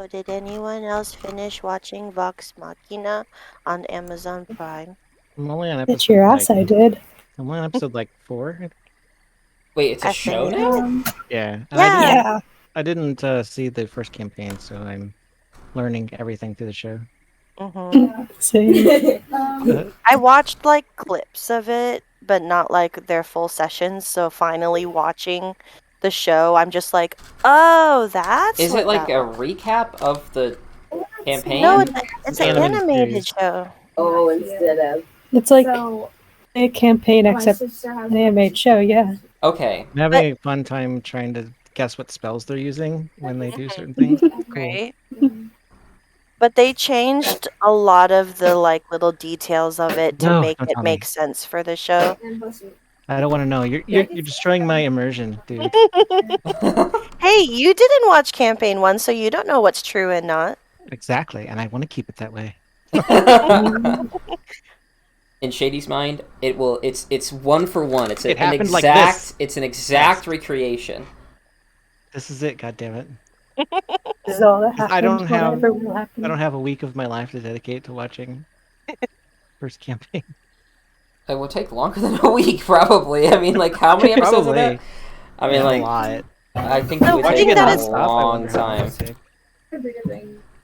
So did anyone else finish watching Vox Machina on Amazon Prime? I'm only on It's your episode ass, I did. I'm on episode 4. Wait, it's a I show finished now? it. Yeah, and Yeah. Yeah. I didn't see the first campaign, so I'm learning everything through the show. Same. I watched like clips of it, but not like their full sessions. So finally watching the show, I'm just like, oh, that's Is it what like that a was. recap of the campaign? No, It's it's an an animated animated series. show. Oh, instead of. It's like a campaign except an animated show, yeah. Okay. I'm having a fun time trying to guess what spells they're using when they do certain things. Cool. Right? But they changed a lot of the like little details of it to No, make don't it tell make me. sense for the show. I don't want to know. You're destroying my immersion, dude. Hey, you didn't watch campaign 1, so you don't know what's true and not. Exactly, and I want to keep it that way. In Shady's mind, it's one for one. It's It an happened exact like this. it's an exact Yes. recreation. This is it. God damn it! This is all that I happened. don't have Whatever will happen. I don't have a week of my life to dedicate to watching first campaign. It would take longer than a week, probably. I mean, like, how many episodes are that? Probably. I mean, Yeah, a like, lot. I think it No, would I take think a that long time.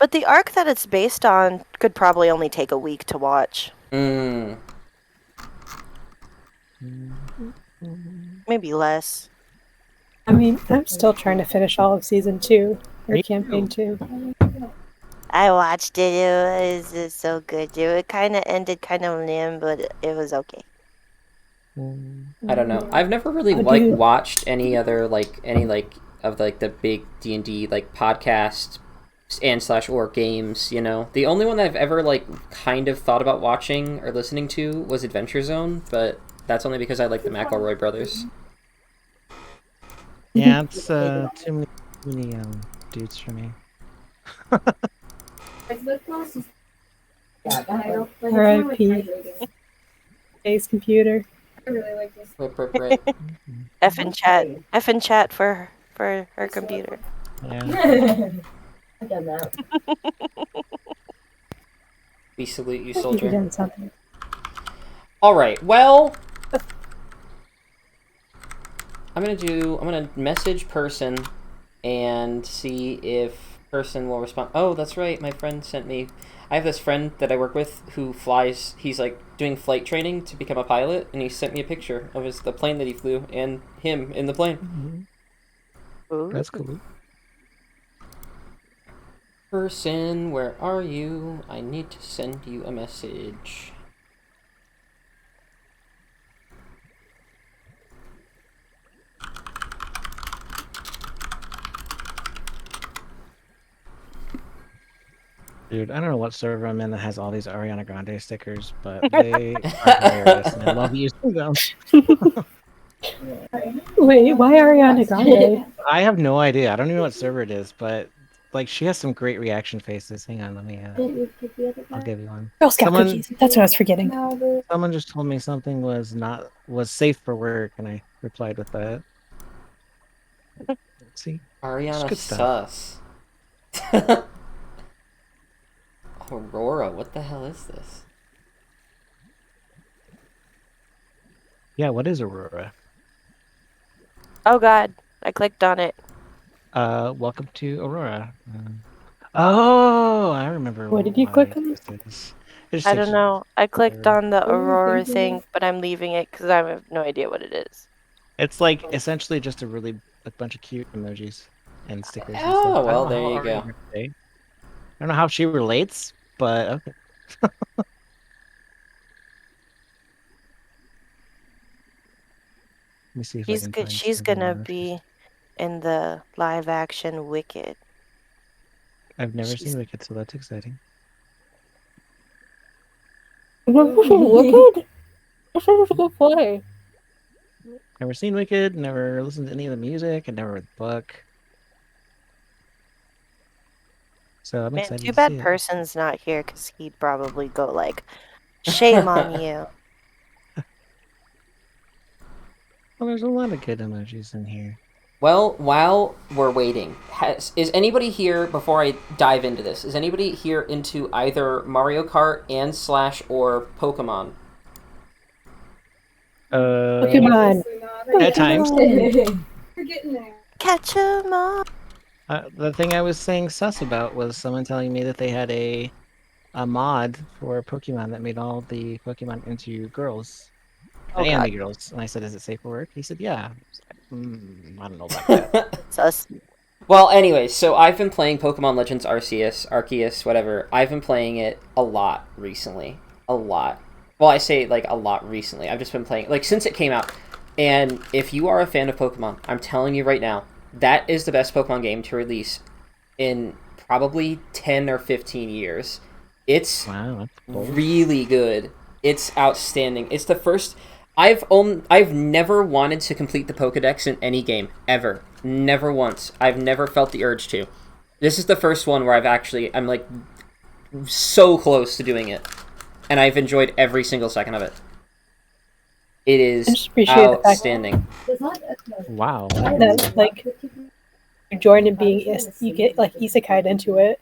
But the arc that it's based on could probably only take a week to watch. Mm. Maybe less. I mean, I'm still trying to finish all of season 2 or Me campaign 2. I watched it. It was just so good. It kind of ended kind of lame, but it was okay. I don't know. I've never really Oh, like dude. watched any other any of like the big D&D like podcast and slash or games, you know. The only one that I've ever like kind of thought about watching or listening to was Adventure Zone, but that's only because I like the McElroy brothers. Yeah, it's too many dudes for me. R.I.P. Ace computer. Rip, rip, rip. F in chat. F in chat for her computer. Yeah. I've done that. We salute you, You've soldier. done something. All right. Well, I'm gonna message person and see if person will respond. Oh, that's right. My friend sent me. I have this friend that I work with who flies. He's like doing flight training to become a pilot, and he sent me a picture of the plane that he flew and him in the plane. Ooh. That's cool. Person, where are you? I need to send you a message. Dude, I don't know what server I'm in that has all these Ariana Grande stickers, but they are hilarious, and I love using them. Wait, why Ariana Grande? I have no idea. I don't even know what server it is, but like she has some great reaction faces. Hang on, let me. I'll give you one. Girl Scout Someone- cookies. That's what I was forgetting. Someone just told me something was safe for work, and I replied with that. See, Ariana good stuff. sus. Aurora, what the hell is this? Yeah, what is Aurora? Oh god, I clicked on it. Welcome to Aurora. Oh, I remember. What did you why click on? this is. It just I takes don't you- know. I clicked Aurora. on the Aurora thing, but I'm leaving it because I have no idea what it is. It's like essentially just a bunch of cute emojis and stickers. And Oh, stuff. I well, don't know there how you Ariana go. Grande- I don't know how she relates, but okay. Let me see if I She's can good. find She's some gonna emojis. be in the live action Wicked. I've never she's- seen Wicked, so that's exciting. Wicked? I thought it was a good play. Never seen Wicked, never listened to any of the music, and never read the book. So I'm Man, excited too to bad see it. Person's not here because he'd probably go like, "Shame on you." Well, there's a lot of good emojis in here. Well, while we're waiting, is anybody here, before I dive into this, is anybody here into either Mario Kart and slash or Pokemon? Pokemon. At times. Pokemon. We're getting there. Catch 'em all. The thing I was saying sus about was someone telling me that they had a mod for Pokemon that made all the Pokemon into girls, Oh, anime God. girls. And I said, "Is it safe for work?" He said, "Yeah." I was like, I don't know about that. Sus. Well, anyways, so I've been playing Pokemon Legends Arceus, whatever. I've been playing it a lot recently. A lot. Well, I say, like, a lot recently. I've just been playing, like, since it came out. And if you are a fan of Pokemon, I'm telling you right now, that is the best Pokemon game to release in probably 10 or 15 years. It's Wow, that's cool. really good. It's outstanding. It's the first... I've never wanted to complete the Pokedex in any game, ever. Never once. I've never felt the urge to. This is the first one where I'm like so close to doing it. And I've enjoyed every single second of it. It is I just appreciate the fact outstanding. Wow. that, like, you join and you get, like, isekai'd into it.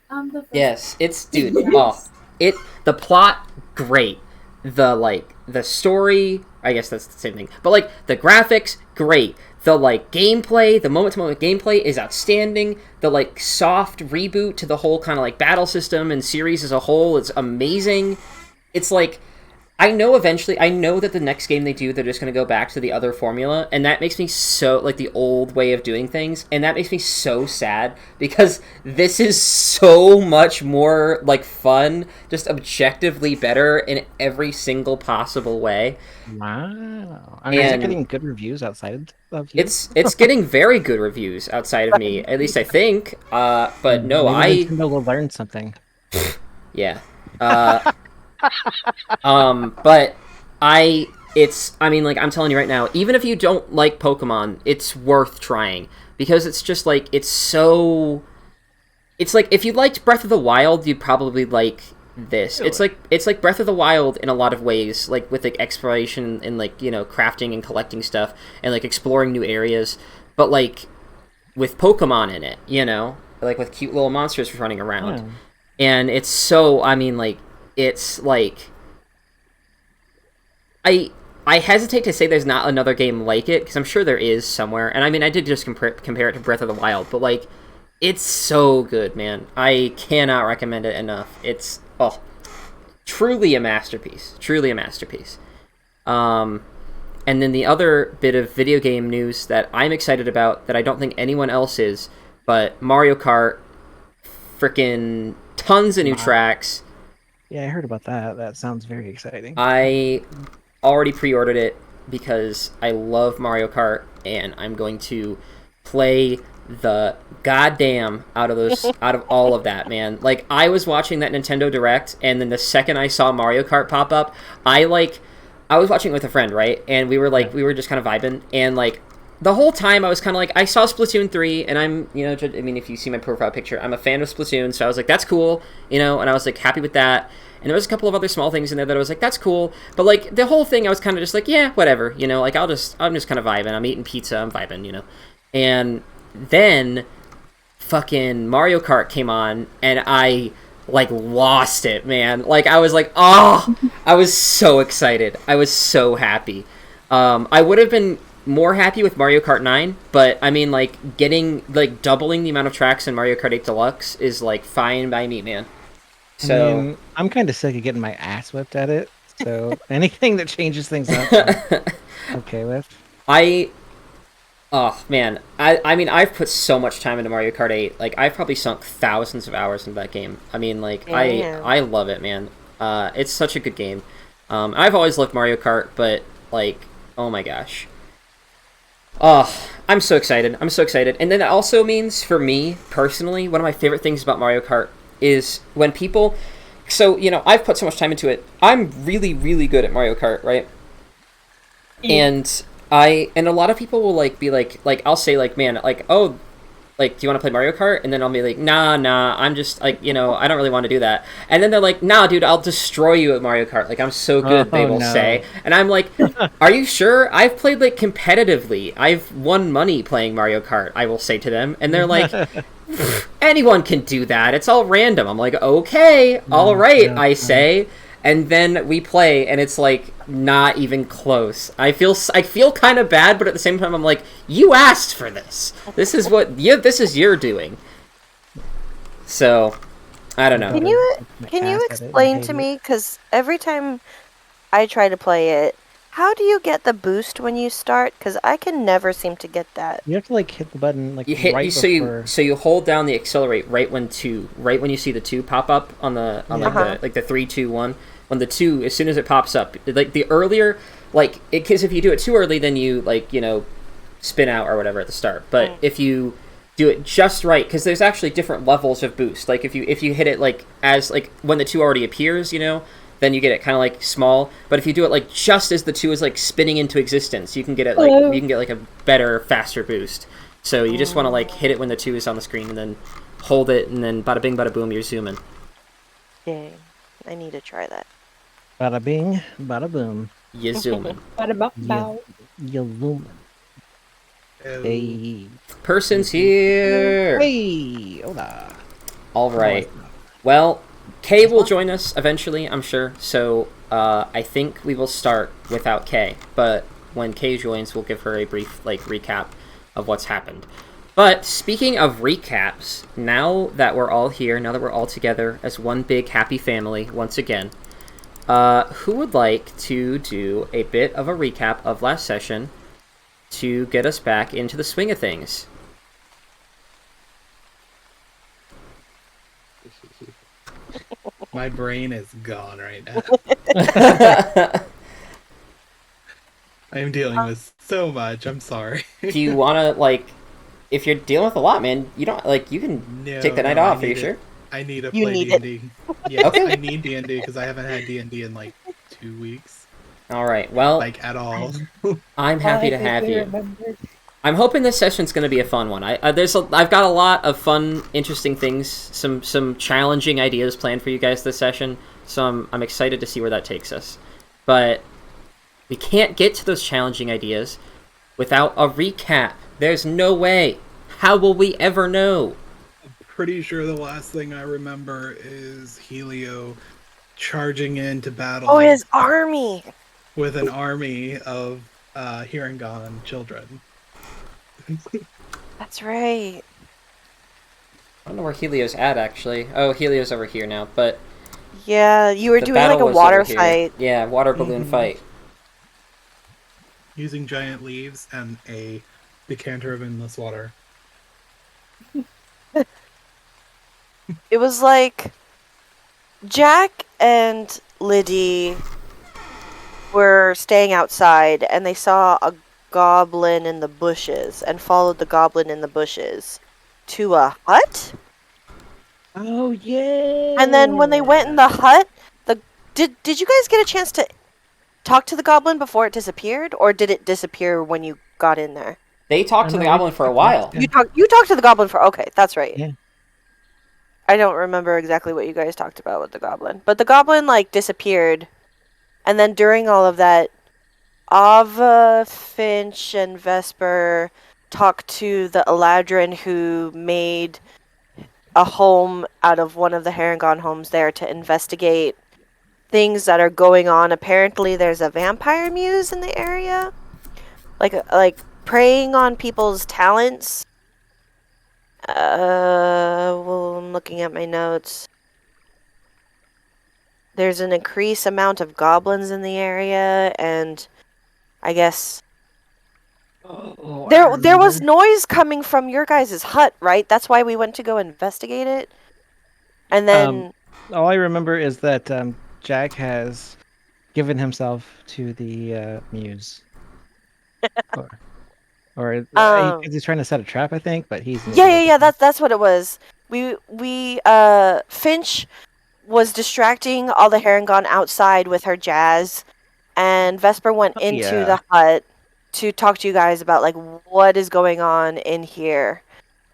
Yes, it's dude. The plot great. The story, I guess that's the same thing. But like the graphics, great. The like gameplay, the moment to moment gameplay is outstanding. The like soft reboot to the whole kind of like battle system and series as a whole is amazing. It's like I know that the next game they do, they're just going to go back to the other formula, and that makes me so, like, the old way of doing things, and that makes me so sad, because this is so much more, like, fun, just objectively better in every single possible way. Wow. I mean, is it And getting good reviews outside of you? It's getting very good reviews outside of me, at least I think, but no, Maybe Nintendo will learn something. Yeah. But I mean, like, I'm telling you right now, even if you don't like Pokemon, it's worth trying, because it's just, like, it's like, if you liked Breath of the Wild, you'd probably like this. Really? It's like Breath of the Wild in a lot of ways, like, with, like, exploration and, like, you know, crafting and collecting stuff, and, like, exploring new areas, but, like, with Pokemon in it, you know? Like, with cute little monsters running around. Yeah. And it's so, I mean, like, it's like I hesitate to say there's not another game like it, because I'm sure there is somewhere. And I mean, I did just compare it to Breath of the Wild, but like, it's so good, man. I cannot recommend it enough. It's truly a masterpiece. Truly a masterpiece. And then the other bit of video game news that I'm excited about that I don't think anyone else is, but Mario Kart, freaking tons of new tracks. Yeah, I heard about that. That sounds very exciting. I already pre-ordered it because I love Mario Kart, and I'm going to play the goddamn out of all of that, man. Like, I was watching that Nintendo Direct, and then the second I saw Mario Kart pop up, I was watching it with a friend, right? And we were just kind of vibing, and like the whole time I was kind of like, I saw Splatoon 3, and I'm, you know, I mean, if you see my profile picture, I'm a fan of Splatoon, so I was like, that's cool, you know, and I was like happy with that. And there was a couple of other small things in there that I was like, that's cool. But like the whole thing, I was kind of just like, yeah, whatever, you know, like I'm just kind of vibing. I'm eating pizza, I'm vibing, you know. And then fucking Mario Kart came on, and I like lost it, man. Like I was like, oh, I was so excited. I was so happy. I would have been more happy with Mario Kart 9, but I mean, like, getting, like, doubling the amount of tracks in Mario Kart 8 Deluxe is, like, fine by me, man. So, I mean, I'm kind of sick of getting my ass whipped at it, so anything that changes things up, I'm okay with. Oh, man. I mean, I've put so much time into Mario Kart 8. Like, I've probably sunk thousands of hours into that game. I mean, like, I love it, man. It's such a good game. I've always loved Mario Kart, but, like, oh my gosh. Oh, I'm so excited. I'm so excited. And then that also means, for me, personally, one of my favorite things about Mario Kart is when people... So, you know, I've put so much time into it. I'm really, really good at Mario Kart, right? And a lot of people will, like, be like, I'll say, like, man, like, oh, like, do you want to play Mario Kart? And then I'll be like, nah, I'm just like, I don't really want to do that. And then they're like, nah, dude, I'll destroy you at Mario Kart. Like, I'm so good, they will no. say. And I'm like, are you sure? I've played like competitively. I've won money playing Mario Kart, I will say to them. And they're like, anyone can do that. It's all random. I'm like, okay, all right, I say. And then we play, and it's like not even close. I feel kind of bad, but at the same time, I'm like, you asked for this. This is your doing. So, I don't know. Can you explain to me? Because every time I try to play it, how do you get the boost when you start? Because I can never seem to get that. You have to like hit the button like You hit right before. so you hold down the accelerate right when you see the 2 pop up on the like the 3, 2, 1. When the 2, as soon as it pops up, like the earlier, like because if you do it too early, then you spin out or whatever at the start. But if you do it just right, because there's actually different levels of boost. Like if you hit it like as like when the 2 already appears, then you get it kind of like small. But if you do it like just as the 2 is like spinning into existence, you can get it like a better, faster boost. So you just want to like hit it when the 2 is on the screen, and then hold it, and then bada bing, bada boom, you're zooming. Dang, I need to try that. Bada bing, bada boom. You zooming. Bow. You zoom. Hey. Person's here. Hey. Hola. All right. Well, Kay will join us eventually, I'm sure. So I think we will start without Kay. But when Kay joins, we'll give her a brief recap of what's happened. But speaking of recaps, now that we're all here, now that we're all together as one big happy family once again, who would like to do a bit of a recap of last session to get us back into the swing of things? My brain is gone right now. I am dealing with so much. I'm sorry. Do you want to, if you're dealing with a lot, man, you don't, you can take the night off, are you sure? I need to You play need D&D. Yes, Okay. I need D&D because I haven't had D&D in 2 weeks. All right, well, At all. I'm happy to have you. I'm hoping this session's going to be a fun one. I've got a lot of fun, interesting things, some challenging ideas planned for you guys this session, so I'm excited to see where that takes us. But we can't get to those challenging ideas without a recap. There's no way. How will we ever know? Pretty sure the last thing I remember is Helio charging into battle. Oh, his army! With an army of Hirangon children. That's right. I don't know where Helio's at, actually. Oh, Helio's over here now, but Yeah, you were the doing like battle a was water over here. fight. Yeah, water balloon fight. Using giant leaves and a decanter of endless water. It was like Jack and Liddy were staying outside and they saw a goblin in the bushes and followed the goblin in the bushes to a hut. Oh yeah. And then when they went in the hut, did you guys get a chance to talk to the goblin before it disappeared, or did it disappear when you got in there? They talked to the goblin for a while. Yeah. You talked to the goblin for okay, that's right. Yeah. I don't remember exactly what you guys talked about with the goblin, but the goblin disappeared, and then during all of that, Ava, Finch, and Vesper talked to the Eladrin who made a home out of one of the Harengon homes there to investigate things that are going on. Apparently, there's a vampire muse in the area, like preying on people's talents. Well, I'm looking at my notes. There's an increased amount of goblins in the area, and I guess there was noise coming from your guys' hut, right? That's why we went to go investigate it. And then all I remember is that Jack has given himself to the muse. Or he's trying to set a trap, I think, but he's yeah. That's what it was. We Finch was distracting all the Harengon outside with her jazz, and Vesper went into the hut to talk to you guys about what is going on in here.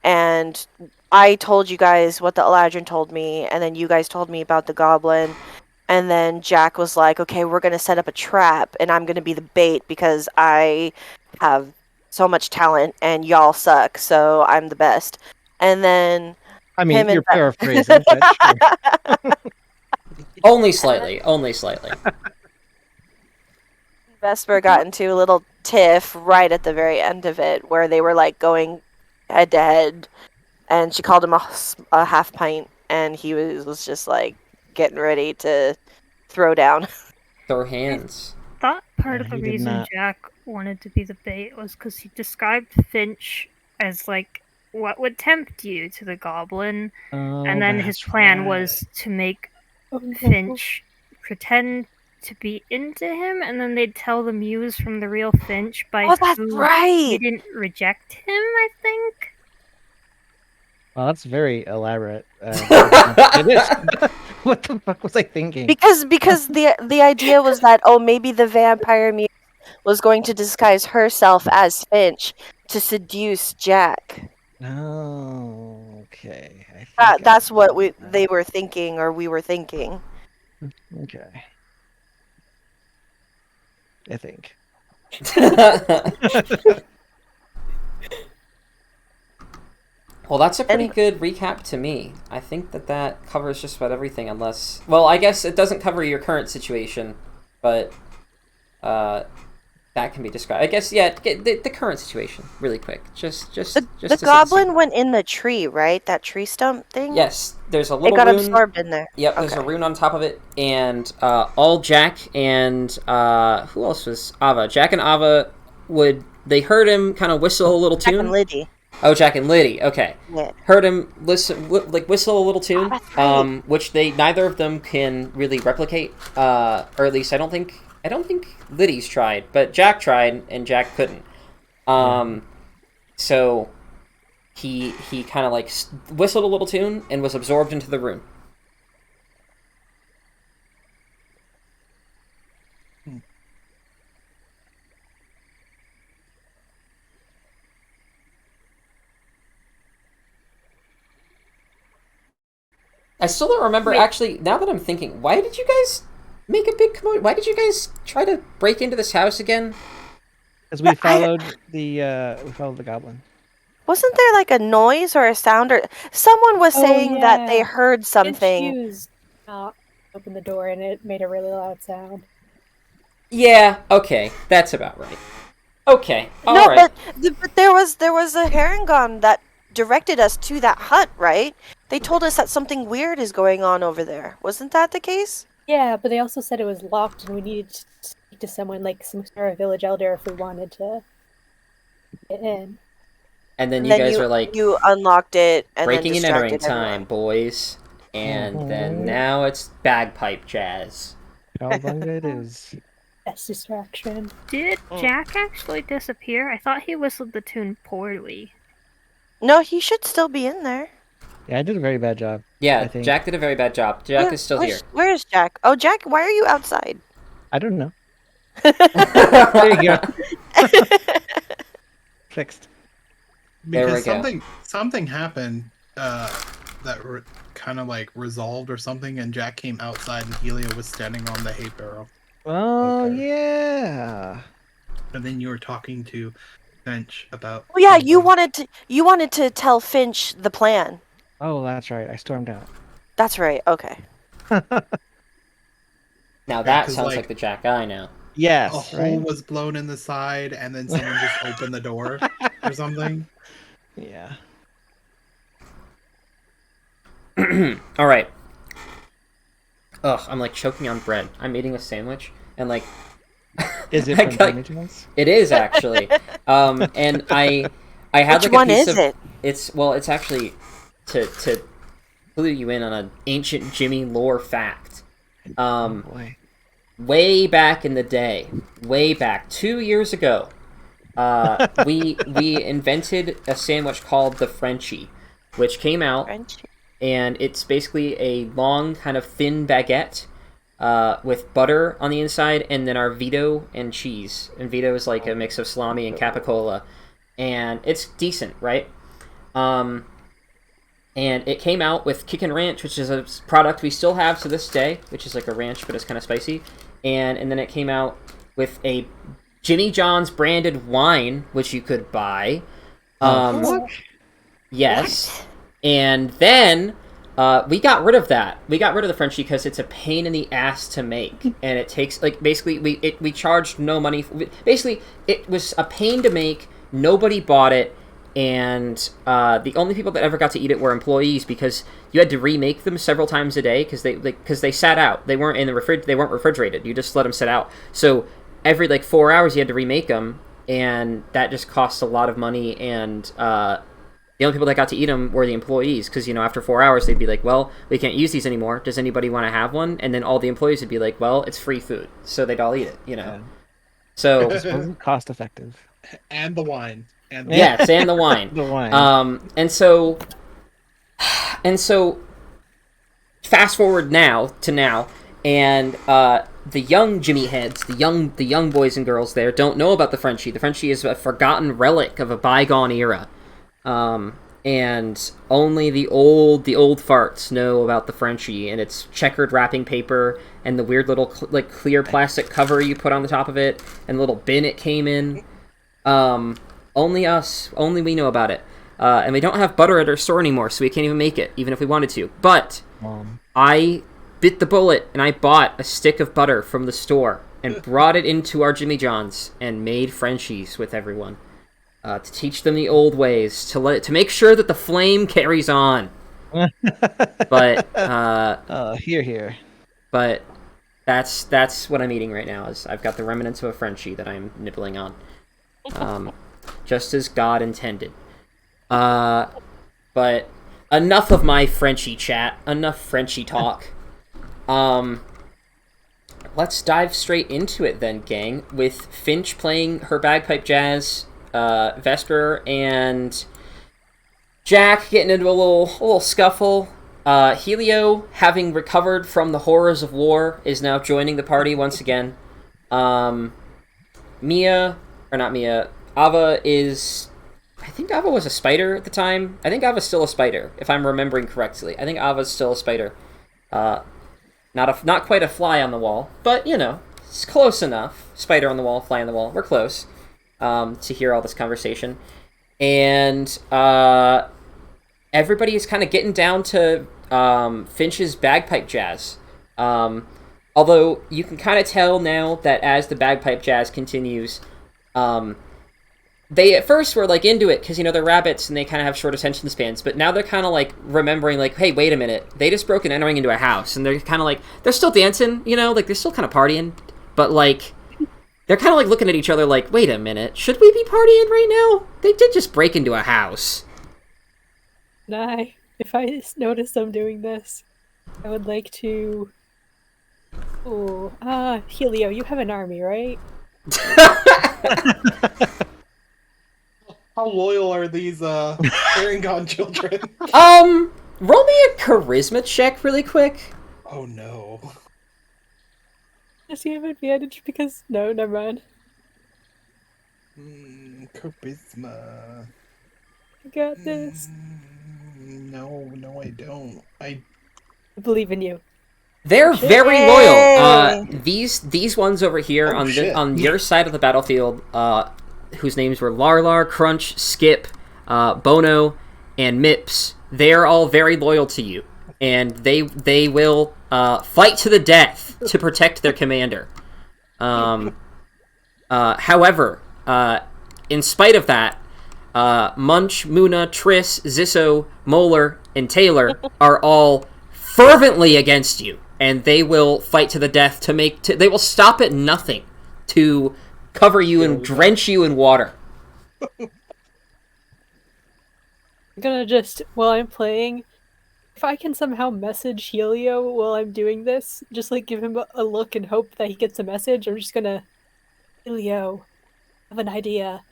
and I told you guys what the Eladrin told me, and then you guys told me about the goblin, and then Jack was like, "Okay, we're gonna set up a trap, and I'm gonna be the bait because I have so much talent, and y'all suck, so I'm the best." And then I mean, him and you're paraphrasing, but sure. Only slightly. Only slightly. Vesper got into a little tiff right at the very end of it, where they were like going head to head, and she called him a half pint, and he was just like getting ready to throw down. Throw hands. Thought part Yeah, of the he did reason not. Jack wanted to be the bait was because he described Finch as like what would tempt you to the goblin, Oh, and then his that's plan right. was to make Finch pretend to be into him, and then they'd tell the muse from the real Finch by Oh, that's who right. didn't reject him, I think. Well, that's very elaborate. It is. What the fuck was I thinking? Because the idea was that, oh, maybe the vampire muse was going to disguise herself as Finch to seduce Jack. Oh, okay. I think That's I what remember they were thinking, or we were thinking. that. Okay, I think. Well, that's a pretty And good recap to me. I think that covers just about everything, unless... Well, I guess it doesn't cover your current situation, but that can be described. I guess, yeah, the current situation, really quick. Just the to set the goblin scene. went in the tree, right? That tree stump thing? Yes, there's a It little got rune. absorbed in there. Yep, there's a Okay. rune on top of it, and all Jack and who else was Ava? Jack and Ava they heard him kind of whistle a little Jack tune. and Liddy. Oh, Jack and Liddy. Okay, Yeah. heard him whistle a little tune, that's right. which neither of them can really replicate, or at least I don't think Liddy's tried, but Jack tried and Jack couldn't. So he kind of like whistled a little tune and was absorbed into the rune. I still don't remember, actually, now that I'm thinking, why did you guys make a big commotion? Why did you guys try to break into this house again? Because we followed the goblin. Wasn't there like a noise or a sound, or someone was Oh, saying that they yeah. heard Finch something? used open the door, and it made a really loud sound. Yeah, okay, that's about right. Okay, No, alright. but there was a Harangon that directed us to that hut, right? They told us that something weird is going on over there. Wasn't that the case? Yeah, but they also said it was locked, and we needed to speak to someone, like some sort of village elder, if we wanted to get in. And then And you then guys are like, you unlocked it and then breaking and entering distracted time, everyone. boys. And then Mhm. now it's bagpipe jazz. Cowabunga it is. Best distraction. Did Jack actually disappear? I thought he whistled the tune poorly. No, he should still be in there. Yeah, I did a very bad job. Yeah, I think. Jack did a very bad job. Jack is still here. Where is Jack? Oh, Jack, why are you outside? I don't know. There you go. Fixed. There we Because go. something happened that kind of like resolved or something, and Jack came outside and Helio was standing on the hay barrel. Oh Okay. yeah. And then you were talking to Finch about. Oh yeah, something. you wanted to tell Finch the plan. Oh, that's right. I stormed out. That's right. Okay. Now that 'cause, sounds like the Jack I know. A Yes, hole right? was blown in the side, and then someone just opened the door or something. Yeah. Alright. Ugh, I'm like choking on bread. I'm eating a sandwich, and like... Is it I from got- Tiny Toons? It is, actually. And I had Which like a one piece is of... it? It's actually to clue you in on an ancient Jimmy lore fact. Oh boy. Way back in the day, way back 2 years ago, we invented a sandwich called the Frenchie, which came out, French. and it's basically a long, kind of thin baguette with butter on the inside, and then our Vito and cheese. And Vito is like a mix of salami and capicola, and it's decent, right? And it came out with Kickin' Ranch, which is a product we still have to this day, which is like a ranch, but it's kind of spicy. And then it came out with a Jimmy John's branded wine, which you could buy. Yes. What? And then we got rid of that. We got rid of the Frenchie because it's a pain in the ass to make, and it takes like basically we charged no money. Basically, it was a pain to make. Nobody bought it, and the only people that ever got to eat it were employees because you had to remake them several times a day because they sat out. They weren't in the They weren't refrigerated. You just let them sit out. So every like 4 hours you had to remake them, and that just cost a lot of money. And the only people that got to eat them were the employees because, you know, after 4 hours, they'd be like, well, we can't use these anymore. Does anybody want to have one? And then all the employees would be like, well, it's free food. So they'd all eat it, you know. Yeah. So, It wasn't cost effective. And the wine. And the yes, and the wine. The wine. And so, fast forward now, and the young Jimmy heads, the young boys and girls there don't know about the Frenchie. The Frenchie is a forgotten relic of a bygone era. And only the old farts know about the Frenchie and its checkered wrapping paper and the weird little clear plastic cover you put on the top of it and the little bin it came in. Only we know about it. And we don't have butter at our store anymore, so we can't even make it, even if we wanted to. But I bit the bullet and I bought a stick of butter from the store and brought it into our Jimmy John's and made Frenchies with everyone. To teach them the old ways, to make sure that the flame carries on. But Here. But that's what I'm eating right now. Is I've got the remnants of a Frenchie that I'm nibbling on, just as God intended. But enough of my Frenchie chat. Enough Frenchie talk. Let's dive straight into it then, gang. With Finch playing her bagpipe jazz. Vesper and Jack getting into a little scuffle. Helio, having recovered from the horrors of war, is now joining the party once again. Ava is... I think Ava was a spider at the time. I think Ava's still a spider, if I'm remembering correctly. I think Ava's still a spider. Not quite a fly on the wall, but, you know, it's close enough. Spider on the wall, fly on the wall. We're close. To hear all this conversation. And everybody is kind of getting down to Finch's bagpipe jazz. Although you can kind of tell now that as the bagpipe jazz continues, they at first were like into it because, you know, they're rabbits and they kind of have short attention spans, but now they're kind of like remembering like, hey, wait a minute, they just broke and entering into a house, and they're kind of like, they're still dancing, you know, like they're still kind of partying, but like they're kind of like looking at each other like, wait a minute, should we be partying right now? They did just break into a house. If I just notice them doing this, I would like to... Helio, you have an army, right? How loyal are these Erangone children? Roll me a charisma check really quick. Oh no. Does he have advantage because... No, never mind. Charisma. I got this. No, I don't. I believe in you. They're very loyal. These ones over here on your side of the battlefield, whose names were Larlar, Crunch, Skip, Bono, and Mips. They're all very loyal to you, and they will fight to the death to protect their commander. However, in spite of that, Munch, Muna, Triss, Zisso, Molar, and Taylor are all fervently against you, and they will fight to the death they will stop at nothing to cover you and drench you in water. I'm gonna just, while I'm playing, if I can somehow message Helio while I'm doing this, just like give him a look and hope that he gets a message, I'm just gonna... Helio, I have an idea.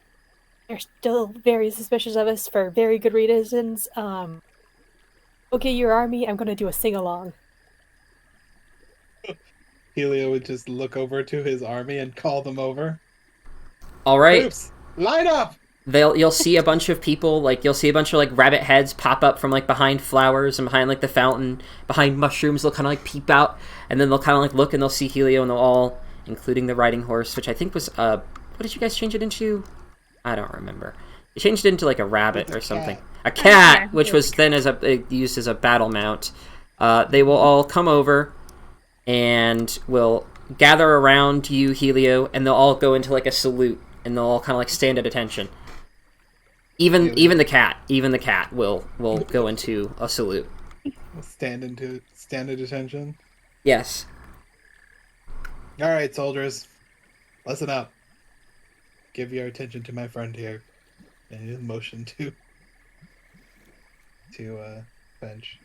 They're still very suspicious of us for very good reasons. Okay, your army, I'm gonna do a sing-along. Helio would just look over to his army and call them over. All right. Troops, line up! you'll see a bunch of people, like you'll see a bunch of like rabbit heads pop up from like behind flowers and behind like the fountain, behind mushrooms. They'll kind of like peep out, and then they'll kind of like look and they'll see Helio, and they'll all, including the riding horse, which I think was what did you guys change it into? I don't remember. You changed it into like a rabbit or something. A cat, Yeah, which was then used as a battle mount. They will all come over and will gather around you, Helio, and they'll all go into like a salute, and they'll all kind of like stand at attention. Even the cat will go into a salute. Stand at attention. Yes. All right, soldiers, listen up. Give your attention to my friend here. And he motion to bench.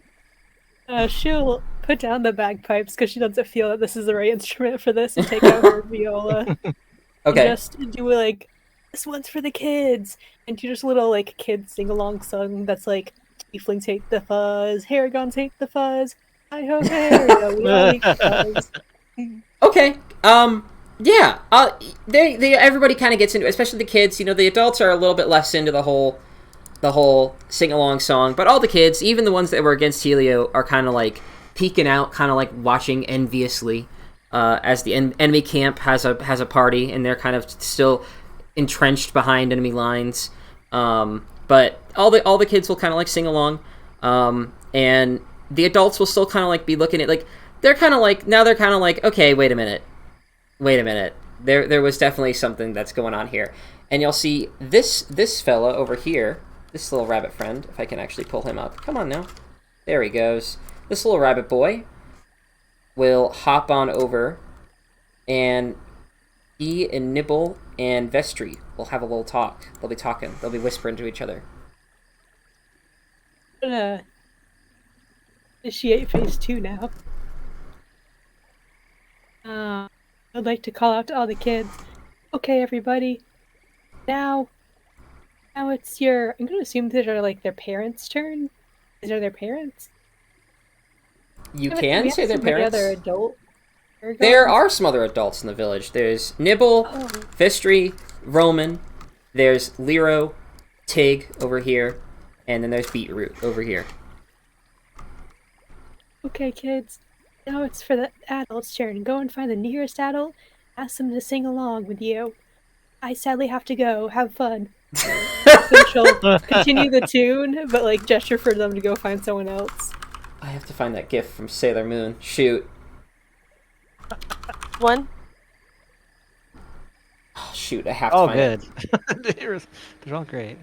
She'll put down the bagpipes because she doesn't feel that this is the right instrument for this, and take out her viola. Okay. And just do like, this one's for the kids, and do just a little like kid sing along song that's like, tieflings hate the fuzz, haragons hate the fuzz, hi ho hey, we all hate the fuzz. Okay. Yeah. They everybody kind of gets into it, especially the kids. You know, the adults are a little bit less into the whole sing along song, but all the kids, even the ones that were against Helio, are kind of like peeking out, kind of like watching enviously as the enemy camp has a party, and they're kind of still entrenched behind enemy lines. But all the kids will kind of like sing along, and the adults will still kind of like be looking at like they're kind of like okay, wait a minute. There was definitely something that's going on here, and you'll see this fella over here, this little rabbit friend. If I can actually pull him up, come on now, there he goes. This little rabbit boy will hop on over, and he and Nibble and Vestry will have a little talk. They'll be talking. They'll be whispering to each other. Initiate phase 2 now. I'd like to call out to all the kids. Okay, everybody. Now it's your. I'm gonna assume these are like their parents' turn. These are their parents. You Have can you say asked their any parents. other adult? There are some other adults in the village. There's Nibble, Oh. Vestry, Roman. There's Lero, Tig over here, and then there's Beetroot over here. Okay, kids. Now it's for the adults' turn. Go and find the nearest adult. Ask them to sing along with you. I sadly have to go. Have fun. Then she'll continue the tune, but like gesture for them to go find someone else. I have to find that gif from Sailor Moon. Shoot. One. Oh, shoot, I have to Oh, find it. good. They're all great.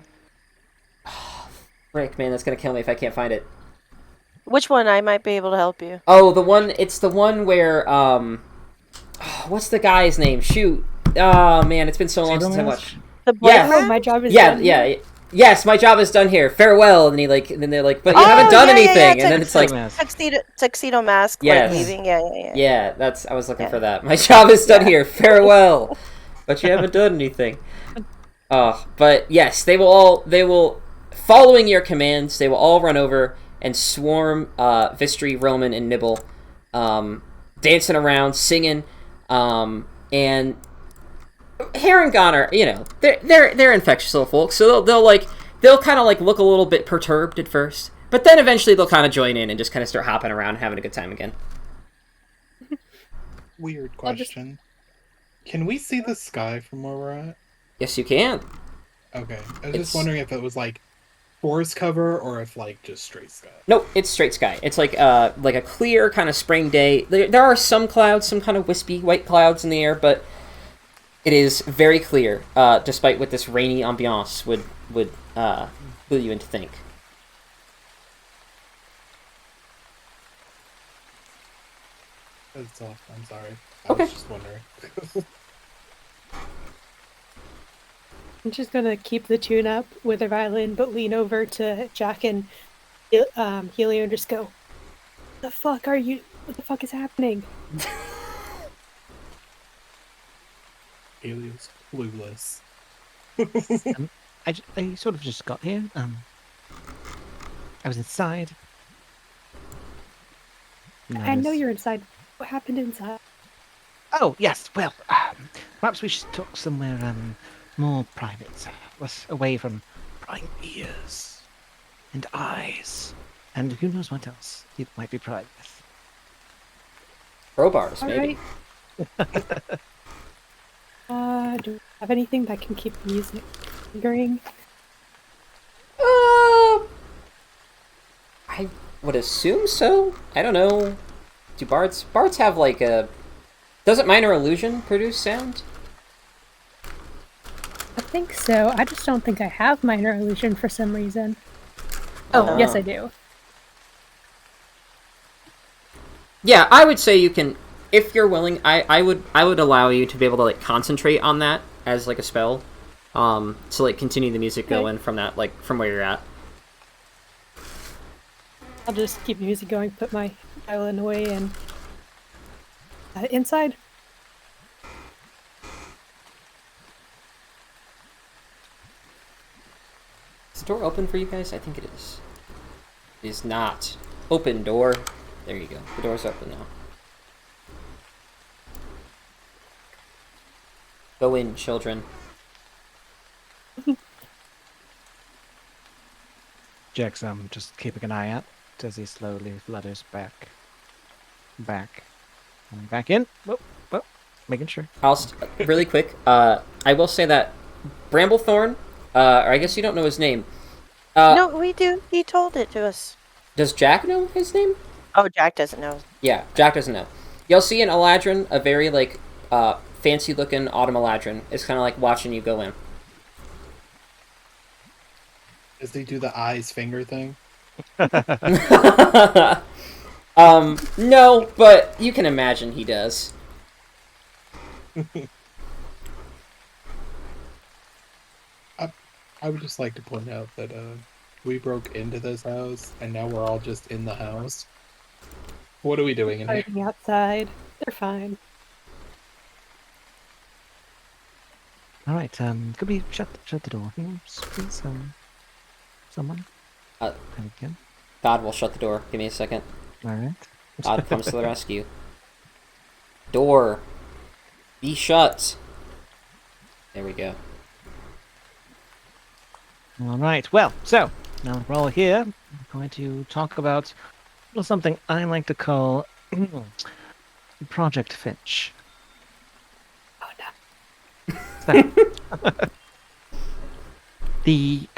Rick, man, that's gonna kill me if I can't find it. Which one? I might be able to help you. Oh, it's the one where, what's the guy's name? Shoot. Oh, man, it's been so long since I watched. The Yeah. boyfriend? Oh, my job is Yeah, done. yeah. Yes, my job is done here. Farewell. And then they're like, but you haven't done anything. And then it's like, tuxedo mask. Yes. Like leaving. Yeah. yeah, I was looking for that. My job is done here. Farewell. But you haven't done anything. But yes, they will, following your commands, they will all run over and swarm Vistry, Roman, and Nibble, dancing around, singing, and Harangon are, you know, they're infectious little folks, so they'll kind of like look a little bit perturbed at first, but then eventually they'll kind of join in and just kind of start hopping around and having a good time again. Weird question. Can we see the sky from where we're at? Yes, you can. Okay. I was just wondering if it was like forest cover or if like just straight sky. Nope, it's straight sky. It's like a clear kind of spring day. There are some clouds, some kind of wispy white clouds in the air, but it is very clear, despite what this rainy ambiance would clue you into think. That's all. I'm sorry. Okay. I was just wondering. I'm just gonna keep the tune up with her violin, but lean over to Jack and Helio and just go, "The fuck are you? What the fuck is happening?" Helio's clueless. I sort of just got here. I was inside. I know you're inside. What happened inside? Oh, yes. Well, perhaps we should talk somewhere more private, less away from prying ears and eyes, and who knows what else it might be private. Crowbars, All maybe. right. Do we have anything that can keep the music lingering? I would assume so. I don't know. Do bards have like a? Doesn't minor illusion produce sound? I think so. I just don't think I have minor illusion for some reason. Oh, yes, I do. Yeah, I would say you can, if you're willing. I would allow you to be able to like concentrate on that as like a spell, to like continue the music Okay. going from that like from where you're at. I'll just keep the music going, put my violin away, and inside. Is the door open for you guys? I think it is. It is not. Open door. There you go. The door's open now. Go in, children. Jack's just keeping an eye out as he slowly flutters back, coming back in. Whoa, making sure. Really quick. I will say that Bramblethorn, or I guess you don't know his name. No, we do. He told it to us. Does Jack know his name? Oh, Jack doesn't know. Yeah, Jack doesn't know. You'll see an Eladrin, a very like fancy-looking autumn Eladrin, is kind of like watching you go in. Does he do the eyes finger thing? No, but you can imagine he does. I would just like to point out that we broke into this house, and now we're all just in the house. What are we doing in here? Partying outside. They're fine. All right. Could we shut the door, please? Someone. Uh, There we go. God will shut the door. Give me a second. All right. God comes to the rescue. Door. Be shut. There we go. All right. Well, so now that we're all here, we're going to talk about something I like to call Project Finch. Oh no. So, the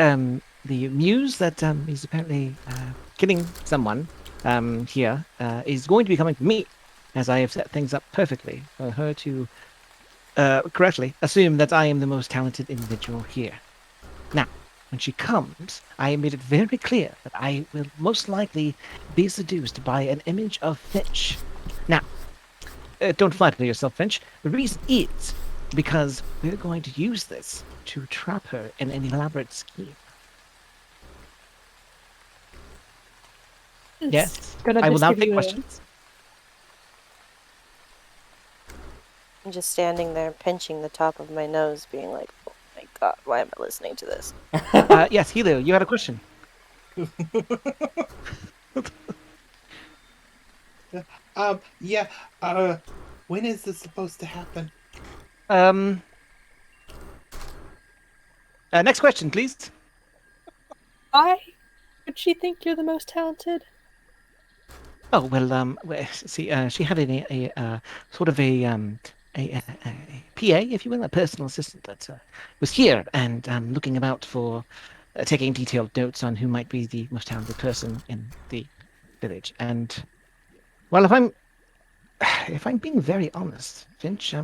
muse that is apparently killing someone here is going to be coming to me, as I have set things up perfectly for her to correctly assume that I am the most talented individual here. Now, when she comes, I made it very clear that I will most likely be seduced by an image of Finch. Now, don't flatter yourself, Finch. The reason is because we're going to use this to trap her in an elaborate scheme. Yes, I will now take questions. I'm just standing there pinching the top of my nose, being like, oh my god, why am I listening to this? Yes, Helio, you had a question. Yeah. When is this supposed to happen? Next question, please. Why would she think you're the most talented? Oh well, see, she had a sort of a PA, if you will, a personal assistant that was here and looking about for taking detailed notes on who might be the most talented person in the village. And well, if I'm being very honest, Finch,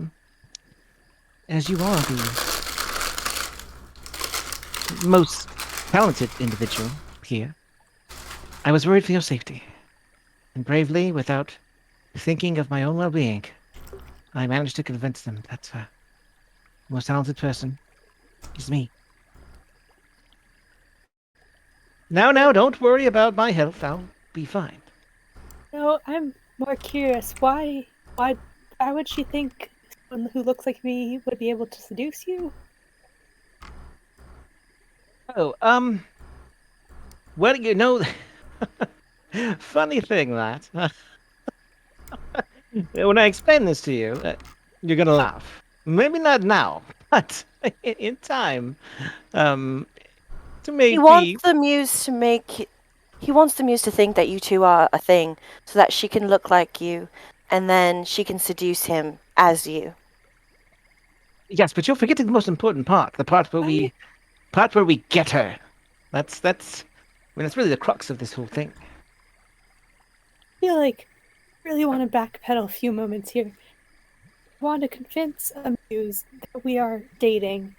as you are the most talented individual here, I was worried for your safety. And bravely, without thinking of my own well-being, I managed to convince them that the most talented person is me. Now, don't worry about my health. I'll be fine. No, I'm more curious. Why would she think someone who looks like me would be able to seduce you? Oh, well, you know, funny thing that when I explain this to you, you're gonna laugh. Maybe not now, but in time. Um, to He maybe wants the muse to make. He wants the muse to think that you two are a thing, so that she can look like you, and then she can seduce him as you. yes, but you're forgetting the most important part. The part where we get her. That's. I mean, that's really the crux of this whole thing. Feel like I really want to backpedal a few moments here. I want to convince Amuse that we are dating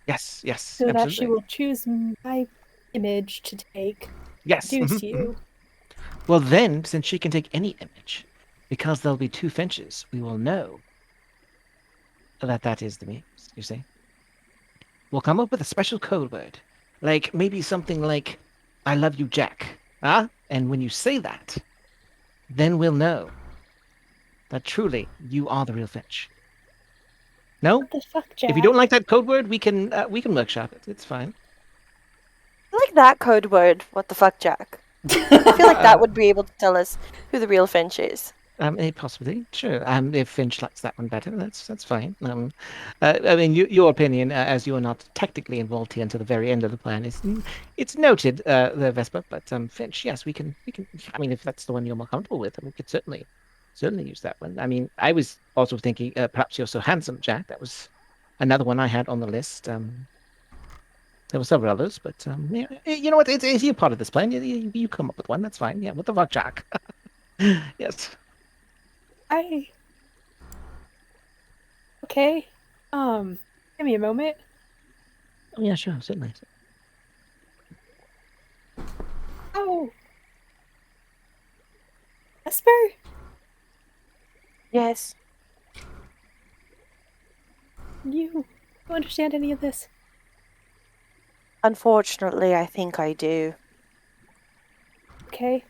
Yes, so that she absolutely. will choose my image to take, Yes. introduce you. Well, then, since she can take any image, because there'll be two Finches, we will know that that is the muse, you see. We'll come up with a special code word. Like, maybe something like, I love you, Jack. Ah? And when you say that, then we'll know that truly you are the real Finch. No? What the fuck, If you don't Jack? like that code word, we can workshop it. It's fine. I like that code word. What the fuck, Jack? I feel like that would be able to tell us who the real Finch is. Possibly, sure. If Finch likes that one better, that's fine. I mean, your opinion, as you are not technically involved here until the very end of the plan, it's noted, the Vespa. But Finch, yes, we can. I mean, if that's the one you're more comfortable with, then we could certainly use that one. I mean, I was also thinking, perhaps you're so handsome, Jack. That was another one I had on the list. There were several others, but yeah, you know what? It's you're part of this plan. You come up with one. That's fine. Yeah. What the fuck, Jack? Yes. I okay. Give me a moment. Oh, yeah, sure, certainly. Oh, Esper, Yes. you don't understand any of this. Unfortunately, I think I do. Okay.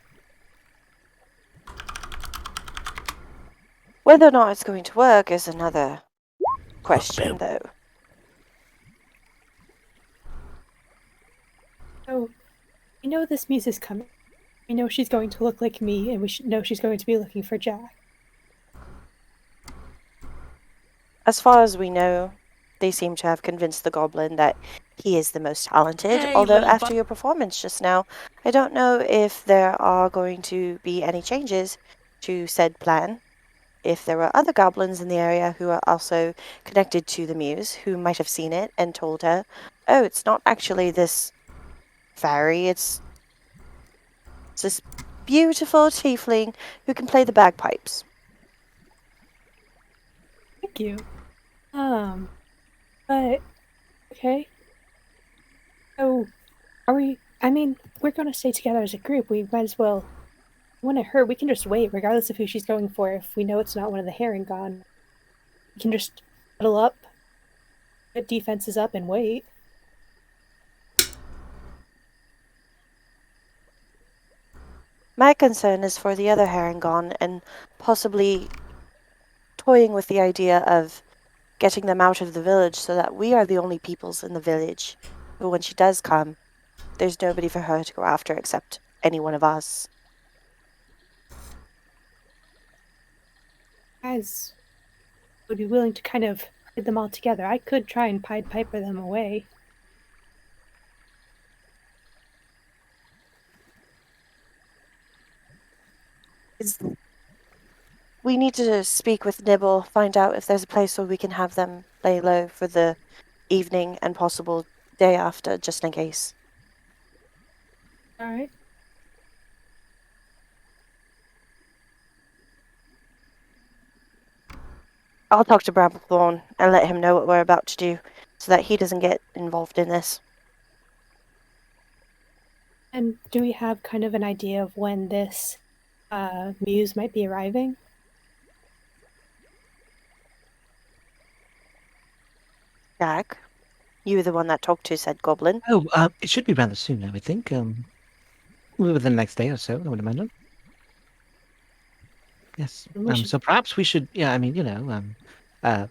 Whether or not it's going to work is another question, though. So we know this muse is coming. We know she's going to look like me, and we know she's going to be looking for Jack. As far as we know, they seem to have convinced the goblin that he is the most talented. Hey, Although, little after your performance just now, I don't know if there are going to be any changes to said plan. If there were other goblins in the area who are also connected to the muse, who might have seen it and told her, oh, it's not actually this fairy, it's this beautiful tiefling who can play the bagpipes. Thank you. But okay. So are we? I mean, we're going to stay together as a group. We might as well. When it hurt, we can just wait, regardless of who she's going for. If we know it's not one of the Herringon, we can just huddle up, put defenses up, and wait. My concern is for the other Harangon and possibly toying with the idea of getting them out of the village so that we are the only peoples in the village. But when she does come, there's nobody for her to go after except any one of us. Guys would be willing to kind of hide them all together. I could try and Pied Piper them away. We need to speak with Nibble, find out if there's a place where we can have them lay low for the evening and possible day after, just in case. All right. I'll talk to Bramblethorn and let him know what we're about to do so that he doesn't get involved in this. And do we have kind of an idea of when this muse might be arriving? Jack, you were the one that talked to said goblin. Oh, it should be rather soon, I would think. Within the next day or so, I would imagine. Yes. We should. So perhaps we should, yeah, I mean,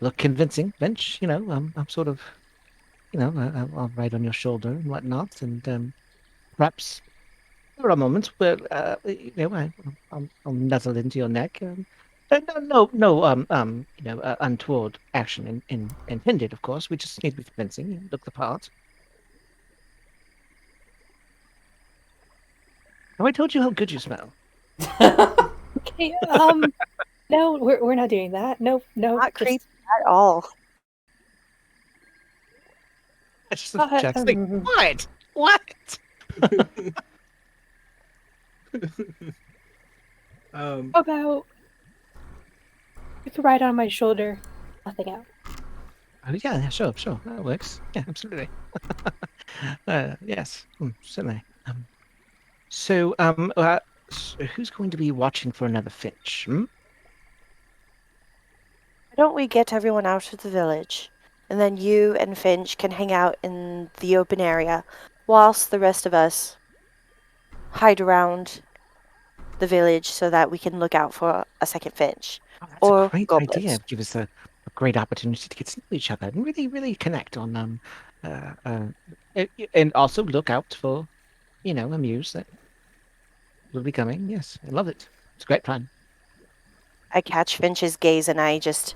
look convincing, Finch. I'm sort of, I'll ride on your shoulder and whatnot, and perhaps there are moments where, I'll nuzzle into your neck. Untoward action intended, of course. We just need to be convincing and look the part. Have I told you how good you smell? Okay, no, we're not doing that. No, Not just creepy at all. I just uh, just think, um, what? What? um, how about you could ride on my shoulder, nothing out. Oh, yeah, sure, that works. Yeah, absolutely. Yes, certainly. So who's going to be watching for another Finch? Hmm? Why don't we get everyone out of the village? And then you and Finch can hang out in the open area, whilst the rest of us hide around the village so that we can look out for a second Finch. Oh, that's a Or great idea. goblins. Give us a great opportunity to get to know each other and really connect on and also look out for, a muse that will be coming. Yes, I love it. It's a great plan. I catch Finch's gaze and I just,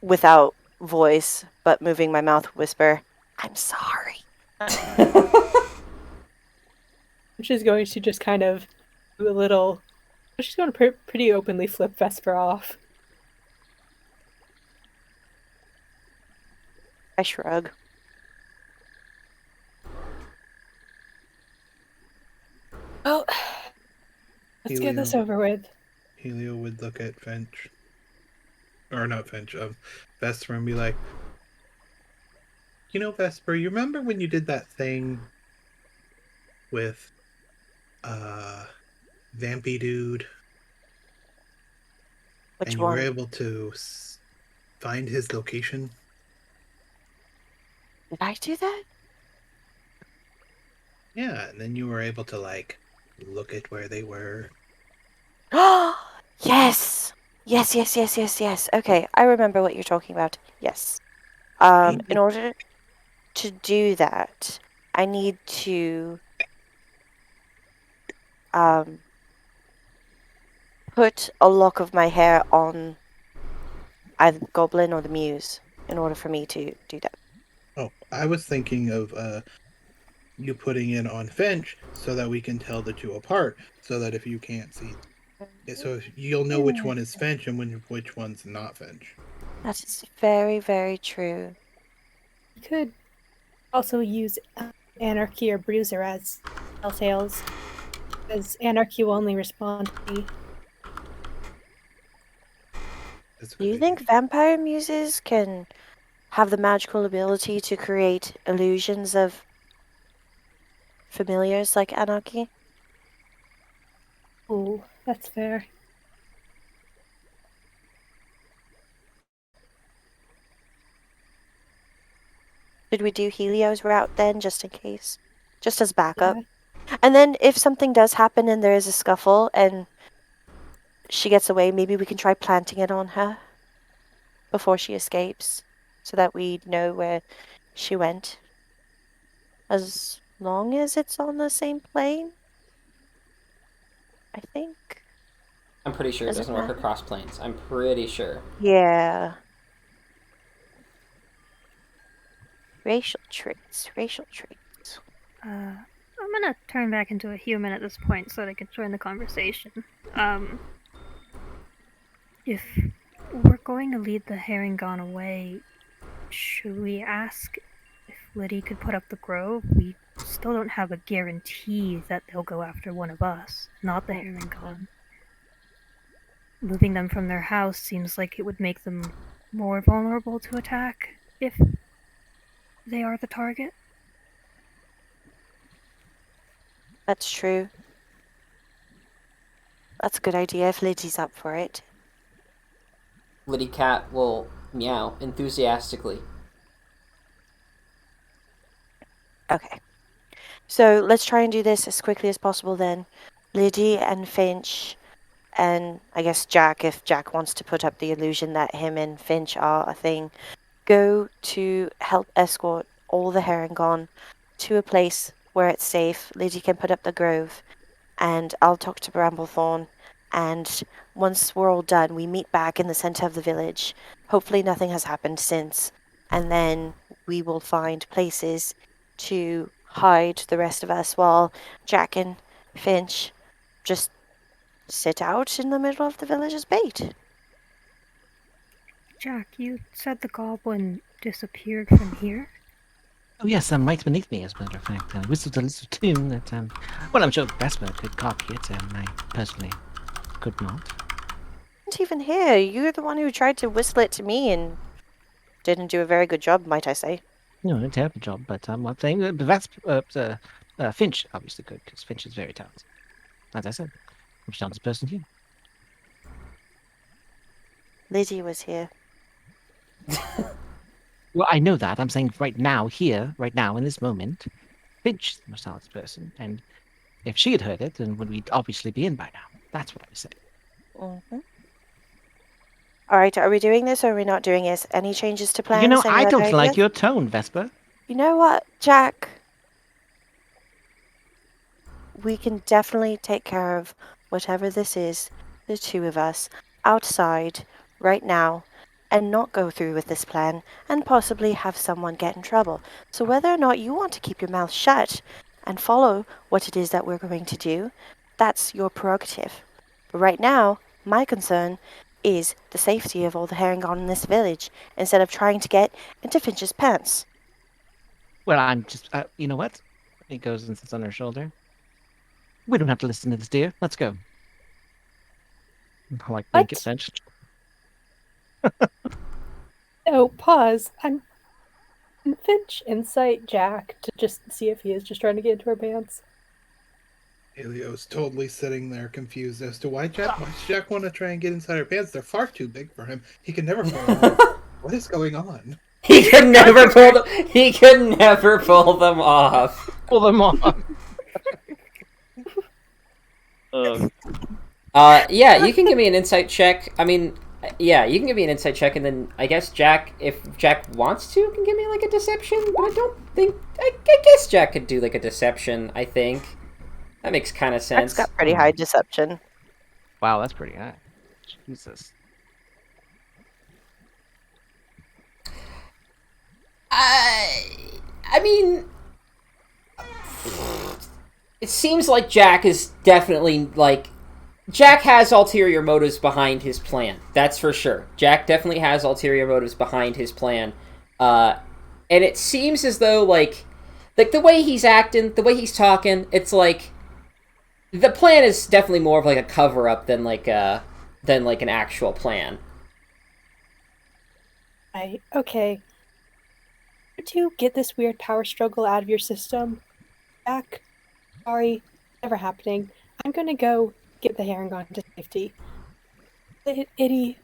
without voice, but moving my mouth, whisper, I'm sorry. Which is going to just kind of do a little. She's going to pretty openly flip Vesper off. I shrug. Well, let's get this over with. Helio would look at Finch, or not Finch, Vesper, and be like, Vesper, you remember when you did that thing with, Vampy Dude, Which and you were one? able to find his location? Did I do that? Yeah, and then you were able to, like, look at where they were. Yes! Yes. Okay, I remember what you're talking about. Yes. In order to do that, I need to put a lock of my hair on either the goblin or the muse in order for me to do that. Oh, I was thinking of you putting it on Finch so that we can tell the two apart, so that if you can't see, so you'll know which one is Finch and which one's not Finch. That is very, very true. You could also use Anarchy or Bruiser as telltales, because Anarchy will only respond to me. Do you think vampire muses can have the magical ability to create illusions of familiars like Anarchy? Ooh, that's fair. Should we do Helio's route then, just in case? Just as backup? Yeah. And then if something does happen and there is a scuffle and she gets away, maybe we can try planting it on her before she escapes so that we know where she went. As long as it's on the same plane, I think. I'm pretty sure it Does it doesn't work matter? across planes. I'm pretty sure. Yeah. Racial traits. I'm gonna turn back into a human at this point so that I can join the conversation. If we're going to lead the Herringon away, should we ask if Liddy could put up the grove? We still don't have a guarantee that they'll go after one of us, not the Herringon. Moving them from their house seems like it would make them more vulnerable to attack if they are the target. That's true. That's a good idea if Liddy's up for it. Liddy Cat will meow enthusiastically. Okay. So let's try and do this as quickly as possible then. Liddy and Finch, and I guess Jack, if Jack wants to put up the illusion that him and Finch are a thing, go to help escort all the Herringon to a place where it's safe. Liddy can put up the grove, and I'll talk to Bramblethorn And once we're all done, we meet back in the center of the village. Hopefully, nothing has happened since. And then we will find places to hide the rest of us while Jack and Finch just sit out in the middle of the village as bait. Jack, you said the goblin disappeared from here? Oh yes, right beneath me, as a matter of fact. Whistled a little tune that, well, I'm sure Vesper could copy it, I personally could not. Not even here. You're the one who tried to whistle it to me and didn't do a very good job, might I say. No, a terrible job, but I'm saying Finch obviously could, because Finch is very talented. As I said, most talented person here. Lizzie was here. Well, I know that. I'm saying right now, here, right now, in this moment, Finch is the most talented person, and if she had heard it, then would we obviously be in by now? That's what I was saying. Mm-hmm. All right, are we doing this or are we not doing this? Any changes to plans? You know, Any I other don't like ideas? your tone, Vesper. You know what, Jack? We can definitely take care of whatever this is, the two of us, outside, right now, and not go through with this plan, and possibly have someone get in trouble. So whether or not you want to keep your mouth shut and follow what it is that we're going to do, that's your prerogative. But right now, my concern is the safety of all the herringon in this village, instead of trying to get into Finch's pants. Well, I'm just, you know what? He goes and sits on her shoulder. We don't have to listen to this, dear. Let's go. I like What? blanket Finch. Oh, pause. I'm Finch insight Jack to just see if he is just trying to get into her pants. Helio's totally sitting there confused as to why does Jack want to try and get inside her pants? They're far too big for him. He can never pull them off. What is going on? He could never pull them. He could never pull them off. Pull them off. Yeah, you can give me an insight check. I mean, yeah, you can give me an insight check, and then I guess Jack, if Jack wants to, can give me like a deception. But I don't think. I guess Jack could do like a deception. I think that makes kind of sense. Jack's got pretty high deception. Wow, that's pretty high. Jesus. I mean, it seems like Jack is definitely like. Jack has ulterior motives behind his plan. That's for sure. Jack definitely has ulterior motives behind his plan. And it seems as though, like the way he's acting, the way he's talking, it's like the plan is definitely more of like a cover-up than like an actual plan. Okay. To get this weird power struggle out of your system, Jack, sorry, never happening. I'm gonna go get the herringon to safety. Itty,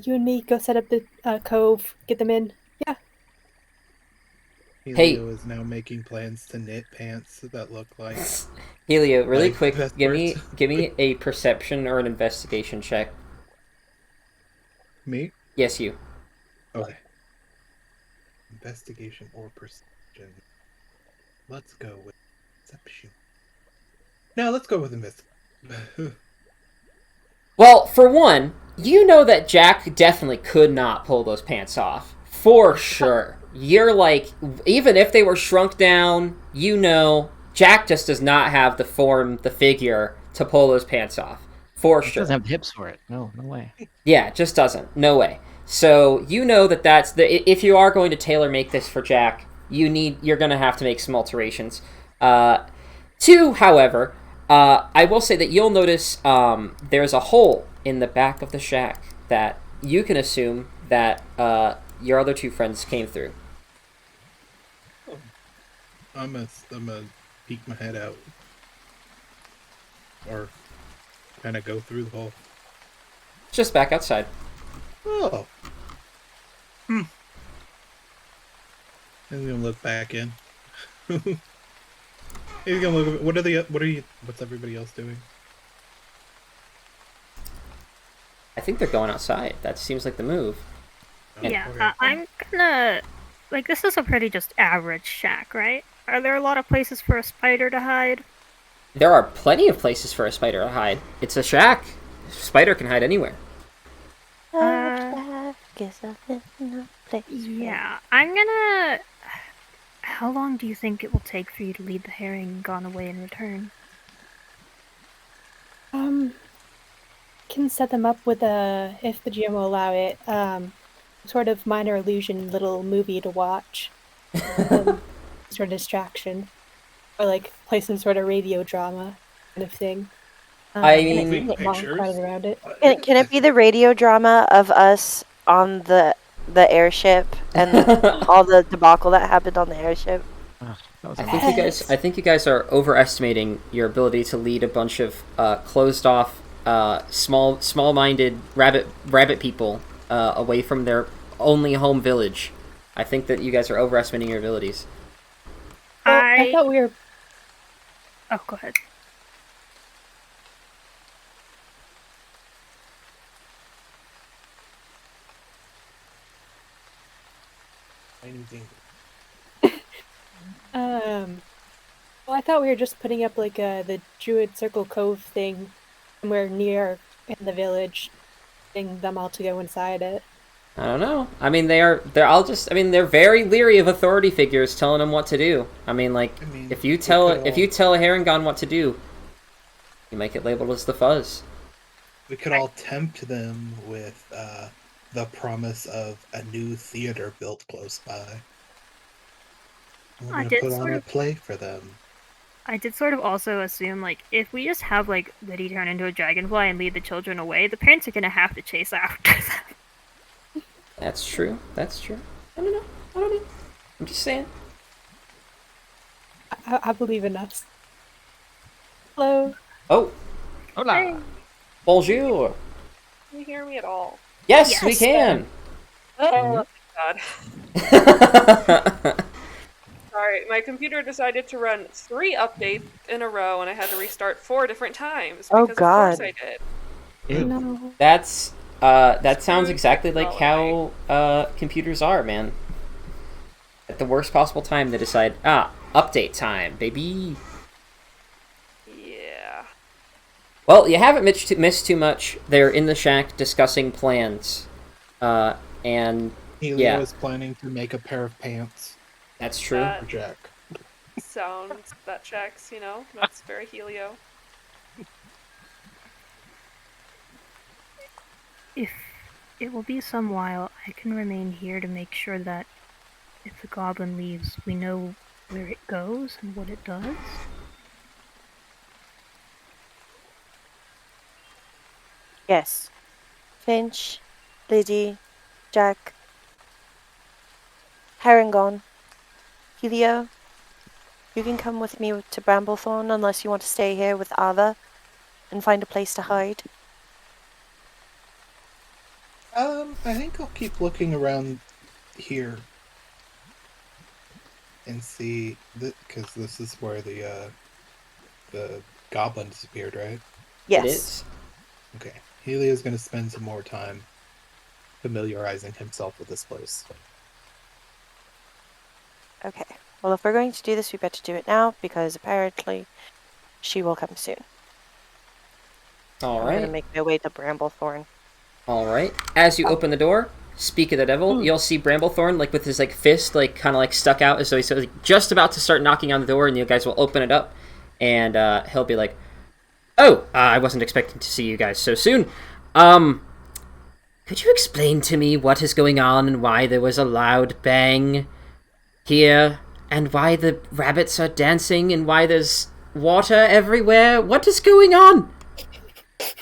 you and me go set up the cove, get them in. Yeah. Helio is now making plans to knit pants that look like. Helio, really like quick, Vesper's. give me a perception or an investigation check. Me? Yes, you. Okay. Investigation or perception. Let's go with perception. No, let's go with investigation. Well, for one, you know that Jack definitely could not pull those pants off. For sure. You're like, even if they were shrunk down, you know, Jack just does not have the form, the figure, to pull those pants off. For He sure. doesn't have the hips for it. No way. Yeah, just doesn't. No way. So you know that's if you are going to tailor make this for Jack, you're going to have to make some alterations. Two, however, I will say that you'll notice there's a hole in the back of the shack that you can assume that your other two friends came through. I'm gonna peek my head out, or kind of go through the hole. Just back outside. Oh. He's gonna look back in. He's gonna look. What's everybody else doing? I think they're going outside. That seems like the move. Oh, Yeah, okay. I'm gonna. Like, this is a pretty just average shack, right? Are there a lot of places for a spider to hide? There are plenty of places for a spider to hide. It's a shack. A spider can hide anywhere. Yeah, I'm gonna. How long do you think it will take for you to lead the herring gone away and return? Can set them up with a, if the GM will allow it, sort of minor illusion little movie to watch, sort of distraction, or like play some sort of radio drama kind of thing. I Can mean, take Get mom crowded pictures. around it. Can it be the radio drama of us on the airship and all the debacle that happened on the airship? Oh, that was I a think lot. I think you guys are overestimating your ability to lead a bunch of closed off, small-minded rabbit people away from their only home village. I think that you guys are overestimating your abilities. Well, I thought we were. Oh, go ahead. Anything. Well, I thought we were just putting up like the Druid Circle Cove thing somewhere near in the village, getting them all to go inside it. I don't know. I mean, they're very leery of authority figures telling them what to do. I mean, if you tell a Harengon what to do, you might get labeled as the fuzz. We could all tempt them with the promise of a new theater built close by. We're I gonna did put on sort a of- play for them. I did sort of also assume, like, if we just have, like, Liddy turn into a dragonfly and lead the children away, the parents are gonna have to chase after them. That's true. That's true. I don't know. I'm just saying. I believe in us. Hello. Oh, Hola. bonjour. Can you hear me at all? Yes, we can. Oh, God. Sorry, my computer decided to run 3 updates in a row, and I had to restart 4 different times. Oh, Because Of course God. I did. Ew. No. That's that sounds Screwed exactly like technology. how computers are, man. At the worst possible time, they decide, update time, baby. Yeah. Well, you haven't missed too much. They're in the shack discussing plans, and Helio Yeah. is planning to make a pair of pants that's true. That for Jack. sounds, that checks, you know? That's very Helio. If it will be some while, I can remain here to make sure that if the goblin leaves, we know where it goes and what it does. Yes. Finch, Liddy, Jack, Harengon, Helio. You can come with me to Bramblethorn unless you want to stay here with Ava and find a place to hide. I think I'll keep looking around here and see because this is where the goblin disappeared, right? Yes. It is. Okay. Helio's gonna spend some more time familiarizing himself with this place. Okay. Well, if we're going to do this, we better do it now because apparently she will come soon. All I'm going to right. make my way to Bramblethorn. All right. As you open the door, speak of the devil, you'll see Bramblethorn with his fist kind of stuck out as though he's just about to start knocking on the door, and you guys will open it up, and he'll be like, "Oh, I wasn't expecting to see you guys so soon. Could you explain to me what is going on and why there was a loud bang here, and why the rabbits are dancing, and why there's water everywhere? What is going on?"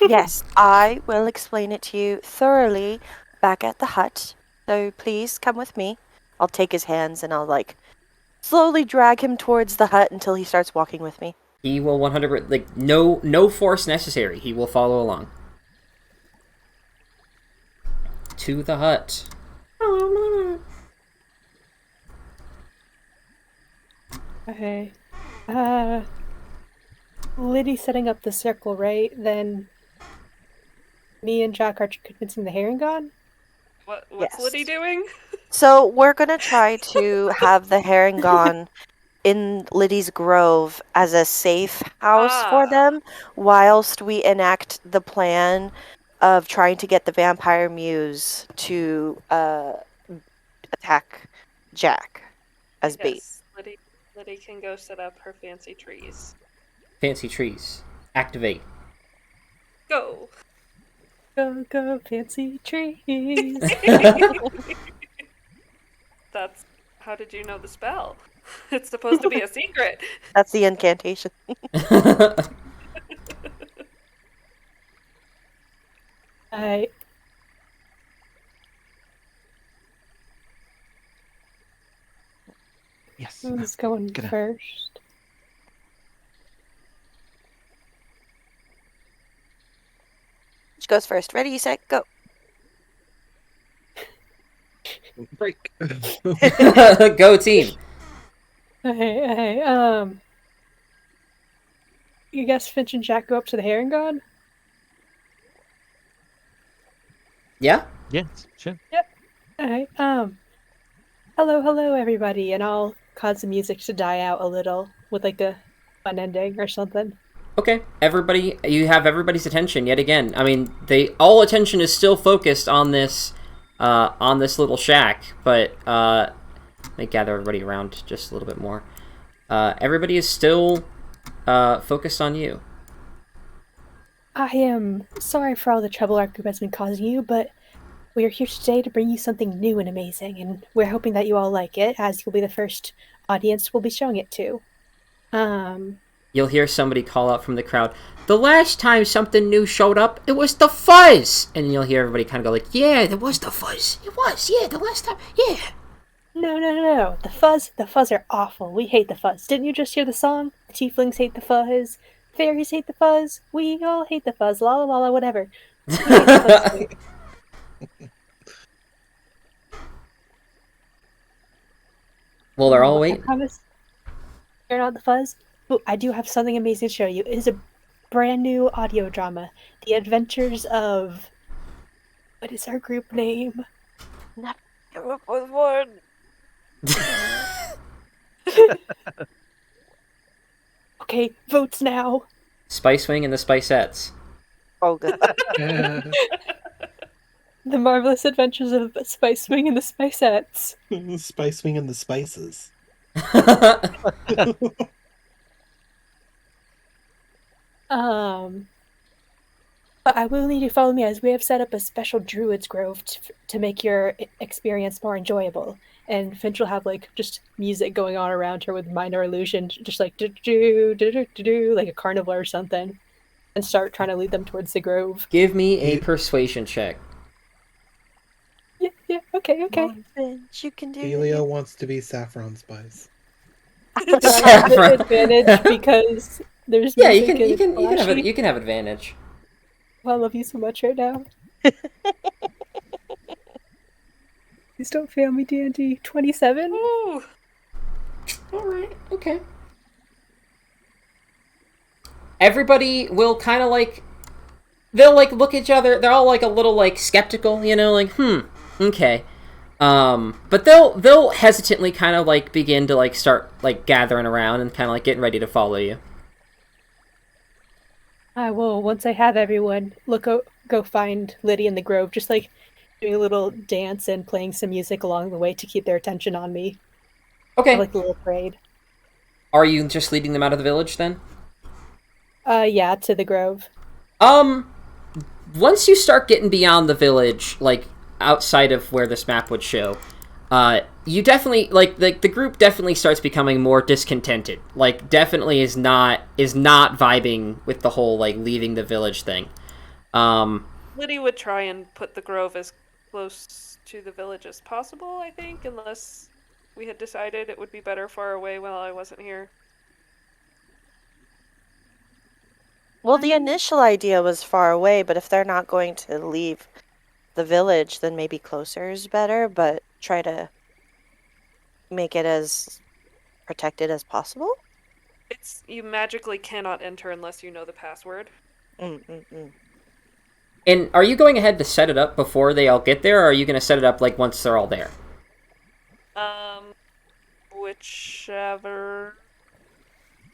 Yes, I will explain it to you thoroughly back at the hut. So please come with me. I'll take his hands and I'll slowly drag him towards the hut until he starts walking with me. He will 100 no force necessary. He will follow along to the hut. Okay. Liddy setting up the circle, right? Then me and Jack are convincing the Harengon? What's Yes. Liddy doing? So we're gonna try to have the Harengon in Liddy's Grove as a safe house for Ah. them whilst we enact the plan of trying to get the vampire muse to attack Jack as bait. Yes, Liddy can go set up her fancy trees. Fancy trees. Activate. Go. Go, go, fancy trees. That's how did you know the spell? It's supposed to be a secret. That's the incantation. I Yes. who's going Gonna- first? Which goes first? Ready, set, go. Break. Go team. Hey, you guess Finch and Jack go up to the Herring God? Yeah? Yes, sure. Alright, hello, everybody, and I'll cause the music to die out a little with like a fun ending or something. Okay. Everybody, you have everybody's attention yet again. I mean, all attention is still focused on this little shack, but let me gather everybody around just a little bit more. Everybody is still focused on you. I am sorry for all the trouble our group has been causing you, but we are here today to bring you something new and amazing, and we're hoping that you all like it, as you'll be the first audience we'll be showing it to. You'll hear somebody call out from the crowd, "The last time something new showed up, it was the fuzz!" And you'll hear everybody kind of go like, "Yeah, there was the fuzz. It was, yeah, the last time, yeah." No. The fuzz are awful. We hate the fuzz. Didn't you just hear the song? The tieflings hate the fuzz. Fairies hate the fuzz. We all hate the fuzz. La la la la, whatever. We hate the fuzz too. Well, they're all I waiting. promise you're not the fuzz. But I do have something amazing to show you. It is a brand new audio drama. The Adventures of... What is our group name? Come up with one. Okay, votes now. Spice Wing and the Spicettes. Oh god. The Marvelous Adventures of Spice Wing and the Spicettes. Spice Wing and the Spices. But I will need you to follow me as we have set up a special Druid's Grove to make your experience more enjoyable. And Finch will have like just music going on around her with minor illusion, just like do like a carnival or something, and start trying to lead them towards the grove. Give me a persuasion check. Yeah, okay. Finch, you can do Helio it. wants to be Saffron Spice. Saffron. Advantage because there's Yeah, music and you it's can flashy. you can have advantage. I love you so much right now. Please don't fail me, D&D. 27? Ooh. All right. Okay. Everybody will kind of like they'll like look at each other. They're all like a little like skeptical, like okay. But they'll hesitantly kind of like begin to like start like gathering around and kind of like getting ready to follow you. I will, once I have everyone, go find Liddy in the grove, just like doing a little dance and playing some music along the way to keep their attention on me. Okay. Like a little parade. Are you just leading them out of the village then? Yeah, to the grove. Once you start getting beyond the village, like outside of where this map would show, you definitely like the group definitely starts becoming more discontented. Like definitely is not vibing with the whole like leaving the village thing. Liddy would try and put the grove as close to the village as possible, I think, unless we had decided it would be better far away while I wasn't here. Well, the initial idea was far away, but if they're not going to leave the village, then maybe closer is better, but try to make it as protected as possible. You magically cannot enter unless you know the password. And are you going ahead to set it up before they all get there, or are you going to set it up like once they're all there? whichever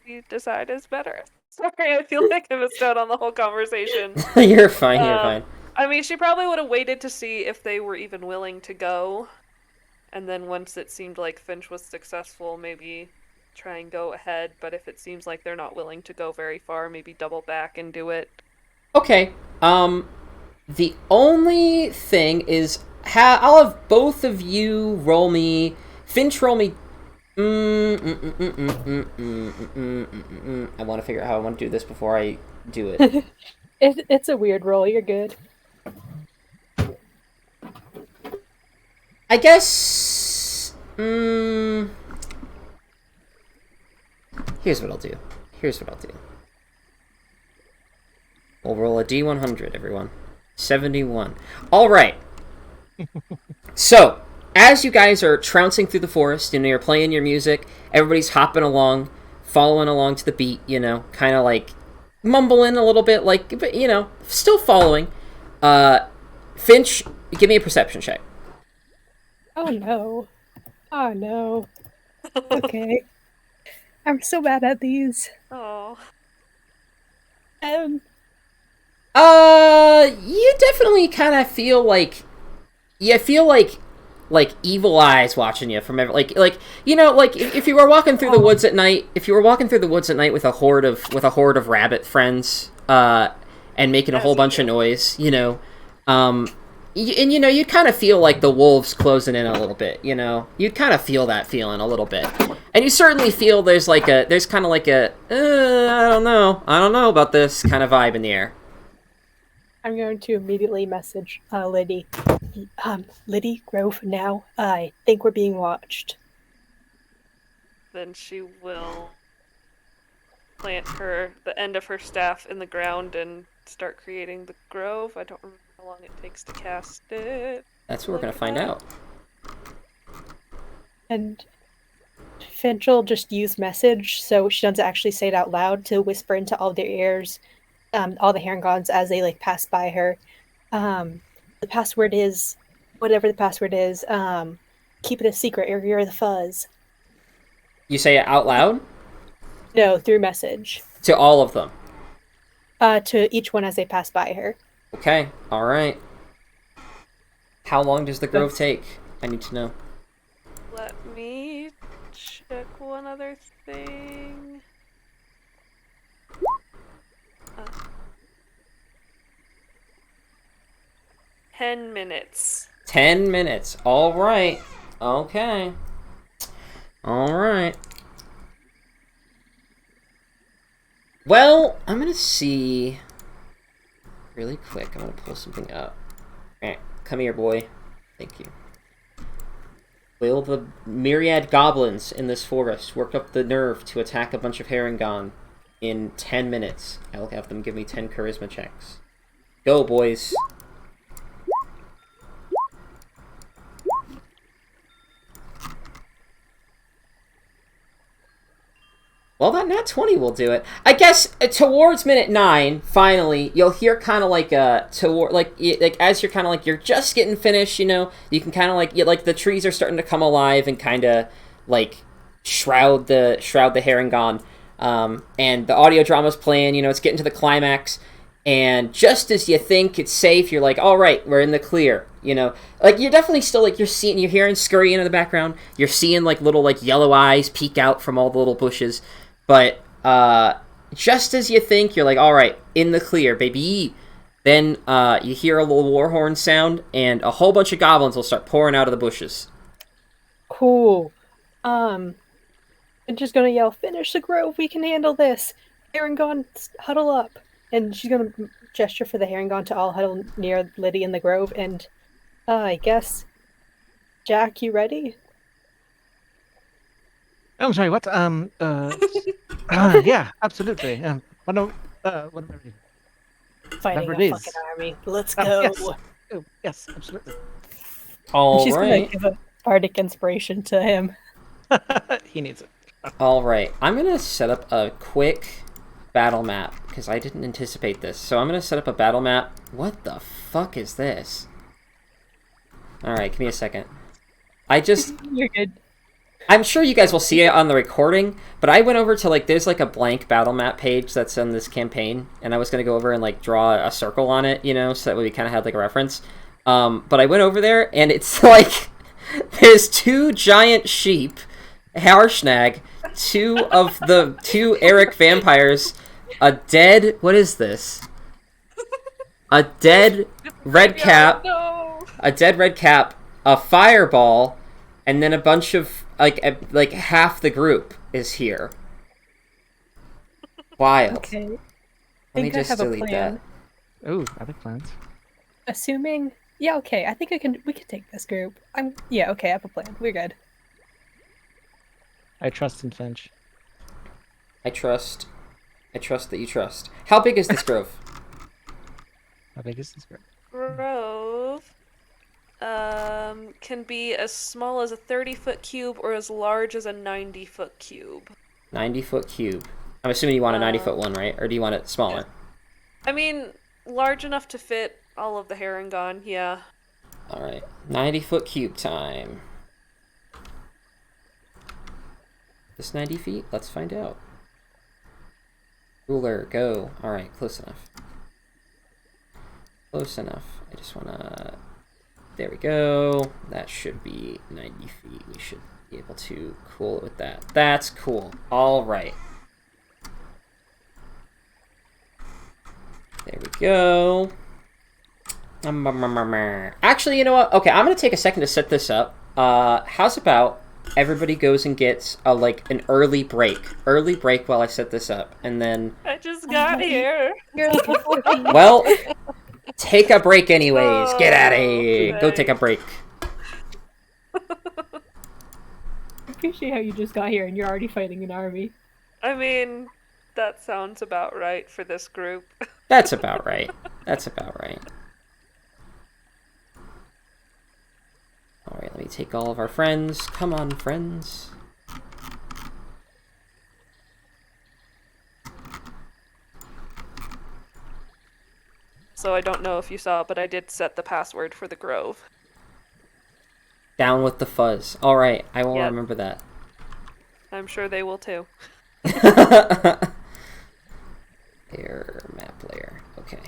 we decide is better. Sorry, I feel like I missed out on the whole conversation. You're fine, you're fine. I mean, she probably would have waited to see if they were even willing to go. And then once it seemed like Finch was successful, maybe try and go ahead. But if it seems like they're not willing to go very far, maybe double back and do it. Okay. The only thing is, I'll have both of you roll me. Finch, roll me. I want to figure out how I want to do this before I do it. It's a weird roll. You're good. I guess. Here's what I'll do. We'll roll a D100, everyone. 71. All right. So, as you guys are trouncing through the forest, you're playing your music, everybody's hopping along, following along to the beat, kind of like mumbling a little bit, like, but, still following. Finch, give me a perception check. Oh no. Oh no. Okay. I'm so bad at these. Oh. You definitely kind of feel like, like evil eyes watching you from every, like if you were walking through the woods at night, with a horde of rabbit friends, and making a whole bunch of noise, you'd kind of feel like the wolves closing in a little bit, you'd kind of feel that feeling a little bit, and you certainly feel there's kind of like a I don't know about this kind of vibe in the air. I'm going to immediately message Liddy. Liddy, Grove, now. I think we're being watched. Then she will plant the end of her staff in the ground and start creating the grove. I don't remember how long it takes to cast it. That's what we're going to find out. And Finch will just use message, so she doesn't actually say it out loud, to whisper into all their ears, all the Herringons as they pass by her. The password is whatever the password is. Keep it a secret, or you're the fuzz. You say it out loud? No, through message. To all of them? To each one as they pass by her. Okay, all right. How long does the grove take? I need to know. Let me check one other thing. 10 minutes. 10 minutes. All right. Okay. All right. Well, I'm going to see really quick. I'm going to pull something up. All right. Come here, boy. Thank you. Will the myriad goblins in this forest work up the nerve to attack a bunch of Herringon in 10 minutes? I'll have them give me 10 charisma checks. Go, boys. Well, that nat 20 will do it. I guess towards minute 9, finally, you'll hear kind of like as you're kind of you're just getting finished, you can kind of the trees are starting to come alive and kind of shroud the Herringon, and the audio drama's playing. It's getting to the climax, and just as you think it's safe, you're like, all right, we're in the clear. You're definitely still you're hearing scurrying in the background. You're seeing little yellow eyes peek out from all the little bushes. But just as you think, you're like, all right, in the clear, baby. Then you hear a little war horn sound, and a whole bunch of goblins will start pouring out of the bushes. Cool. I'm just gonna yell, "Finish the grove! We can handle this!" Herringon, huddle up! And she's gonna gesture for the Herringon to all huddle near Liddy in the grove. And I guess, Jack, you ready? Oh, sorry, what? Yeah, absolutely. Whatever it is. Fighting Whatever it a is. fucking army. Let's go. Yes. Oh, yes, absolutely. All She's right. gonna give a bardic inspiration to him. He needs it. All right. I'm going to set up a quick battle map, because I didn't anticipate this. So I'm going to set up a battle map. What the fuck is this? All right, give me a second. You're good. I'm sure you guys will see it on the recording, but I went over to like there's like a blank battle map page that's on this campaign, and I was gonna go over and like draw a circle on it, you know, so that we kind of had like a reference. But I went over there, and it's like there's 2 giant sheep, Harshnag, 2 Eric vampires, a dead what is this? A dead red cap, No. a dead red cap, a fireball, and then a bunch of like half the group is here. Wild. Okay. Let me think I just have a delete plan. that. Ooh, epic plans. Assuming, yeah, okay. I think we can take this group. Yeah, okay. I have a plan. We're good. I trust in Finch. I trust that you trust. How big is this grove? How big is this group? Grove can be as small as a 30-foot cube or as large as a 90-foot cube. 90-foot cube. I'm assuming you want a 90-foot one, right? Or do you want it smaller? I mean, large enough to fit all of the Harengon, yeah. Alright. 90-foot cube time. This 90 feet? Let's find out. Ruler, go. Alright, close enough. Close enough. I just wanna... There we go. That should be 90 feet. We should be able to cool it with that. That's cool. Alright. There we go. Actually, you know what? Okay, I'm gonna take a second to set this up. How's about everybody goes and gets an early break while I set this up, and then I just got here. well, take a break anyways. Get out of here. Go take a break. I appreciate how you just got here and you're already fighting an army. I mean, that sounds about right for this group. That's about right. That's about right. Alright, let me take all of our friends. Come on, friends. So I don't know if you saw, but I did set the password for the Grove. Down with the fuzz. Alright, I will Yep. remember that. I'm sure they will too. Air map layer. Okay.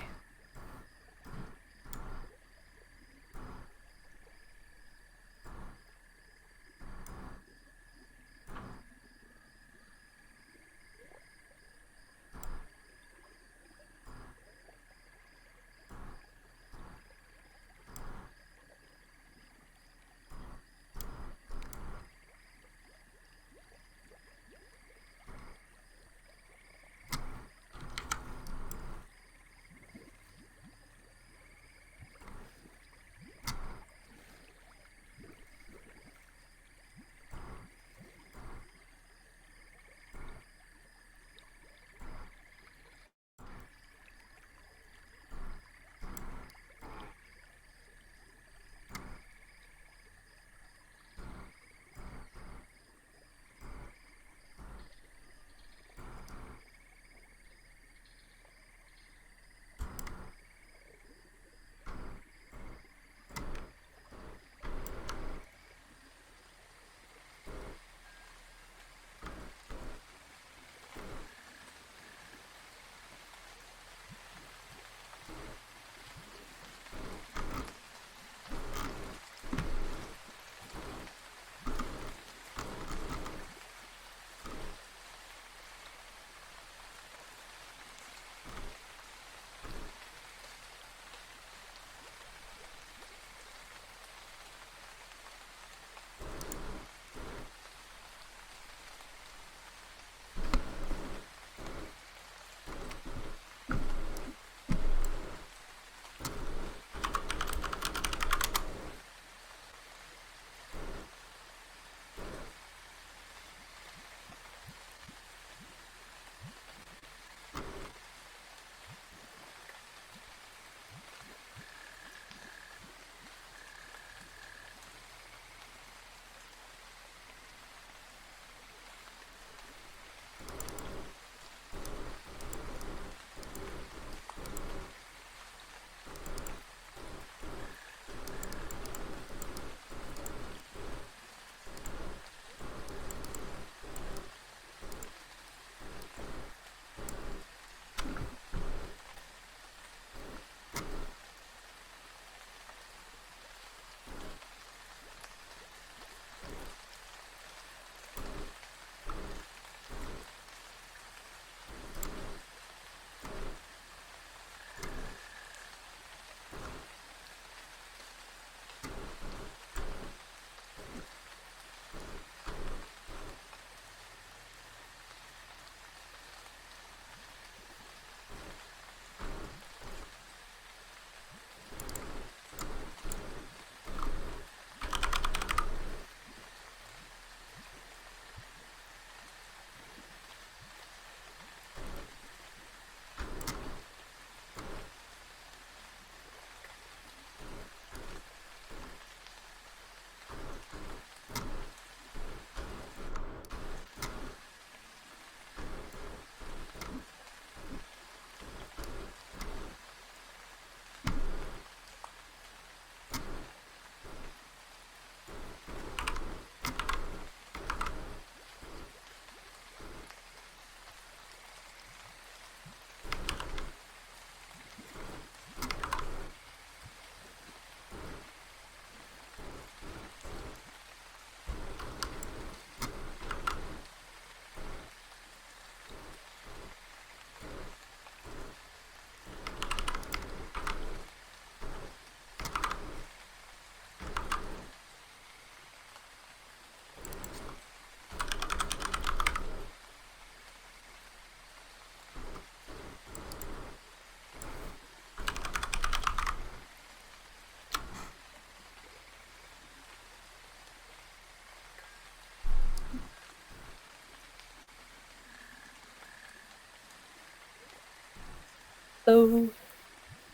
So,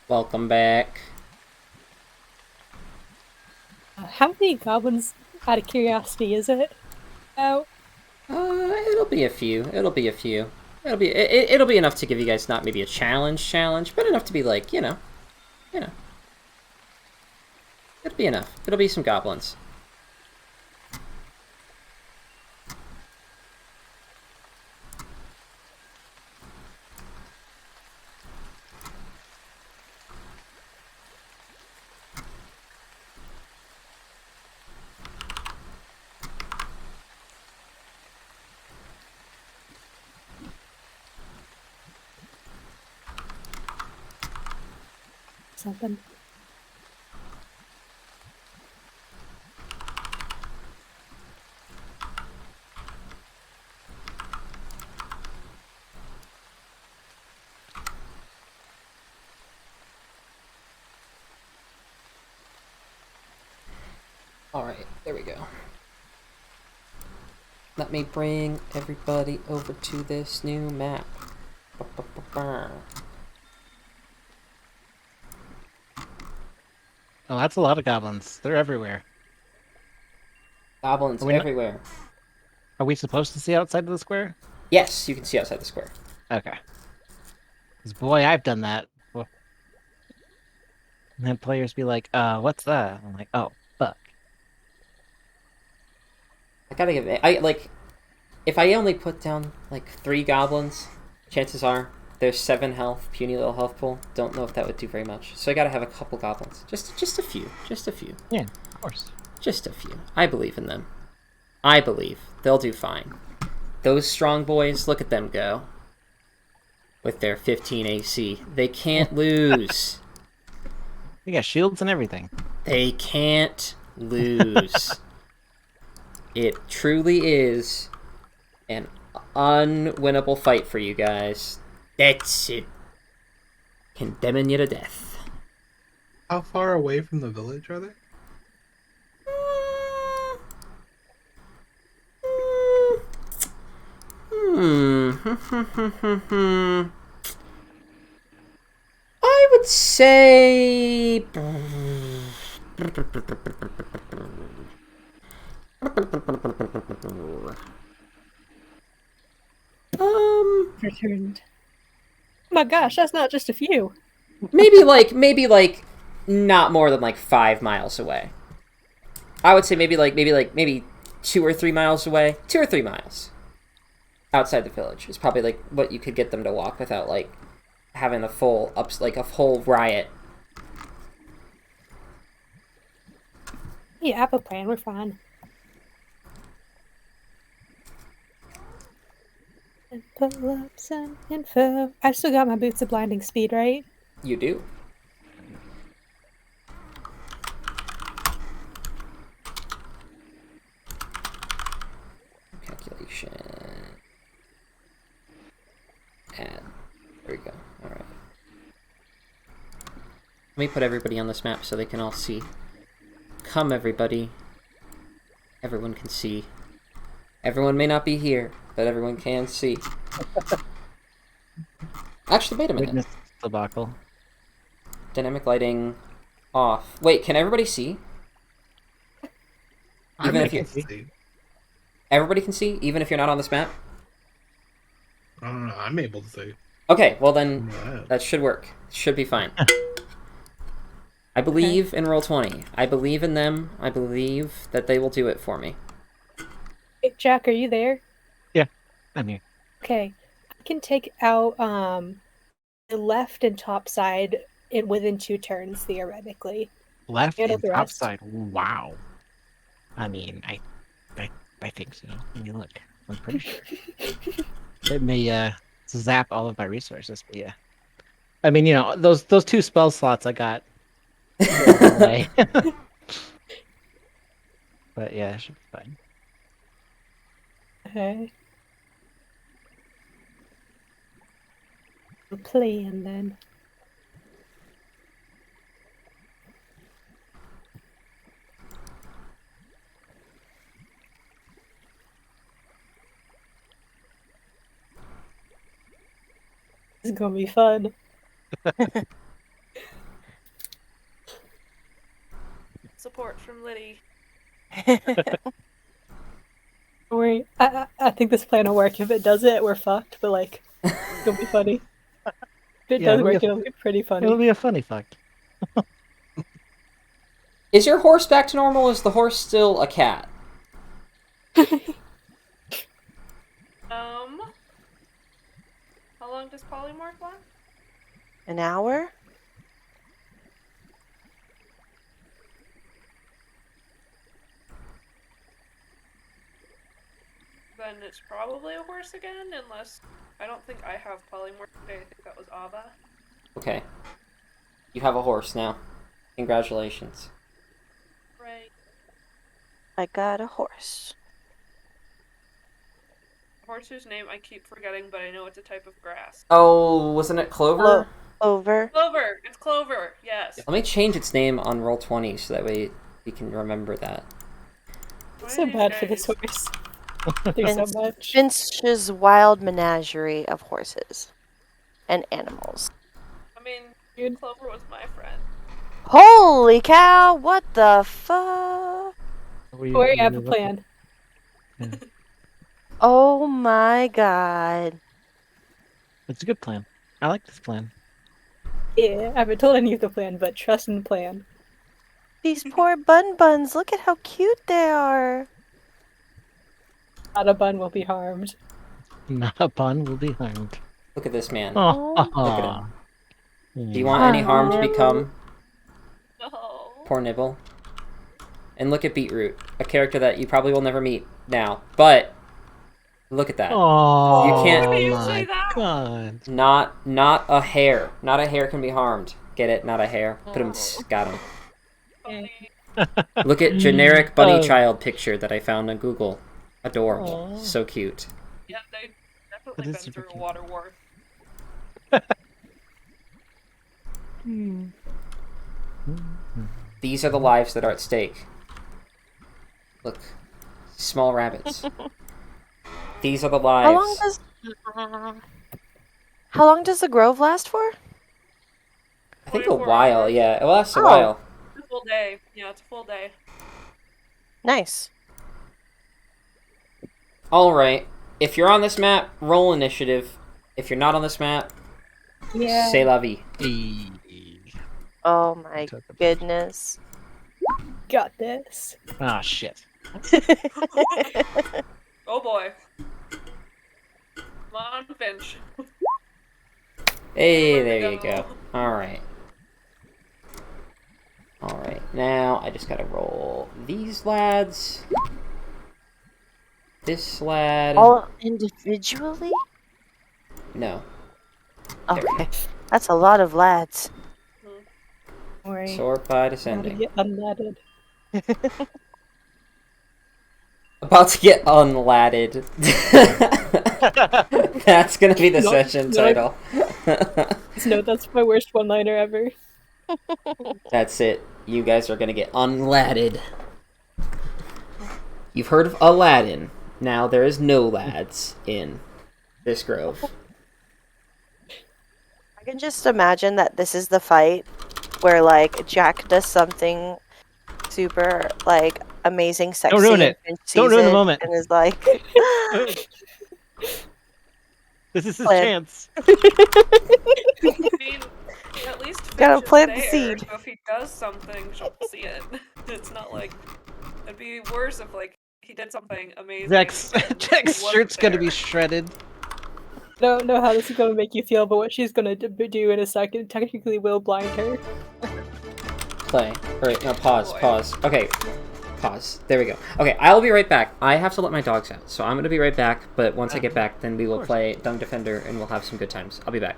Welcome back. how many goblins, out of curiosity, is it? Oh, It'll be a few. It'll be a few. It'll be enough to give you guys not maybe a challenge, but enough to be like, you know. It'll be enough. It'll be some goblins. something. Alright, there we go. Let me bring everybody over to this new map. Oh, that's a lot of goblins. They're everywhere. Goblins Are we not- everywhere. Are we supposed to see outside of the square? Yes, you can see outside the square. Okay. Because boy, I've done that. Well, and then players be like, what's that? I'm like, oh, fuck. I gotta give it. I like. If I only put down like 3 goblins, chances are there's 7 health, puny little health pool. Don't know if that would do very much. So I gotta have a couple goblins. Just a few. Just a few. Yeah, of course. Just a few. I believe in them. I believe they'll do fine. Those strong boys, look at them go. With their 15 AC. They can't lose. We got shields and everything. They can't lose. It truly is an unwinnable fight for you guys. That's it. Condemning you to death. How far away from the village are they? I would say. Returned. Oh my gosh, that's not just a few. maybe like not more than like 5 miles away. I would say maybe 2 or 3 miles away. 2 or 3 miles outside the village is probably like what you could get them to walk without like having a full like a whole riot. Yeah, I have a plan. We're fine. And pull up some info. I've still got my boots of blinding speed, right? You do. Calculation. Add. There we go. Alright. Let me put everybody on this map so they can all see. Come, everybody. Everyone can see. Everyone may not be here, but everyone can see. Actually, wait a minute. Witness debacle. Dynamic lighting off. Wait, can everybody see? Even if you... see. Everybody can see, even if you're not on this map? I don't know. I'm able to see. Okay, well then, Wow. that should work. Should be fine. I believe in Roll20. I believe in them. I believe that they will do it for me. Hey, Jack, are you there? Yeah, I'm here. Okay. I can take out the left and top side within 2 turns, theoretically. Left Handle and the top rest. side. Wow. I mean, I think so. I mean, look, I'm pretty sure. It may zap all of my resources, but yeah. I mean, you know, those 2 spell slots I got. Away. But yeah, it should be fine. Okay. I'm playing then. This is gonna be fun. Support from Liddy. Don't worry. I think this plan will work. If it doesn't, we're fucked. But like, it'll be funny. If it Yeah, does it'll be work, it'll be pretty It'll funny. be a funny fuck. Is your horse back to normal? Is the horse still a cat? How long does polymorph last? An hour? Then it's probably a horse again, unless I don't think I have polymorph today. I think that was Ava. Okay. You have a horse now. Congratulations. Right. I got a horse. Horse whose name I keep forgetting, but I know it's a type of grass. Oh, wasn't it Clover? Clover. Clover! It's Clover! Yes. Let me change its name on Roll20 so that way we can remember that. One So of these bad for this days. horse. There's so Finch- much. Finch's wild menagerie of horses and animals. I mean, Dude. Clover was my friend. Holy cow! What the fuck? Don't worry, I have a plan. Oh my god. It's a good plan. I like this plan. Yeah, I haven't told any of the plan, but trust in the plan. These poor buns, look at how cute they are. Not a bun will be harmed. Not a bun will be harmed. Look at this man. Oh, Look at him. Do you want any harm to become No. poor Nibble? And look at Beetroot, a character that you probably will never meet now. But look at that. Oh, You can't- Why do you my say that? god. Not a hair. Not a hair can be harmed. Get it? Not a hair. Put him. Got him. Funny. Look at generic bunny Oh. child picture that I found on Google. Adorable. Aw. So cute. Yeah, they've definitely That is been super through a cute. water war. These are the lives that are at stake. Look. Small rabbits. These are the lives. How long does the grove last for? I think a 24 while, hours. yeah. It lasts a Oh. while. It's a full day. Yeah, it's a full day. Nice. Alright. If you're on this map, roll initiative. If you're not on this map, Yeah. c'est la vie. Oh my Took a- goodness. Got this. Ah, shit. Oh boy. Come on, Finch. Hey, Where'd there it you go? go. Alright. Alright, now I just gotta roll these lads. This lad. All individually? No. Okay. That's a lot of lads. Don't worry. Sort by Gotta descending. get unladded. About to get unladded. That's gonna be the No, session no. title. Just note that's my worst one-liner ever. That's it. You guys are gonna get unladded. You've heard of Aladdin. Now there is no lads in this grove. I can just imagine that this is the fight where like Jack does something super like amazing sexy. Don't ruin it. And Don't sees ruin the it moment. And is like This is his Plan. chance. I mean, at least Finch Gotta is plant the there, seed. so if he does something, she'll see it. It's not like it'd be worse if like he did something amazing. Jack's, and Jack's he wasn't shirt's gonna there. be shredded. I don't know how this is gonna make you feel, but what she's gonna do in a second technically will blind her. Play. Alright, no, pause, Boy. pause. Okay. Pause. There we go. Okay, I'll be right back. I have to let my dogs out, so I'm gonna be right back, but once I get back, then we will course. play Dung Defender and we'll have some good times. I'll be back.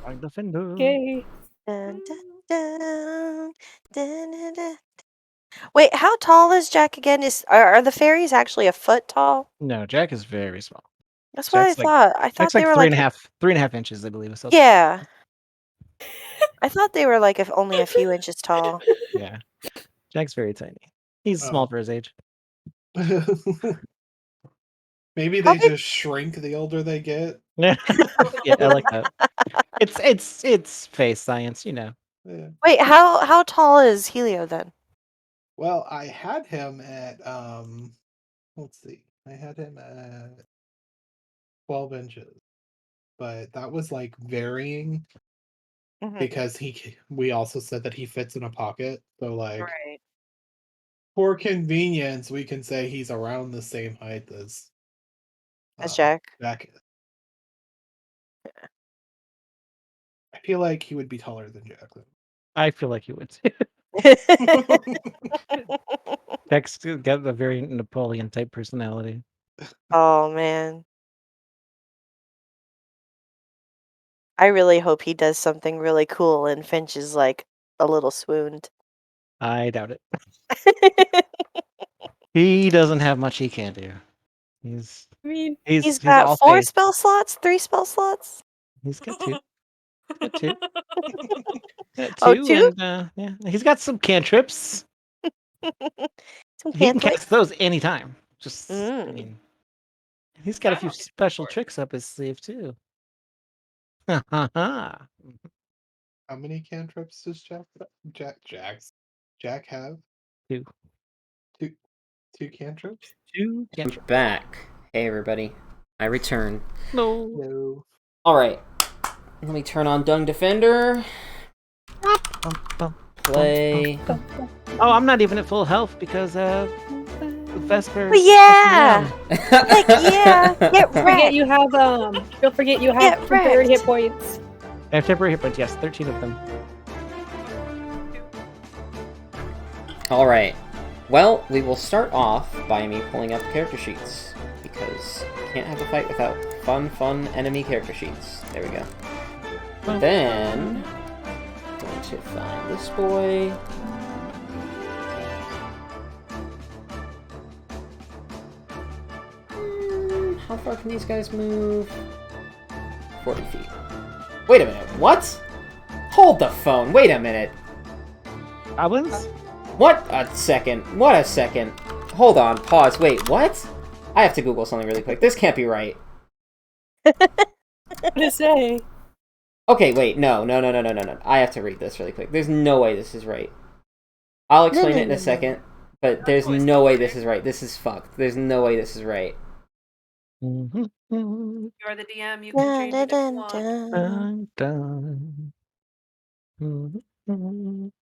Dark Defender. Okay. dun, dun, dun, dun, dun, dun. Wait, how tall is Jack again? Are the fairies actually a foot tall? No, Jack is very small. That's what Jack's I like- thought. I thought Jack's they like were three like and a half, 3.5 inches, I believe. So yeah. I thought they were like if only a few inches tall. yeah. Jack's very tiny. He's Oh. small for his age. Maybe How they big- just shrink the older they get. Yeah, I like that. It's face science, you know. Yeah. Wait, how tall is Helio then? Well, I had him at let's see. I had him at 12 inches. But that was like varying Mhm. because we also said that he fits in a pocket. So like Right. for convenience, we can say he's around the same height as As Jack. Jack is. I feel like he would be taller than Jack I feel like you would. though. Jack's got a very Napoleon type personality. Oh man. I really hope he does something really cool and Finch is like a little swooned. I doubt it. He doesn't have much he can do. He's I mean, He's he's got all 4 face. spell slots, 3 spell slots. He's got two. Got two. Got Oh, two, 2? and yeah, he's got some cantrips. Some He can cantrips. cast those anytime. Just, I Mm. mean, he's got a I few don't get special bored. tricks up his sleeve too. Ha ha ha. How many cantrips does Jack have? Two. Two cantrips? Two I'm cantrips. back. Hey, everybody. I return. No. No. Alright. Let me turn on Dung Defender. Bum, bum. Play. Oh, I'm not even at full health because Vesper. But yeah! Heck yeah! Get don't forget wrecked! you have don't forget you have Get temporary hit wrecked. points. I have temporary hit points, yes, 13 of them. Alright. Well, we will start off by me pulling up character sheets. Because you can't have a fight without fun enemy character sheets. There we go. Then, going to find this boy. How far can these guys move? 40 feet. Wait a minute, what? Hold the phone, wait a minute. Goblins? What a second, what a second. Hold on, pause, wait, what? I have to Google something really quick. This can't be right. What to say? Okay, wait, no. I have to read this really quick. There's no way this is right. I'll explain it in a second, but there's always no way confusing. this is right. This is fucked. There's no way this is right. Mhm. You're the DM, you can change it if you want. Dun, dun. Mhm.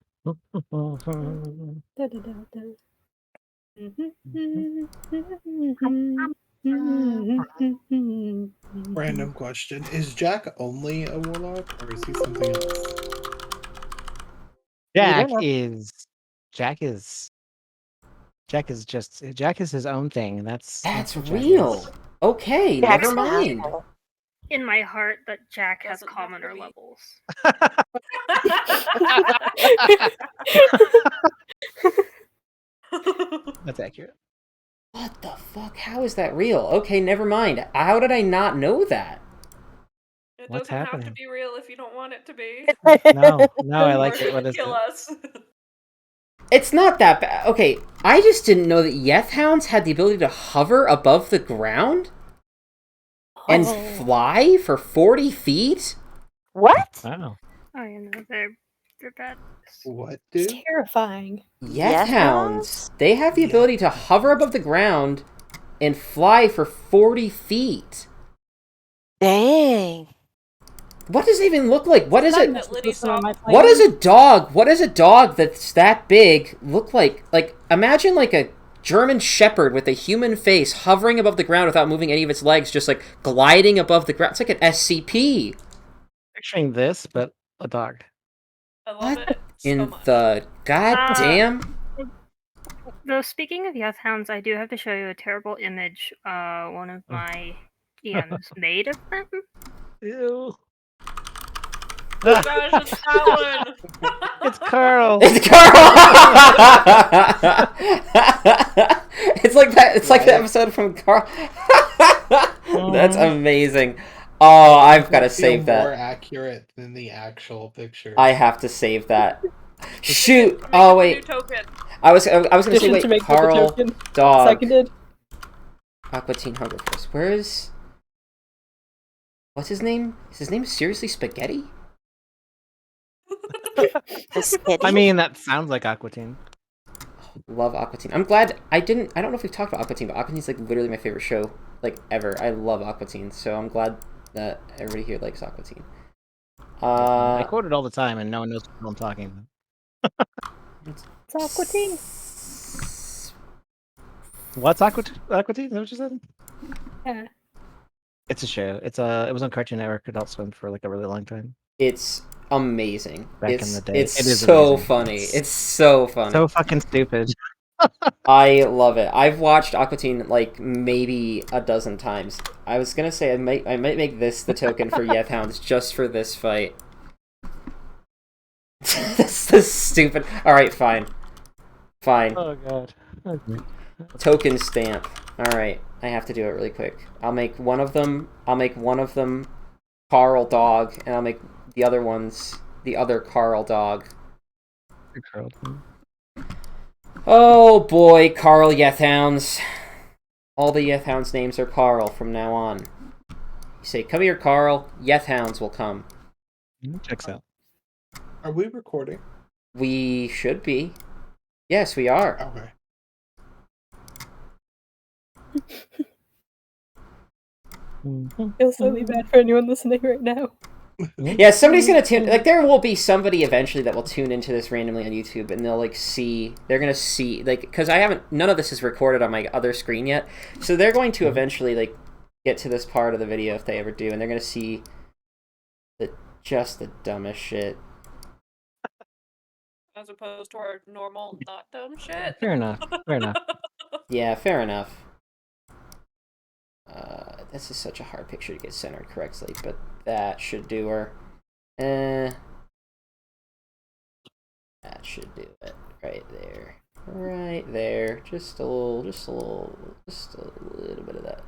Da, da, da, da. Random question. Is Jack only a warlock or is he something else? Jack know. is Jack is Jack is just Jack is his own thing. That's That's what Jack real. is. Okay, Jack's never mind. magical. In my heart, that Jack has Doesn't have to commoner be. levels. That's accurate. What the fuck? How is that real? Okay, never mind. How did I not know that? It What's doesn't have happening? to be real if you don't want it to be. No, I Or like it. it What would is kill it? us. It's not that bad. Okay, I just didn't know that Yeth Hounds had the ability to hover above the ground and fly for 40 feet? What? Wow. Oh, you know, they're bad. What, It's dude? terrifying. Yeth Hounds, Hounds? they have the Yeah. ability to hover above the ground and fly for 40 feet. Dang. What does it even look like? What is Not it? messing Liddy with some of saw my What players. does a dog? What does a dog that's that big look like? Like, imagine like a German Shepherd with a human face hovering above the ground without moving any of its legs, just like gliding above the ground. It's like an SCP. Picturing this, but a dog. I love What it so in much. the goddamn? Though, speaking of Yeth Hounds, I do have to show you a terrible image one of my DMs made of them. Ew. Oh gosh, it's Alan! It's Carl. It's Carl. It's like that. It's like the Right. episode from Carl. That's amazing. Oh, I've got to Feel save more that. accurate than the actual picture. I have to save that. Shoot! Make Oh it the wait, new token. I was gonna say Addition wait. to make the Carl token. dog. Seconded. Aqua Teen Hunger Force. Where is... What's his name? Is his name seriously Spaghetti? I mean, that sounds like Aqua Teen. Love Aqua Teen. I'm glad I don't know if we've talked about Aqua Teen, but Aqua Teen's like literally my favorite show like ever. I love Aqua Teen, so I'm glad that everybody here likes Aqua Teen. I quote it all the time, and no one knows what I'm talking about. It's Aqua Teen. What's Aqua Teen? Is that what you said? Yeah. It's a show. It was on Cartoon Network, Adult Swim for like a really long time. It's amazing. Back in the day. It's It is so amazing. funny. It's so funny. So fucking stupid. I love it. I've watched Aqua Teen like maybe a dozen times. I was gonna say I might make this the token for Yeth Hounds just for this fight. This is stupid. Alright, fine. Fine. Oh god. Okay. Token stamp. Alright, I have to do it really quick. I'll make one of them Carl Dog, and I'll make the other ones the other Carl Dog. Carl. Oh boy, Carl Yethhounds. All the Yethhounds names are Carl from now on. You say, come here, Carl. Yethhounds will come. Checks out. Are we recording? We should be. Yes, we are. Okay. Feels slightly bad for anyone listening right now. Yeah, somebody's gonna tune. Like, there will be somebody eventually that will tune into this randomly on YouTube, and they'll they're gonna see, like, because none of this is recorded on my other screen yet, so they're going to eventually get to this part of the video if they ever do, and they're gonna see just the dumbest shit. As opposed to our normal, not dumb shit. Fair enough. Fair enough. Yeah, fair enough. This is such a hard picture to get centered correctly, but that should do her. That should do it. Right there. Right there. Just a little bit of that.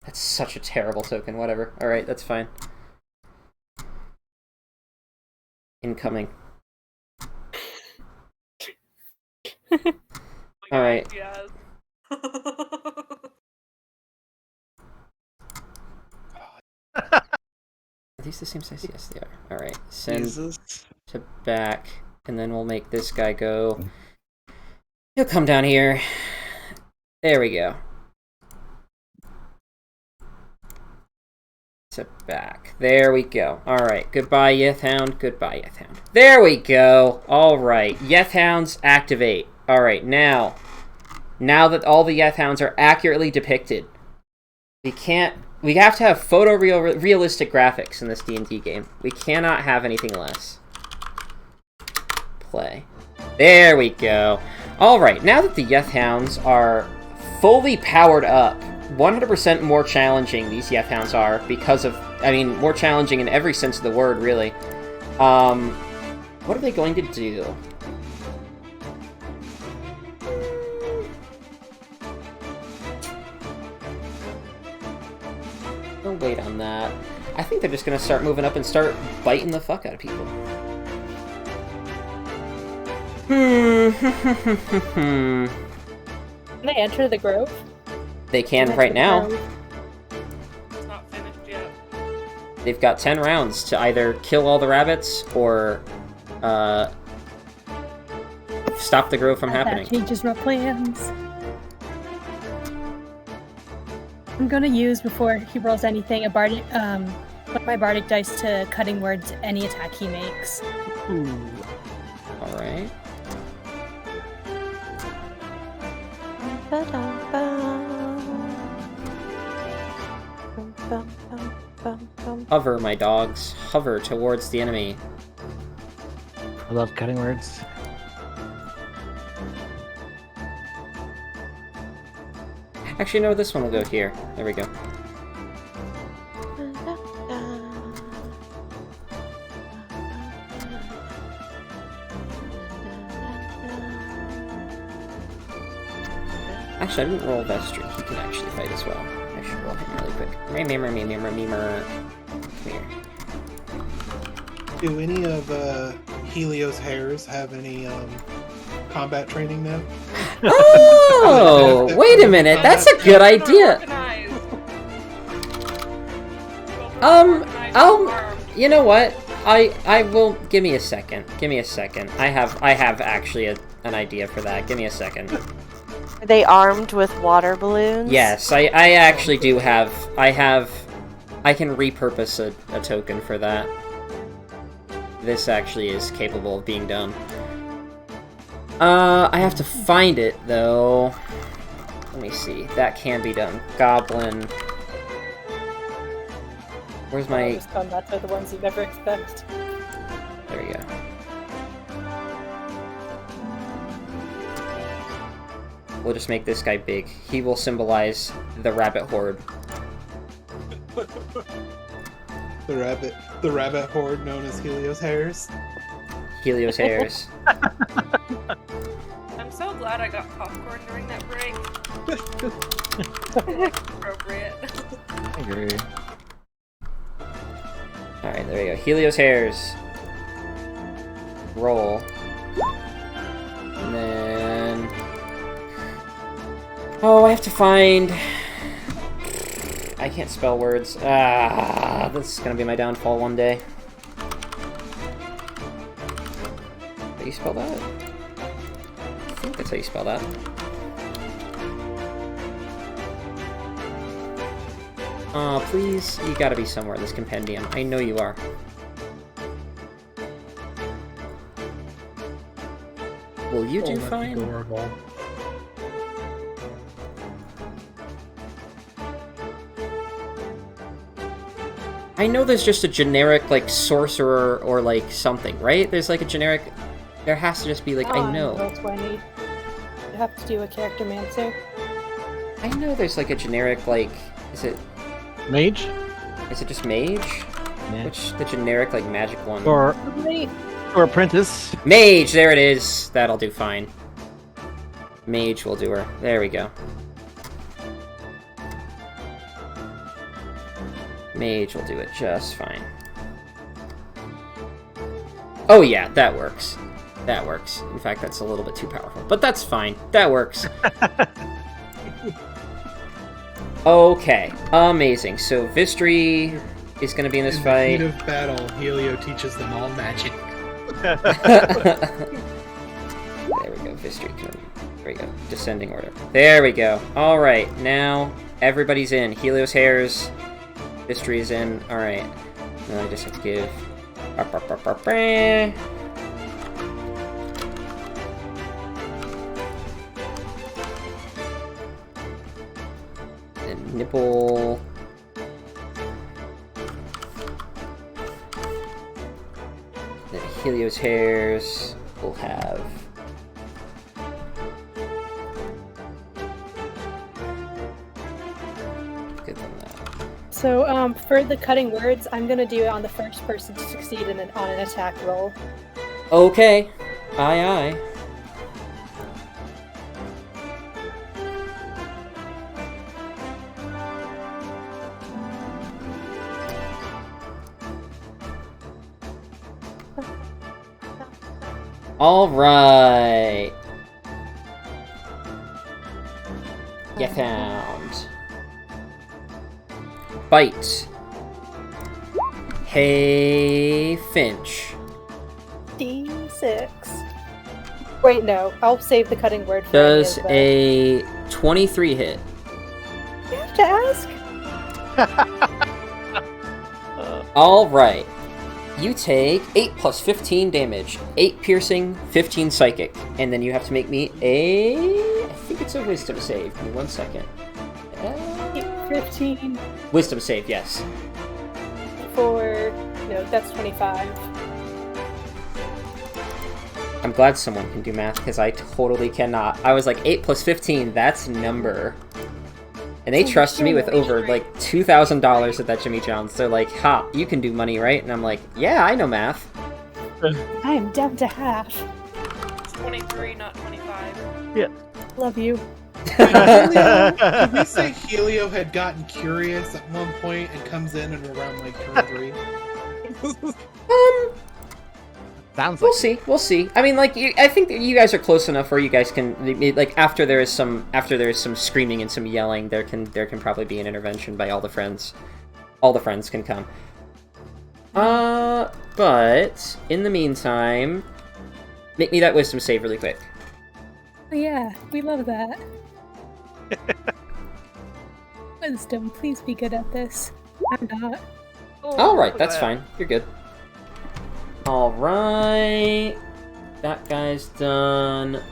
That's such a terrible token. Whatever. Alright, that's fine. Incoming. Alright. Yes. Are these the same size? Yes, they are. Alright, send Jesus. to back, and then we'll make this guy go. He'll come down here. There we go. To back. There we go. Alright, goodbye, Yethhound. Goodbye, Yethhound. There we go. Alright, Yethhounds activate. Alright, now that all the Yethhounds are accurately depicted, we have to have realistic graphics in this D&D game. We cannot have anything less. Play. There we go. Alright, now that the Yethhounds are fully powered up, 100% more challenging these Yethhounds are because of, more challenging in every sense of the word, really. What are they going to do? I'll wait on that. I think they're just gonna start moving up and start biting the fuck out of people. Can they enter the grove? They can right now. It's not finished yet. They've got 10 rounds to either kill all the rabbits or stop the grove from happening. That changes my plans. I'm gonna use, before he rolls anything, a bardic, one of my bardic dice to cutting words any attack he makes. Ooh. Alright. Hover, my dogs. Hover towards the enemy. I love cutting words. Actually, no, this one will go here. There we go. Actually, I didn't roll Vestry. He can actually fight as well. I should roll him really quick. Come here. Do any of Helio's hairs have any combat training now? Oh, wait a minute. That's a good idea. You know what? I will. Give me a second. Give me a second. I have actually an idea for that. Give me a second. Are they armed with water balloons? Yes, I actually do have. I can repurpose a token for that. This actually is capable of being done. I have to find it though. Let me see. That can be done. Goblin. Where's my... Those combats are the ones you never expect. There we go. We'll just make this guy big. He will symbolize the rabbit horde. The rabbit horde known as Helios hairs. Helios hairs. I'm so glad I got popcorn during that break. Appropriate. I agree. Alright, there we go. Helios hairs. Roll. And then... Oh, I have to find... I can't spell words. This is gonna be my downfall one day. How do you spell that? I think that's how you spell that. Aw, please. You gotta be somewhere in this compendium. I know you are. Will you do fine? Adorable. I know there's just a generic, like, sorcerer or, like, something, right? There's, like, a generic... There has to just be, like, I know. That's why I need. You have to do a character mancer. I know there's, like, a generic, like... Is it Mage? just mage? Yeah. Which, the generic, like, magic one? Or apprentice. Mage! There it is! That'll do fine. Mage will do her. There we go. Mage will do it just fine. Oh yeah, that works. That works. In fact, that's a little bit too powerful. But that's fine. That works. Okay. Amazing. So Vistry is going to be in this In fight. the heat of battle, Helio teaches them all magic. There we go. Vistry. There we go. Descending order. There we go. Alright. Now, everybody's in. Helios hairs. History is in. Alright. Now I just have to give... And nipple... Then Helios hairs will have... Give them that. So, for the cutting words, I'm gonna do it on the first person to succeed on an attack roll. Okay. Aye, aye. All right. You found. Bite. Hey, Finch. D6. Wait, no. I'll save the cutting word for Does any of a 23 hit? the... You have to ask? All right. You take 8 plus 15 damage. 8 piercing, 15 psychic. And then you have to make me a... I think it's a wisdom save. Give me 1 second. 15 Wisdom save, yes. for... No, that's 25. I'm glad someone can do math, because I totally cannot. I was like, 8 plus 15, that's number. And they trust me with over, like, $2,000 at that Jimmy John's. They're like, ha, you can do money, right? And I'm like, yeah, I know math. I am down to half. It's 23, not 25. Love you. Did we say Helio had gotten curious at one point and comes in and around like turn 3? Sounds We'll like see. We'll see. I mean, like, I think that you guys are close enough where you guys can, like, after there is some screaming and some yelling, there can probably be an intervention by all the friends. All the friends can come. But in the meantime, make me that wisdom save really quick. Oh yeah, we love that. Wisdom, please be good at this. I'm not. Alright, that's fine. You're good. Alright. That guy's done.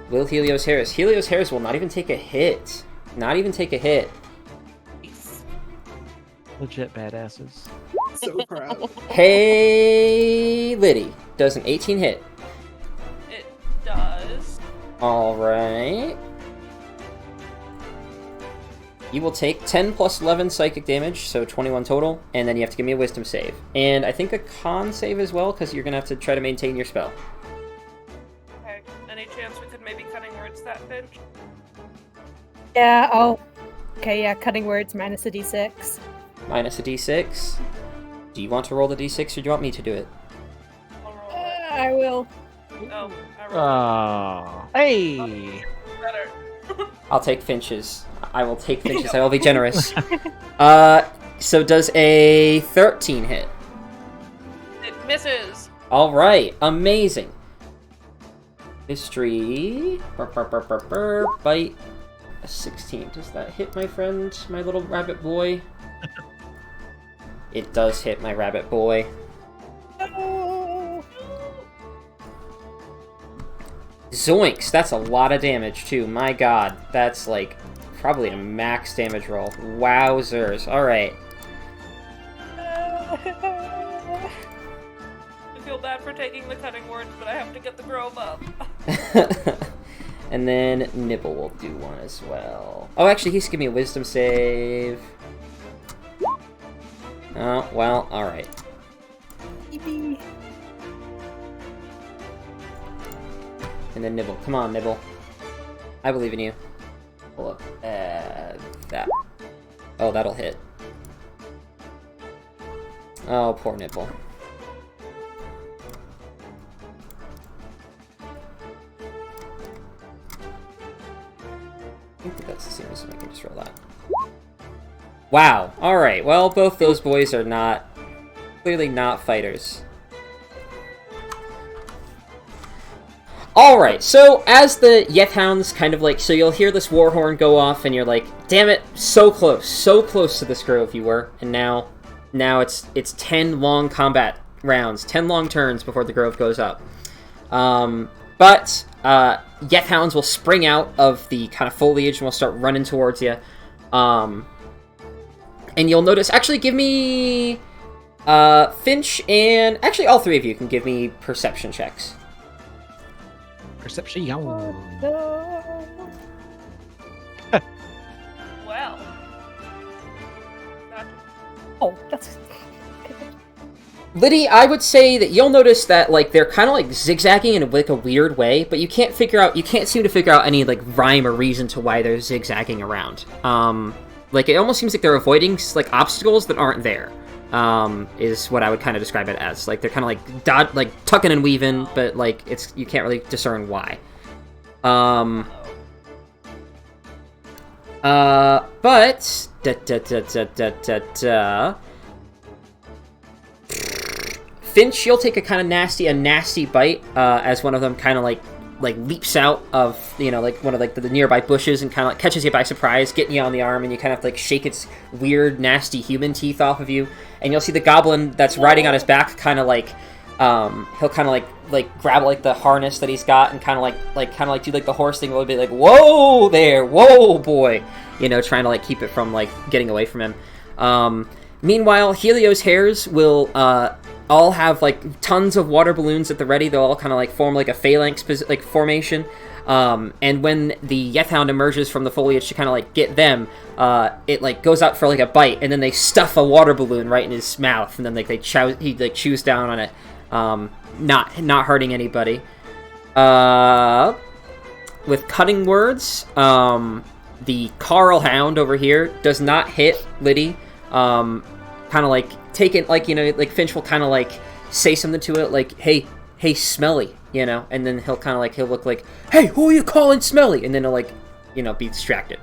Will Helios Harris. Helios Harris will not even take a hit. Not even take a hit. Legit badasses. So proud. Hey, Liddy. Does an 18 hit? It does. Alright. You will take 10 plus 11 psychic damage, so 21 total, and then you have to give me a wisdom save. And I think a con save as well, because you're going to have to try to maintain your spell. Okay. Any chance we could maybe cutting words that Finch? Yeah, I'll. Okay, yeah, cutting words minus a d6. Minus a d6. Do you want to roll the d6, or do you want me to do it? I'll roll it. I will. Oh, I rolled Oh, hey! it. Better. I'll take Finch's. I will take Finch's. I will be generous. So does a 13 hit? It misses. Alright, amazing. History. Bite. A 16. Does that hit my friend, my little rabbit boy? It does hit my rabbit boy. Zoinks! That's a lot of damage, too. My god. That's, like, probably a max damage roll. Wowzers. Alright. I feel bad for taking the cutting words, but I have to get the grove up. And then Nibble will do one as well. Oh, actually, he's giving me a wisdom save. Oh, well, alright. And then Nibble. Come on, Nibble. I believe in you. Pull up. That. Oh, that'll hit. Oh, poor Nibble. I think that's the same as I can just roll that. Wow. Alright, well, both those boys are not... clearly not fighters. Alright, so as the Yethounds kind of like... so you'll hear this war horn go off, and you're like, damn it, so close to this grove you were. And now it's 10 long combat rounds, 10 long turns before the grove goes up. But Yethounds will spring out of the kind of foliage and will start running towards you. And you'll notice... actually, give me... Finch and... actually, all three of you can give me perception checks. Perception. Well. Oh, that's. Liddy, I would say that you'll notice that, like, they're kind of, like, zigzagging in, like, a weird way, but you can't seem to figure out any, like, rhyme or reason to why they're zigzagging around. Like, it almost seems like they're avoiding, like, obstacles that aren't there, is what I would kind of describe it as. Like, they're kind of, like, tucking and weaving, but, like, you can't really discern why. But... Finch, you'll take a kind of nasty bite, as one of them kind of like leaps out of, you know, like one of like the nearby bushes and kind of like catches you by surprise, getting you on the arm, and you kind of like shake its weird, nasty human teeth off of you, and you'll see the goblin that's riding on his back kind of like, he'll kind of like grab like the harness that he's got and kind of like do like the horse thing a little bit, like, whoa there, whoa boy, you know, trying to like keep it from like getting away from him. Meanwhile, Helios hares will all have like tons of water balloons at the ready. They'll all kind of like form like a phalanx like formation. And when the Yethound emerges from the foliage to kind of like get them, it like goes out for like a bite, and then they stuff a water balloon right in his mouth, and then like he like chews down on it, not hurting anybody. With cutting words, the Carl Hound over here does not hit Liddy. Kind of like take it, like, you know, like Finch will kind of like say something to it, like, hey Smelly, you know, and then he'll kind of like, he'll look like, hey, who are you calling Smelly? And then he'll like, you know, be distracted.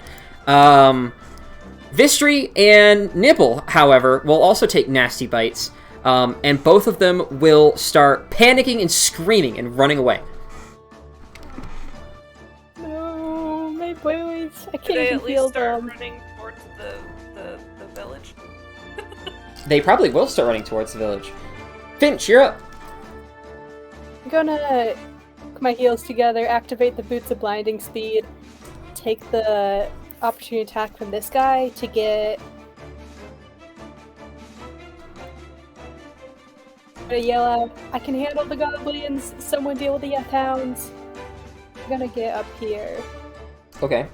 Vistry and Nibble, however, will also take nasty bites, and both of them will start panicking and screaming and running away. No, my boys. I Do can't they even at feel least start them. running towards the village? They probably will start running towards the village. Finch, you're up. I'm gonna put my heels together, activate the Boots of Blinding Speed, take the opportunity attack from this guy to get. I'm gonna yell out, I can handle the goblins, someone deal with the hounds. I'm gonna get up here, Okay.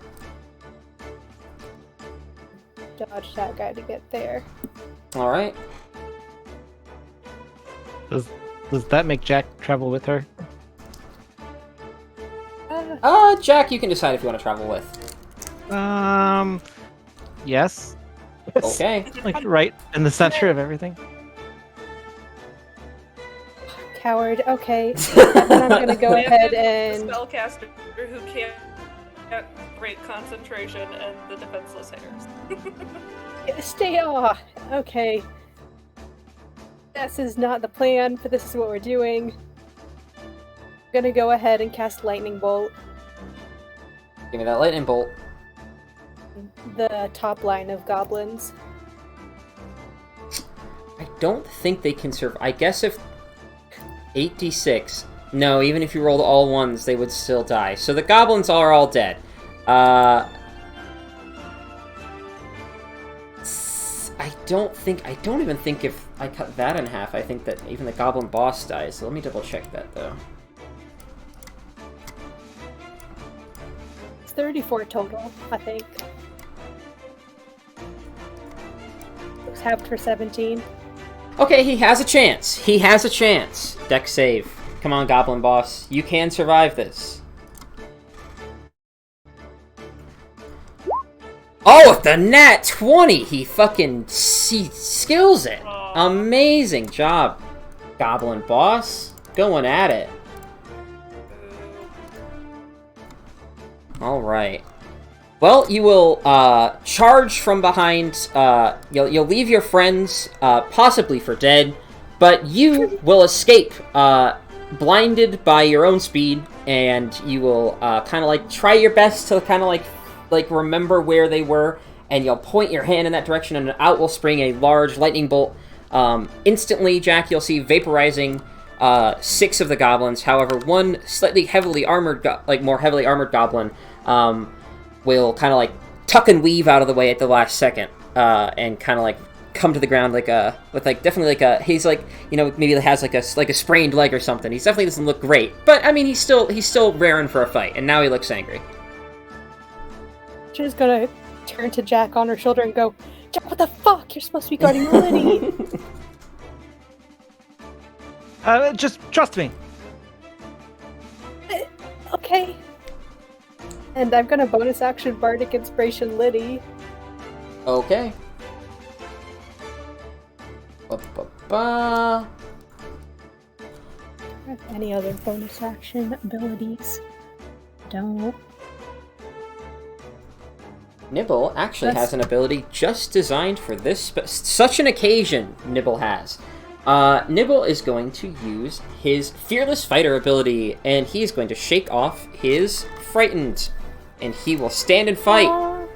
dodge that guy to get there. All right. Does that make Jack travel with her? Jack, you can decide if you want to travel with. Yes. Okay. Like right in the center of everything. Coward, okay. Then I'm gonna go ahead and. The spellcaster who can't break concentration and the defenseless hairs. Stay off! Okay. This is not the plan, but this is what we're doing. I'm gonna go ahead and cast Lightning Bolt. Give me that lightning bolt. The top line of goblins. I don't think they can survive. I guess if 8d6. No, even if you rolled all ones, they would still die. So the goblins are all dead. I don't even think if I cut that in half, I think that even the goblin boss dies. So let me double check that though. It's 34 total, I think. Looks halved for 17. Okay, he has a chance. He has a chance. Dex save. Come on, goblin boss. You can survive this. Oh, with the nat 20! He skills it. Amazing job, goblin boss. Going at it. Alright. Well, you will charge from behind. You'll leave your friends, possibly for dead, but you will escape, blinded by your own speed, and you will kind of like try your best to kind of like remember where they were, and you'll point your hand in that direction, and out will spring a large lightning bolt. Instantly, Jack, you'll see vaporizing 6 of the goblins. However, one slightly heavily armored, more heavily armored goblin will kind of like tuck and weave out of the way at the last second, and kind of like come to the ground with definitely like a, he's like, maybe has like a sprained leg or something. He definitely doesn't look great, but I mean he's still raring for a fight, and now he looks angry. She's gonna turn to Jack on her shoulder and go, Jack, what the fuck? You're supposed to be guarding Lily. Just trust me. Okay. And I'm gonna bonus action Bardic Inspiration Liddy. Okay. Ba-ba-ba. Any other bonus action abilities? Don't. Nibble actually has an ability just designed for this such an occasion. Nibble has. Nibble is going to use his Fearless Fighter ability, and he's going to shake off his Frightened, and he will stand and fight.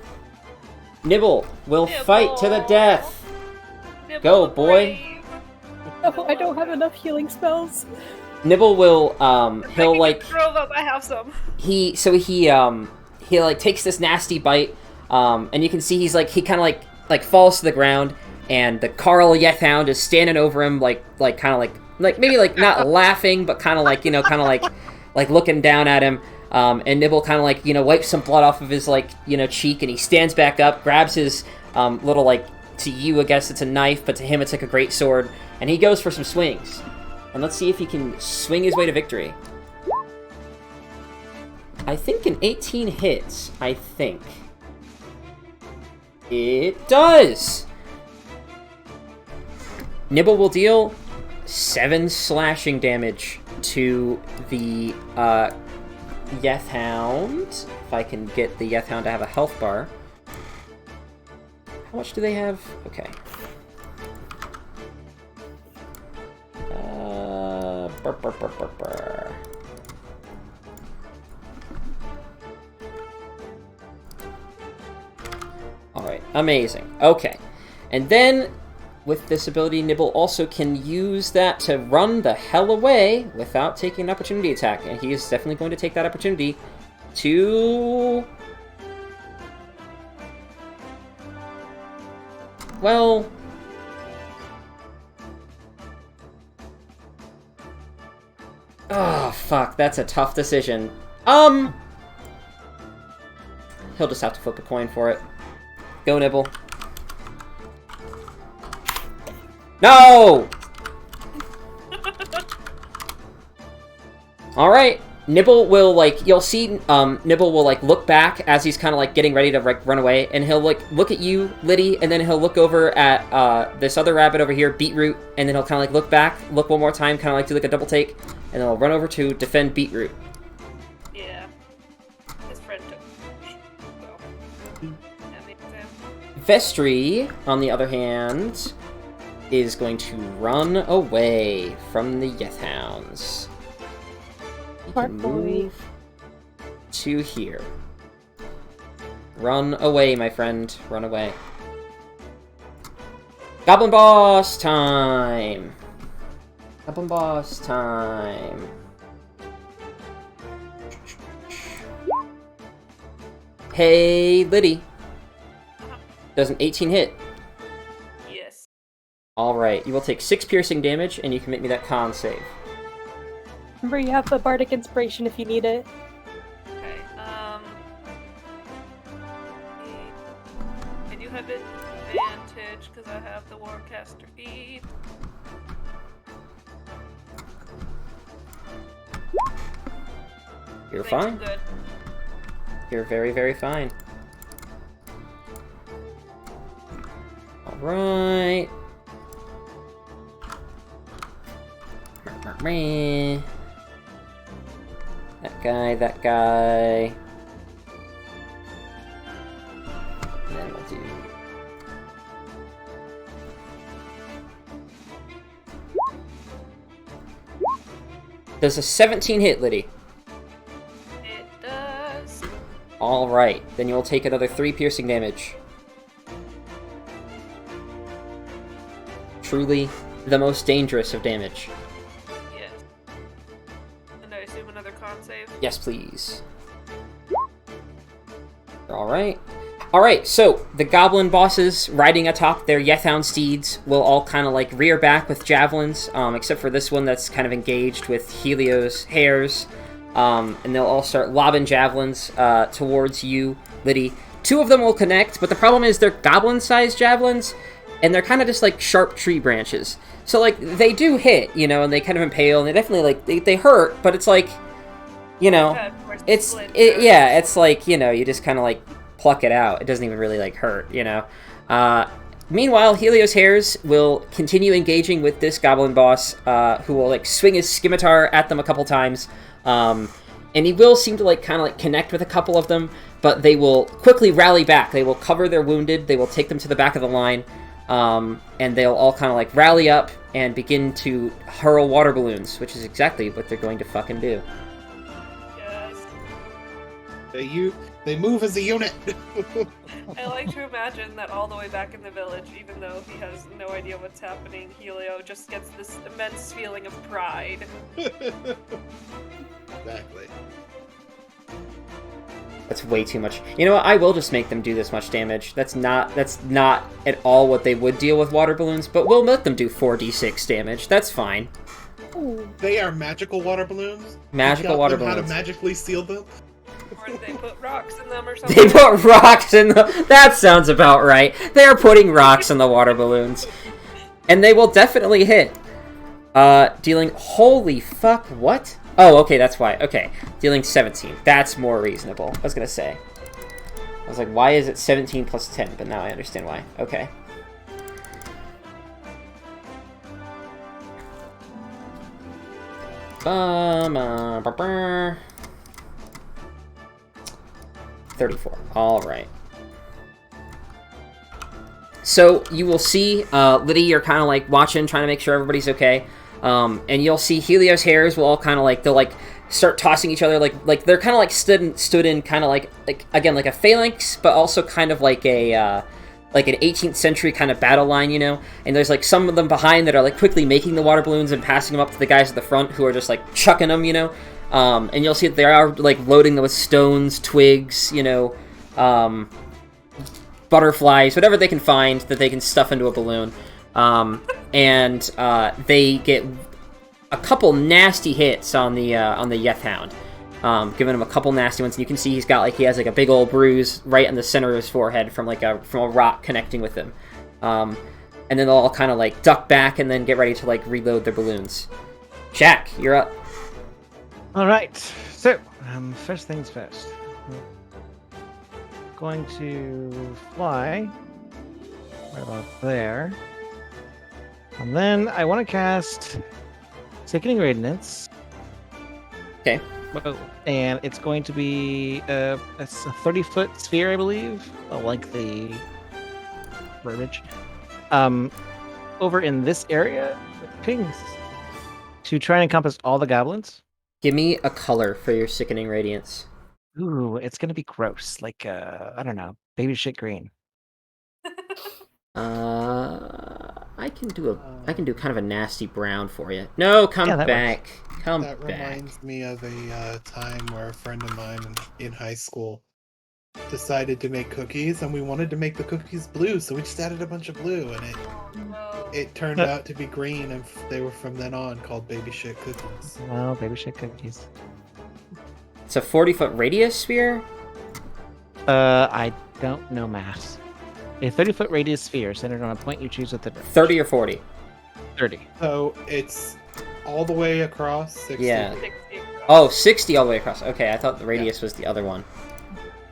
Nibble will fight to the death. Nibble Go, the boy. brave. Oh, I don't have enough healing spells. Nibble will he'll like Throw them. I have some. he like takes this nasty bite, and you can see he kind of like falls to the ground, and the Carl Yethound is standing over him like maybe like not laughing, but kind of like looking down at him. And Nibble kind of like wipes some blood off of his cheek, and he stands back up, grabs his little to you I guess it's a knife, but to him it's like a great sword, and he goes for some swings. And let's see if he can swing his way to victory. I think an 18 hits. I think. It does! Nibble will deal 7 slashing damage to the Yethound. If I can get the Yethound to have a health bar. How much do they have? Okay. Burr, burr, burr, burr, burr. Alright, amazing. Okay. And then, with this ability, Nibble also can use that to run the hell away without taking an opportunity attack. And he is definitely going to take that opportunity to... Well... Oh, fuck, that's a tough decision. He'll just have to flip a coin for it. Go, Nibble. No! Alright. Nibble will, like, you'll see, Nibble will, like, look back as he's kind of, like, getting ready to, like, run away, and he'll, like, look at you, Liddy, and then he'll look over at, this other rabbit over here, Beetroot, and then he'll kind of, like, look back, look one more time, kind of, like, do, like, a double take, and then he'll run over to defend Beetroot. Yeah. His friend took. So. That makes sense. Vestry, on the other hand, is going to run away from the Yethhounds. He can move to here. Run away, my friend. Run away. Goblin boss time! Goblin boss time. Hey, Liddy. Does an 18 hit? Yes. Alright, you will take 6 piercing damage, and you can make me that con save. Remember, you have the bardic inspiration if you need it. Okay. I do have advantage because I have the Warcaster feat. You're Makes fine. it good. You're very, very fine. Alright. That guy. And then we'll do... Does a 17 hit, Liddy? It does. Alright, then you'll take another 3 piercing damage. Truly the most dangerous of damage. Yes. And I assume another con save. Yes, please. Alright. Alright, so the goblin bosses riding atop their Yethhound steeds will all kind of like rear back with javelins, except for this one that's kind of engaged with Helio's hairs. And they'll all start lobbing javelins towards you, Liddy. 2 of them will connect, but the problem is they're goblin-sized javelins, and they're kind of just like sharp tree branches. So like they do hit, you know, and they kind of impale, and they definitely like they hurt, but it's like, you know, it's like, you know, you just kind of like pluck it out. It doesn't even really like hurt, you know. Meanwhile, Helios hairs will continue engaging with this goblin boss, who will like swing his scimitar at them a couple times, and he will seem to like kind of like connect with a couple of them, but they will quickly rally back. They will cover their wounded. They will take them to the back of the line. And they'll all kind of like rally up and begin to hurl water balloons, which is exactly what they're going to fucking do. Yes. They move as a unit. I like to imagine that all the way back in the village, even though he has no idea what's happening, Helio just gets this immense feeling of pride. Exactly. That's way too much. You know what? I will just make them do this much damage. That's not at all what they would deal with water balloons, but we'll let them do 4d6 damage. That's fine. They are magical water balloons. Magical You taught water them how to balloons. magically seal them. Or did they put rocks in them or something? They put rocks in them. That sounds about right. They're putting rocks in the water balloons. And they will definitely hit. Dealing... Holy fuck, what? Oh, okay, that's why. Okay, dealing 17. That's more reasonable. I was gonna say. I was like, why is it 17 plus 10? But now I understand why. Okay. Ba-ba-ba-ba. 34. Alright. So you will see Liddy, you're kind of like watching, trying to make sure everybody's okay. And you'll see Helios hairs will all kind of like, they'll like start tossing each other, like they're kind of like stood in kind of like again like a phalanx, but also kind of like a like an 18th century kind of battle line, you know. And there's like some of them behind that are like quickly making the water balloons and passing them up to the guys at the front who are just like chucking them, you know. And you'll see that they are like loading them with stones, twigs, you know, butterflies, whatever they can find that they can stuff into a balloon. And they get a couple nasty hits on the Yeth Hound, giving him a couple nasty ones. And you can see he has like a big old bruise right in the center of his forehead from a rock connecting with him. And then they'll all kind of like duck back and then get ready to like reload their balloons. Jack, you're up. All right. So, first things first. Going to fly right about there. And then I want to cast Sickening Radiance. Okay. And it's going to be it's a 30-foot sphere, I believe. Like the verbiage. Over in this area with pings to try and encompass all the goblins. Give me a color for your Sickening Radiance. Ooh, it's gonna be gross. Like I don't know, baby shit green. I can do kind of a nasty brown for you. No, come back. Come back. That reminds me of a time where a friend of mine in high school decided to make cookies, and we wanted to make the cookies blue, so we just added a bunch of blue, and it turned out to be green, and they were from then on called baby shit cookies. Well, baby shit cookies. It's a 40-foot radius sphere? I don't know math. A 30-foot radius sphere centered on a point you choose with the 30 or 40? 30. So it's all the way across 60. Yeah. Oh, 60 all the way across. Okay, I thought the radius was the other one.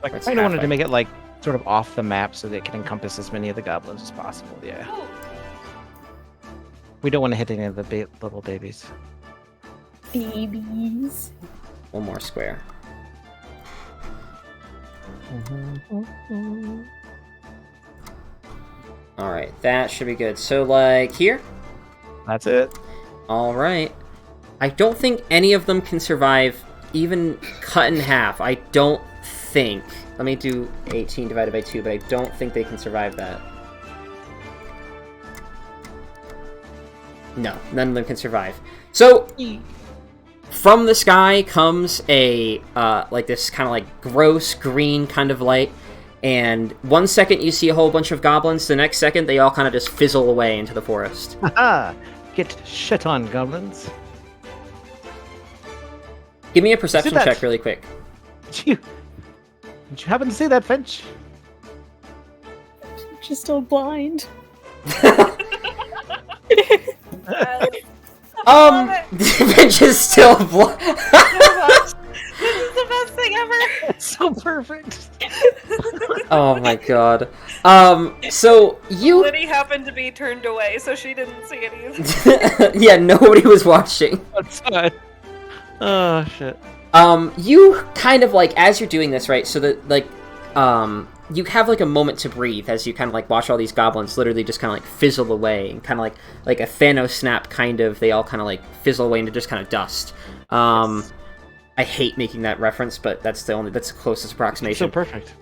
Like, I kind of wanted to make it like sort of off the map so that it can encompass as many of the goblins as possible. Yeah. We don't want to hit any of the little babies. Babies. One more square. Alright, that should be good. So, like, here? That's it. Alright. I don't think any of them can survive even cut in half. I don't think. Let me do 18 divided by 2, but I don't think they can survive that. No, none of them can survive. So, from the sky comes a, like this kind of like gross green kind of light, and 1 second you see a whole bunch of goblins, the next second they all kind of just fizzle away into the forest. Haha! Get shit on, goblins. Give me a perception check really quick. Did you happen to see that, Finch? She's still blind. Finch is still blind. This is the best thing ever. It's so perfect. Oh my god. So you... Liddy happened to be turned away, so she didn't see it either. Yeah, nobody was watching. That's fine. Oh, shit. You kind of like, as you're doing this, right, so that, like, you have, like, a moment to breathe as you kind of, like, watch all these goblins literally just kind of, like, fizzle away, and kind of like a Thanos snap, kind of, they all kind of, like, fizzle away into just kind of dust. Yes. I hate making that reference, but that's the closest approximation. So perfect.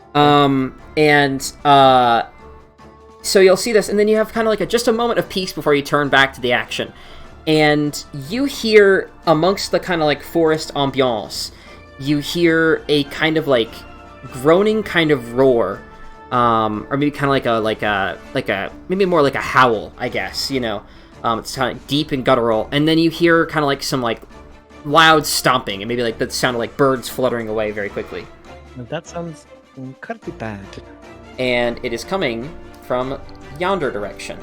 So you'll see this, and then you have kind of like just a moment of peace before you turn back to the action. And you hear, amongst the kind of like forest ambiance, you hear a kind of like groaning kind of roar, or maybe kind of like a maybe more like a howl, I guess, you know. It's kind of deep and guttural, and then you hear kind of like some like loud stomping, and maybe like the sound of like birds fluttering away very quickly. That sounds incredibly bad. And it is coming from yonder direction.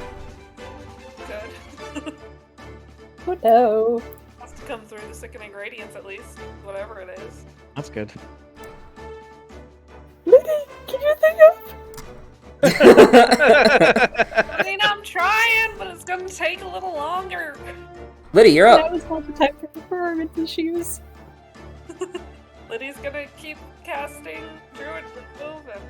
Good. Oh no. Has to come through the sickening radiance at least, whatever it is. That's good. Liddy, can you think of? I mean, I'm trying, but it's gonna take a little longer. Liddy, you're That up. was not the time for performance issues. Liddy's gonna keep casting Druid with moving.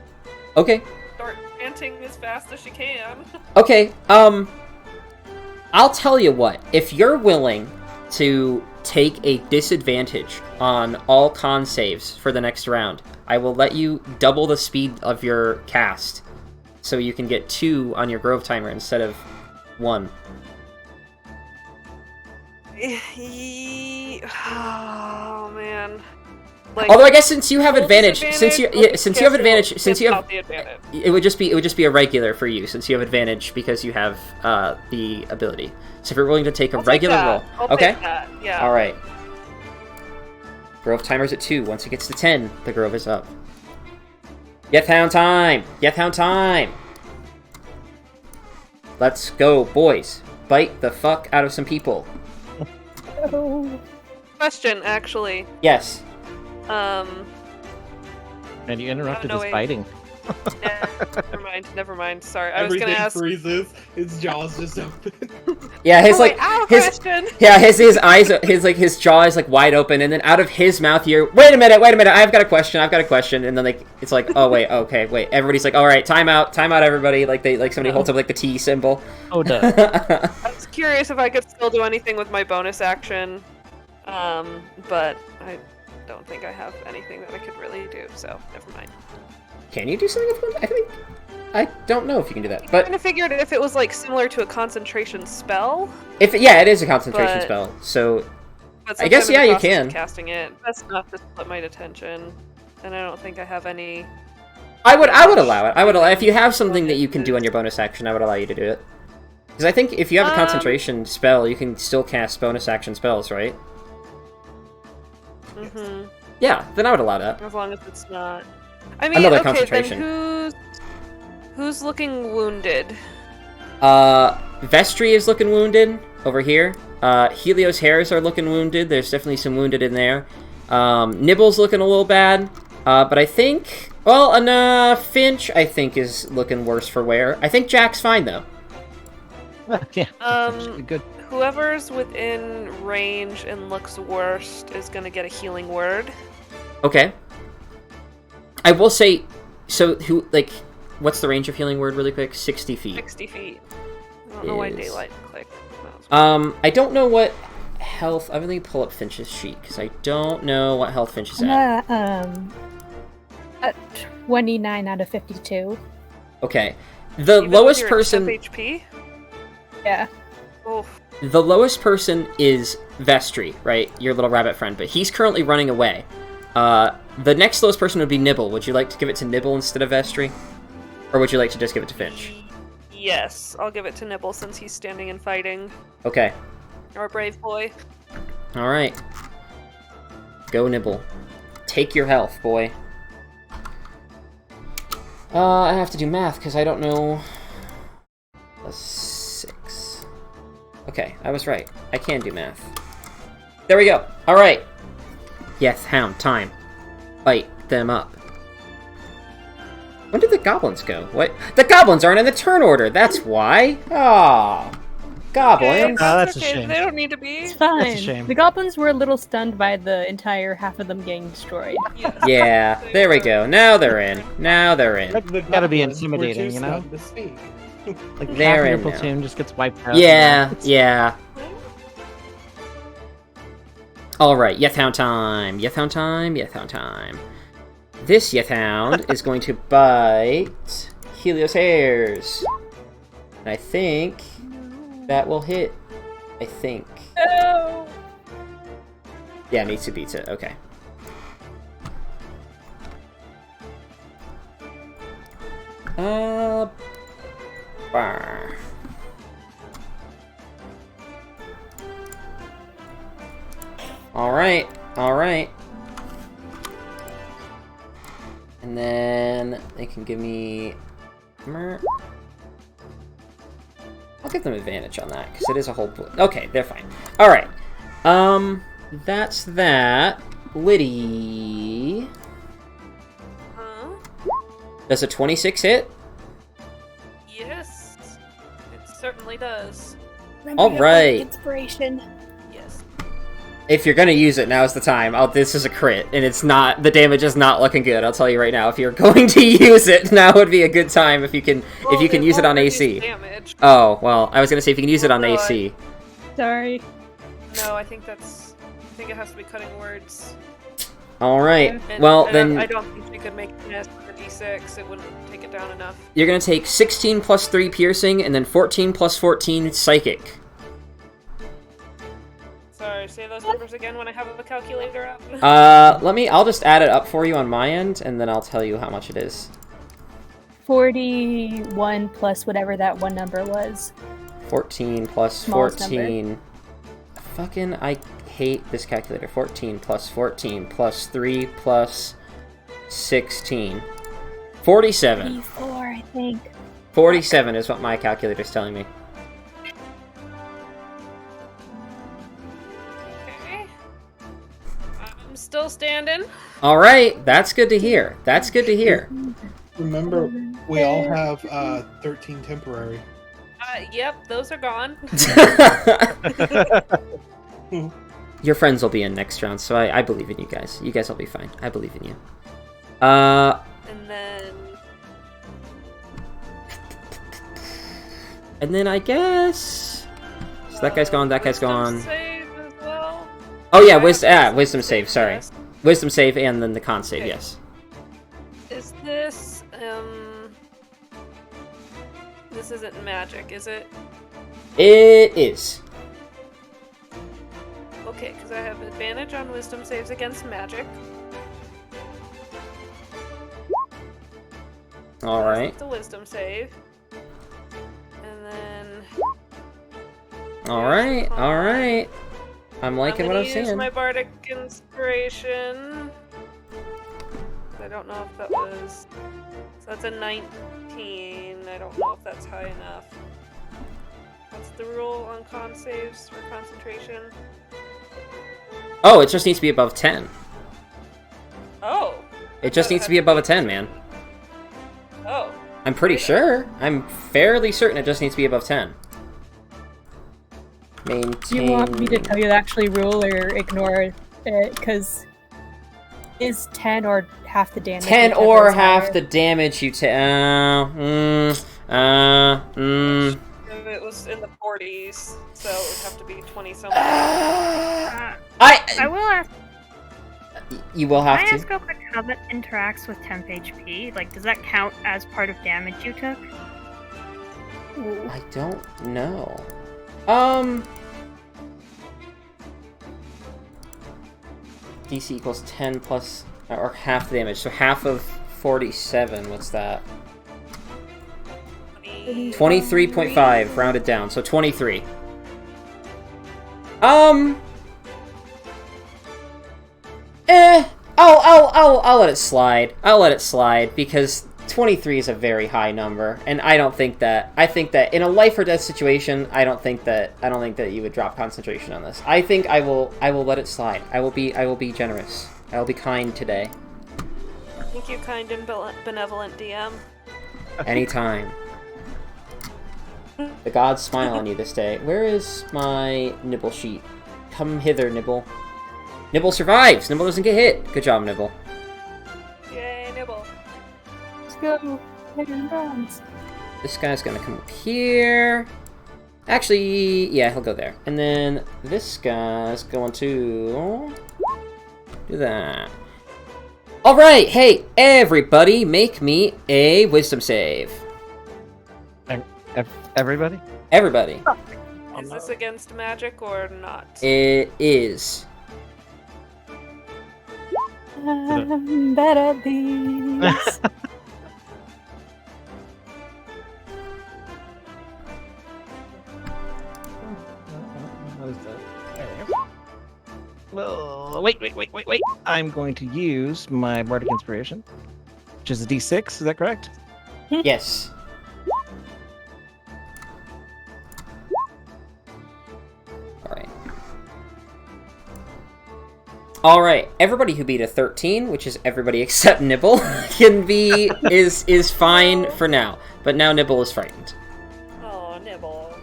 Okay. start chanting as fast as she can. Okay, I'll tell you what. If you're willing to take a disadvantage on all con saves for the next round, I will let you double the speed of your cast, so you can get 2 on your Grove timer instead of 1. Oh man. Like, Although I guess since you have full advantage, since you have advantage, cancel out the advantage. it would just be a regular for you since you have advantage because you have the ability. So if you're willing to take a I'll regular take roll, that. I'll okay? take that. Yeah. All right. Grove timer's at 2. Once it gets to 10, the Grove is up. Yethhound time! Yethhound time! Let's go, boys. Bite the fuck out of some people. Oh. Question, actually. Yes. And you interrupted his wait. biting. Never mind. Sorry, I was Everything gonna ask. freezes. His jaw's just open. Yeah, his I have a question. his eyes, his jaw is like wide open, and then out of his mouth, wait a minute, I've got a question, and then like it's like, oh wait, okay, wait, everybody's like, all right, time out, everybody, like somebody holds up like the T symbol. Oh, duh. I was curious if I could still do anything with my bonus action, but I don't think I have anything that I could really do, so never mind. Can you do something with one? I don't know if you can do that, I but kind of figured if it was like similar to a concentration spell. it is a concentration But- spell, so But I guess, since I'm in the yeah, you process of can. casting it. That's enough to split my attention, and I don't think I have any. I would allow it. If you have something that you can do on your bonus action, I would allow you to do it. Because I think if you have a concentration spell, you can still cast bonus action spells, right? Mm-hmm. Yeah, then I would allow that. As long as it's not. I mean, Another okay, concentration. then who's looking wounded? Vestry is looking wounded over here. Helios hairs are looking wounded. There's definitely some wounded in there. Nibble's looking a little bad. But I think, well, Finch, I think, is looking worse for wear. I think Jack's fine, though. Yeah. Good. Whoever's within range and looks worst is gonna get a healing word. Okay. I will say, so what's the range of healing word really quick? 60 feet. 60 feet. I don't know why daylight clicked. I don't know what health. I'm gonna pull up Finch's sheet because I don't know what health Finch is at. At 29 out of 52. Okay, the Even lowest with your person. HP? Yeah. Oof. The lowest person is Vestry, right? Your little rabbit friend, but he's currently running away. The next lowest person would be Nibble. Would you like to give it to Nibble instead of Vestry? Or would you like to just give it to Finch? Yes, I'll give it to Nibble since he's standing and fighting. Okay. Our brave boy. Alright. Go, Nibble. Take your health, boy. I have to do math because I don't know. A 6. Okay, I was right. I can do math. There we go. Alright. Yes, hound, time. Bite them up. When did the goblins go? What? The goblins aren't in the turn order, that's why. Ah, goblins. Oh, that's a okay. shame. They don't need to be. It's fine. That's a shame. The goblins were a little stunned by the entire half of them getting destroyed. Yes. Yeah, there we go. Now they're in. Now they're in. The Gotta be goblins were intimidating, too you know? stunned to speak. Like half They're of your in now. platoon just gets wiped out. Yeah, yeah. Alright, Yethhound time. Yethhound time, Yethhound time. This Yethhound is going to bite Helios hairs. And I think that will hit. I think. No! Yeah, Mitsu beats it. Okay. Bar. Alright, alright. And then they can give me... I'll give them advantage on that, because it is a whole... Okay, they're fine. Alright. That's that. Liddy... Huh? Does a 26 hit? Yes. It certainly does. All right. Inspiration. Yes. If you're gonna use it, now's the time. This is a crit, and it's not. The damage is not looking good. I'll tell you right now. If you're going to use it, now would be a good time if you can use it on AC. Damage. Oh well, I was gonna say if you can use it on No, AC. Sorry. No, I think it has to be cutting words. All right. And, Well and then I don't think you could make it for D6. It wouldn't take it down enough. you're gonna take 16 plus 3 piercing, and then 14 plus 14 psychic. Sorry, say those numbers again when I have a calculator up. I'll just add it up for you on my end, and then I'll tell you how much it is. 41 plus whatever that one number was. 14 plus Smallest 14. Fucking, I hate this calculator. 14 plus 14 plus 3 plus 16. 47. 34, I think. 47 is what my calculator's telling me. Okay. I'm still standing. Alright, that's good to hear. That's good to hear. Remember, we all have 13 temporary. Yep, those are gone. Your friends will be in next round, so I believe in you guys. You guys will be fine. I believe in you. And then I guess... So that guy's gone, that guy's gone. Save as well. Oh yeah, wisdom save, sorry. Yes. Wisdom save and then the con save, Okay. yes. Is this, this isn't magic, is it? It is. Okay, because I have advantage on wisdom saves against magic. Alright. The wisdom save. And then... Alright, alright. I'm liking what I'm use seeing. my bardic inspiration. I don't know if that was... So that's a 19. I don't know if that's high enough. What's the rule on con saves for concentration? Oh, it just needs to be above 10. Oh! It just needs to be above a 10, man. Oh. I'm pretty Okay. sure. I'm fairly certain it just needs to be above 10. Maintain... Do you want me to tell you the actual rule or ignore it? Because is 10 or half the damage? 10 whichever or is half higher. the damage you take. If it was in the 40s, so it would have to be 20 something. I I will ask. You will Can have I to. ask real quick how that interacts with temp HP? Like, does that count as part of damage you took? I don't know. DC equals 10 plus, or half the damage. So half of 47, what's that? 23.5, rounded down, so 23. I'll let it slide. I'll let it slide, because 23 is a very high number, and I think that in a life or death situation, I don't think that you would drop concentration on this. I think I will let it slide. I will be generous. I will be kind today. Thank you, kind and benevolent DM. Anytime. The gods smile on you this day. Where is my Nibble sheet? Come hither, Nibble. Nibble survives! Nibble doesn't get hit. Good job, Nibble. Yay, nibble. Let's go. Bronze. This guy's gonna come up here. Actually, yeah, he'll go there. And then this guy's going to do that. Alright, hey, everybody, make me a wisdom save. Everybody? Everybody. Is this against magic or not? It is. I'm bad at these. Well, wait. I'm going to use my Bardic Inspiration, which is a D6, is that correct? Yes. Alright, everybody who beat a 13, which is everybody except Nibble, is fine for now. But now Nibble is frightened. Oh, nibble.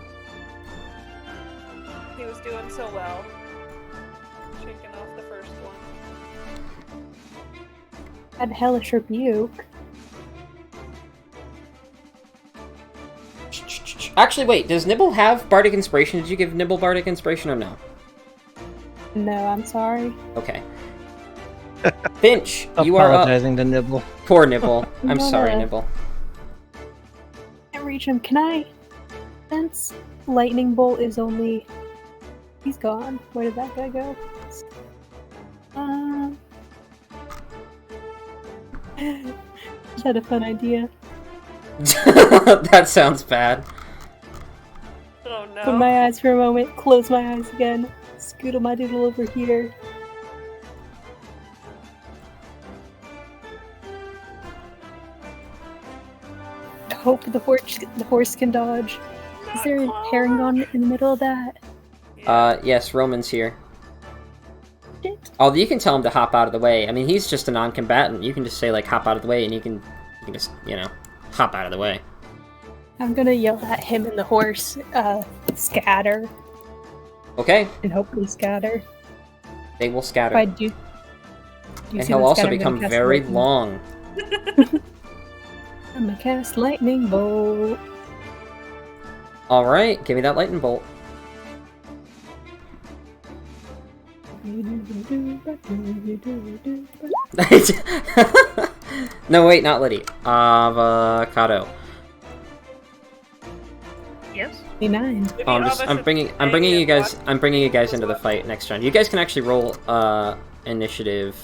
He was doing so well. taken off the first one. Had hellish rebuke. Actually, wait. Does Nibble have Bardic Inspiration? Did you give Nibble Bardic Inspiration or no? No, I'm sorry. Okay. Finch, you are up. Apologizing to Nibble. Poor Nibble. I'm No. sorry, Nibble. Can't reach him. Can I? Since lightning bolt is only. He's gone. Where did that guy go? Just had a fun idea. That sounds bad. Oh no. Open my eyes for a moment. Close my eyes again. Scoodle my doodle over here. Hope the horse can dodge. Is there a Herringon in the middle of that? Yes, Roman's here. Shit. Although you can tell him to hop out of the way. I mean, he's just a non-combatant. You can just say, like, hop out of the way, and you can just, you know, hop out of the way. I'm gonna yell at him and the horse, scatter, Okay, and hopefully scatter. they will If I scatter. do And see he'll them also scatter, I'm gonna become cast very lightning. long. I'm gonna cast lightning bolt. Alright, give me that lightning bolt. No, wait, not Liddy. Avocado. Yes. 29. I'm bringing you guys into the fight next round. You guys can actually roll initiative.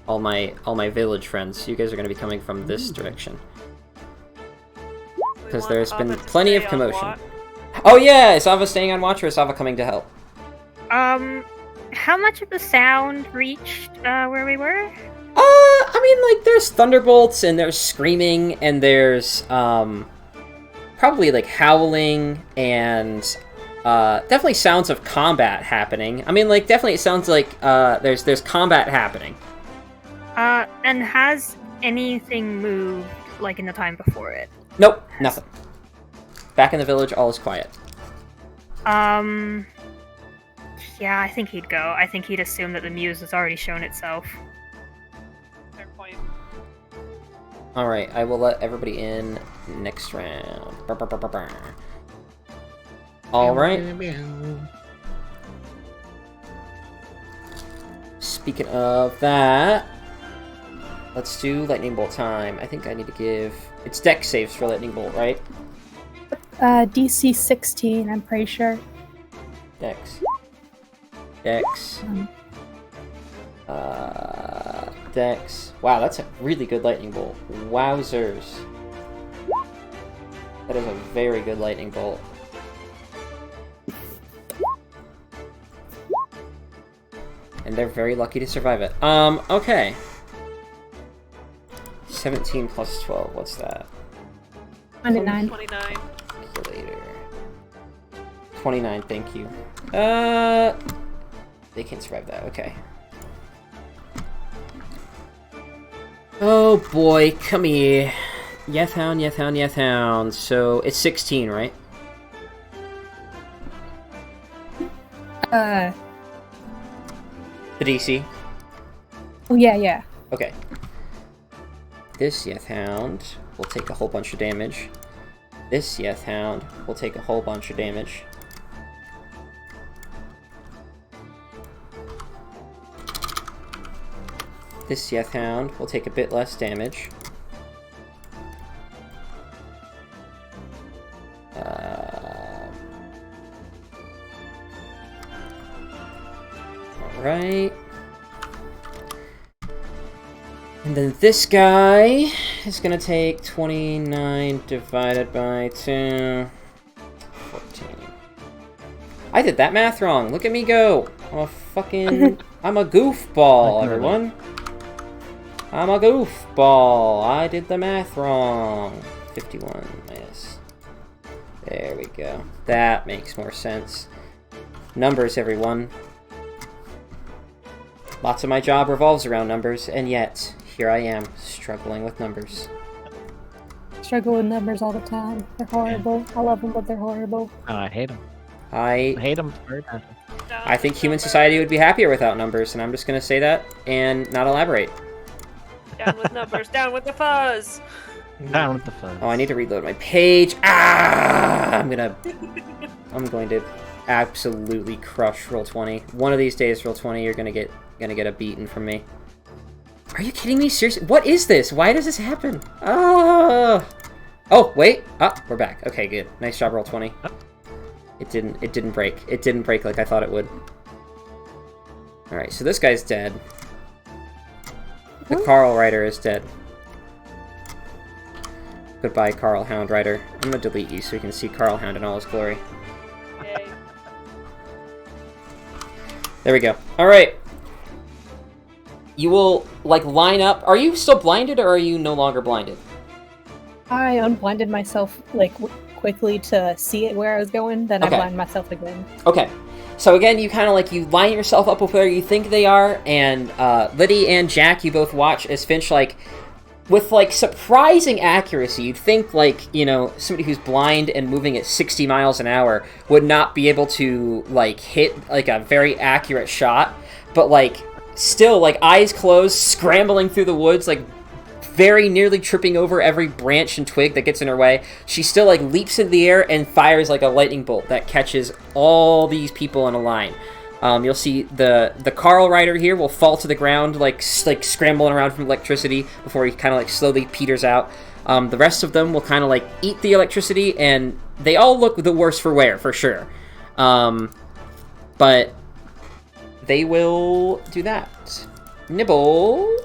All my village friends. You guys are going to be coming from this direction because there's been plenty of commotion. Oh yeah, is Ava staying on watch or is Ava coming to help? How much of the sound reached where we were? I mean, like, there's thunderbolts and there's screaming and there's probably like howling and definitely sounds of combat happening. I mean, like, definitely it sounds like there's combat happening. And has anything moved like in the time before it? Nope, nothing. Back in the village, all is quiet. Yeah, I think he'd go. I think he'd assume that the muse has already shown itself. Fair point. Alright, I will let everybody in next round. Brr, brr, brr, brr, brr. Alright. Speaking of that, let's do Lightning Bolt time. I think I need to give... It's Dex saves for Lightning Bolt, right? DC 16, I'm pretty sure. Dex. Dex. Dex. Wow, that's a really good Lightning Bolt. Wowzers. That is a very good Lightning Bolt. And they're very lucky to survive it. Okay. 17 plus 12, what's that? 29. 29. Calculator. 29, thank you. They can't survive that, okay. Oh boy, come here. Yethound, Yethound, Yethound. So, it's 16, right? Uh, The DC? oh yeah. Okay. This Yethound will take a whole bunch of damage. This Yethound will take a whole bunch of damage. This Yethound will take a bit less damage. Alright. And then this guy is gonna take 29 divided by 2. 14. I did that math wrong. Look at me go. I'm a fucking... I'm a goofball, everyone. I'm a goofball. I did the math wrong. 51 minus. There we go. That makes more sense. Numbers, everyone. Lots of my job revolves around numbers, and yet, here I am, struggling with numbers. Struggle with numbers all the time. They're horrible. I love them, but they're horrible. Oh, I hate him. I hate them very badly. I think human society would be happier without numbers, and I'm just gonna say that and not elaborate. Down with numbers, down with the fuzz. Down with the fuzz. Oh, I need to reload my page. Ah! I'm going to absolutely crush Roll20. One of these days, Roll20, you're gonna get a beating from me. Are you kidding me? Seriously? What is this? Why does this happen? Ah! Oh, wait. Ah, we're back. Okay, good. Nice job, Roll20. It didn't break. It didn't break like I thought it would. Alright, so this guy's dead. The Carl Rider is dead. Goodbye, Carl Hound Rider. I'm gonna delete you so you can see Carl Hound in all his glory. Yay. There we go. Alright. You will, like, line up. Are you still blinded, or are you no longer blinded? I unblinded myself, like, quickly to see it where I was going, then Okay. I blind myself again. Okay. So again, you kind of like, you line yourself up with where you think they are, and Liddy and Jack, you both watch as Finch, like, with, like, surprising accuracy, you'd think, like, you know, somebody who's blind and moving at 60 miles an hour would not be able to, like, hit, like, a very accurate shot, but, like, still, like, eyes closed, scrambling through the woods, like, very nearly tripping over every branch and twig that gets in her way. She still, like, leaps into the air and fires, like, a lightning bolt that catches all these people in a line. You'll see the Carl Rider here will fall to the ground, like scrambling around from electricity before he kind of, like, slowly peters out. The rest of them will kind of, like, eat the electricity, and they all look the worse for wear, for sure. But they will do that. Nibble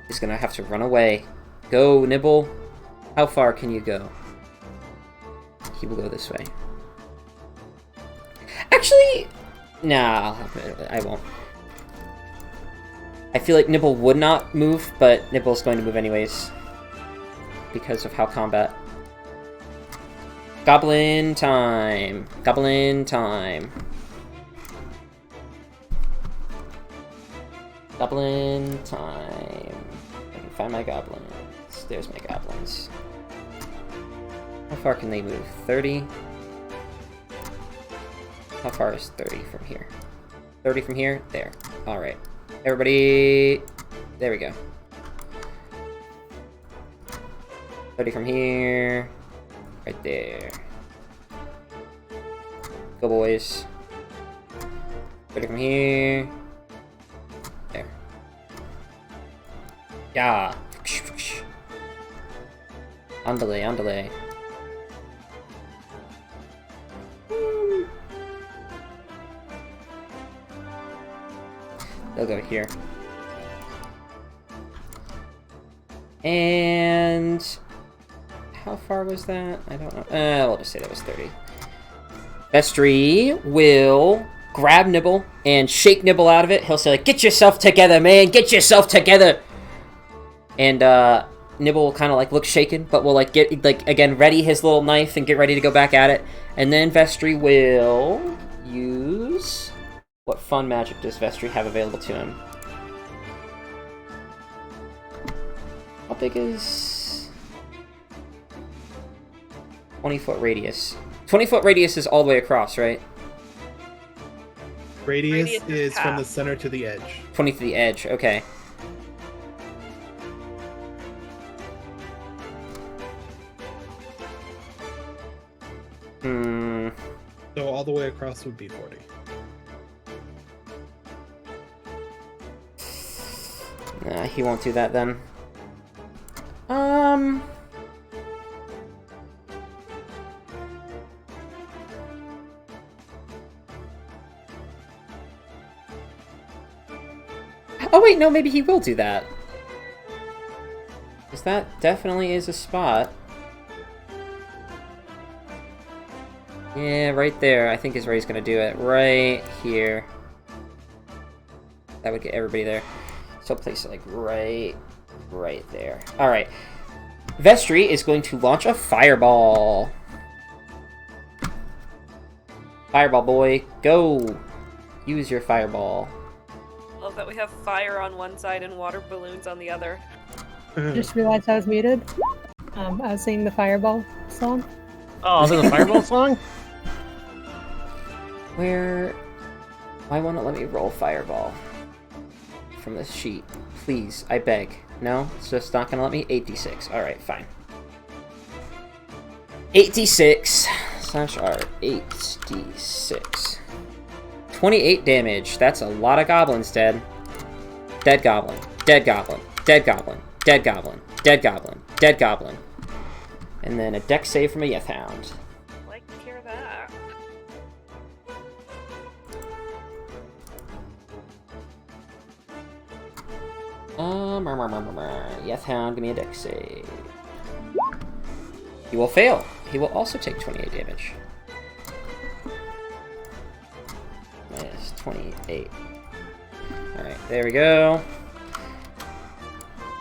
is gonna have to run away. Go, Nibble. How far can you go? He will go this way. Actually, nah, I won't. I feel like Nibble would not move, but Nibble's going to move anyways. Because of how combat. Goblin time. Goblin time. Goblin time. I can find my goblins. There's my goblins. How far can they move? 30? How far is 30 from here? 30 from here? There. Alright. Everybody... There we go. 30 from here. Right there. Go, boys. 30 from here. There. Yeah. Andale, andale. They'll go here. And... how far was that? I don't know. I'll just say that was 30. Vestry will grab Nibble and shake Nibble out of it. He'll say, like, get yourself together, man! Get yourself together! And, Nibble will kind of, like, look shaken, but will, like, get, like, again, ready his little knife and get ready to go back at it. And then Vestry will use... what fun magic does Vestry have available to him? How big is... 20-foot radius. 20-foot radius is all the way across, right? Radius Radius is is from the half. center to the edge. 20 to the edge, okay. Hmm... So all the way across would be 40. Nah, he won't do that then. Oh wait, no, maybe he will do that. Because that definitely is a spot. Yeah, right there, I think is where he's gonna do it. Right here. That would get everybody there. So I'll place it like right there. Alright. Vestry is going to launch a fireball. Fireball, boy. Go! Use your fireball. Love that we have fire on one side and water balloons on the other. Just realized I was muted. I was singing the Fireball song. Oh, there's a fireball song? Where... Why won't it let me roll Fireball from this sheet? Please, I beg. No? It's just not gonna let me? 8d6. Alright, fine. 8d6 slash R. 8d6. 28 damage. That's a lot of goblins dead. Dead goblin. Dead goblin. Dead goblin. Dead goblin. Dead goblin. Dead goblin. And then a dex save from a Yeth Hound. Like to hear that. Yeth Hound, give me a dex save. He will fail. He will also take 28 damage. Minus 28. Alright, there we go.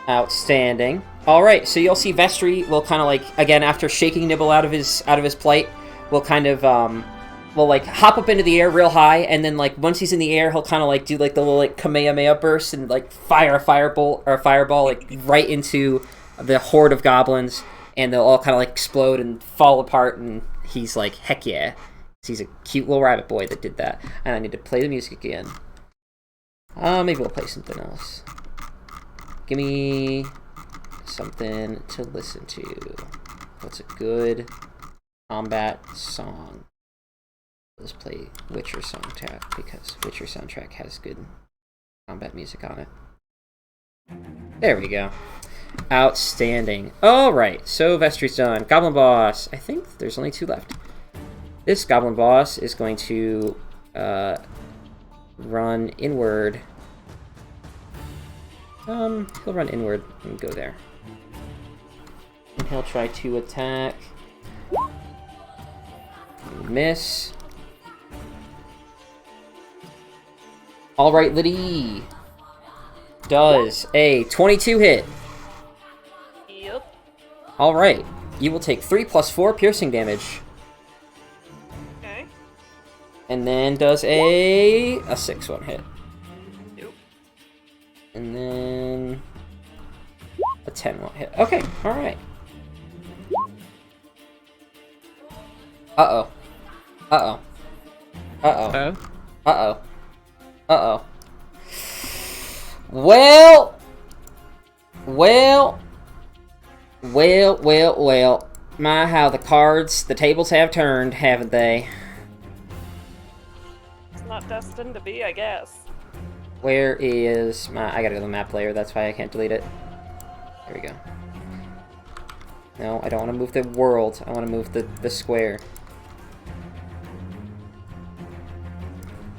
Outstanding. Alright, so you'll see Vestry will kind of like, again, after shaking Nibble out of his plight, will kind of, will like hop up into the air real high, and then like once he's in the air, he'll kind of like do like the little like Kamehameha burst and like fire a fireball like right into the horde of goblins, and they'll all kind of like explode and fall apart, and he's like, heck yeah. He's a cute little rabbit boy that did that. And I need to play the music again. Maybe we'll play something else. Give me something to listen to. What's a good combat song? Let's play Witcher soundtrack, because Witcher soundtrack has good combat music on it. There we go. Outstanding. Alright, so Vestry's done. Goblin boss. I think there's only 2 left. This goblin boss is going to run inward. He'll run inward and go there. And he'll try to attack. Miss. Alright, Liddy. Does a 22 hit. Yep. Alright. You will take 3 plus 4 piercing damage. Okay. And then does a 6 won't hit. Nope. And then a 10 won't hit. Okay, alright. Uh-oh. Uh-oh. Uh-oh. Uh-oh. Uh-oh. Well. My, how the tables have turned, haven't they? It's not destined to be, I guess. Where is my... I gotta go to the map layer, that's why I can't delete it. There we go. No, I don't want to move the world. I want to move the square.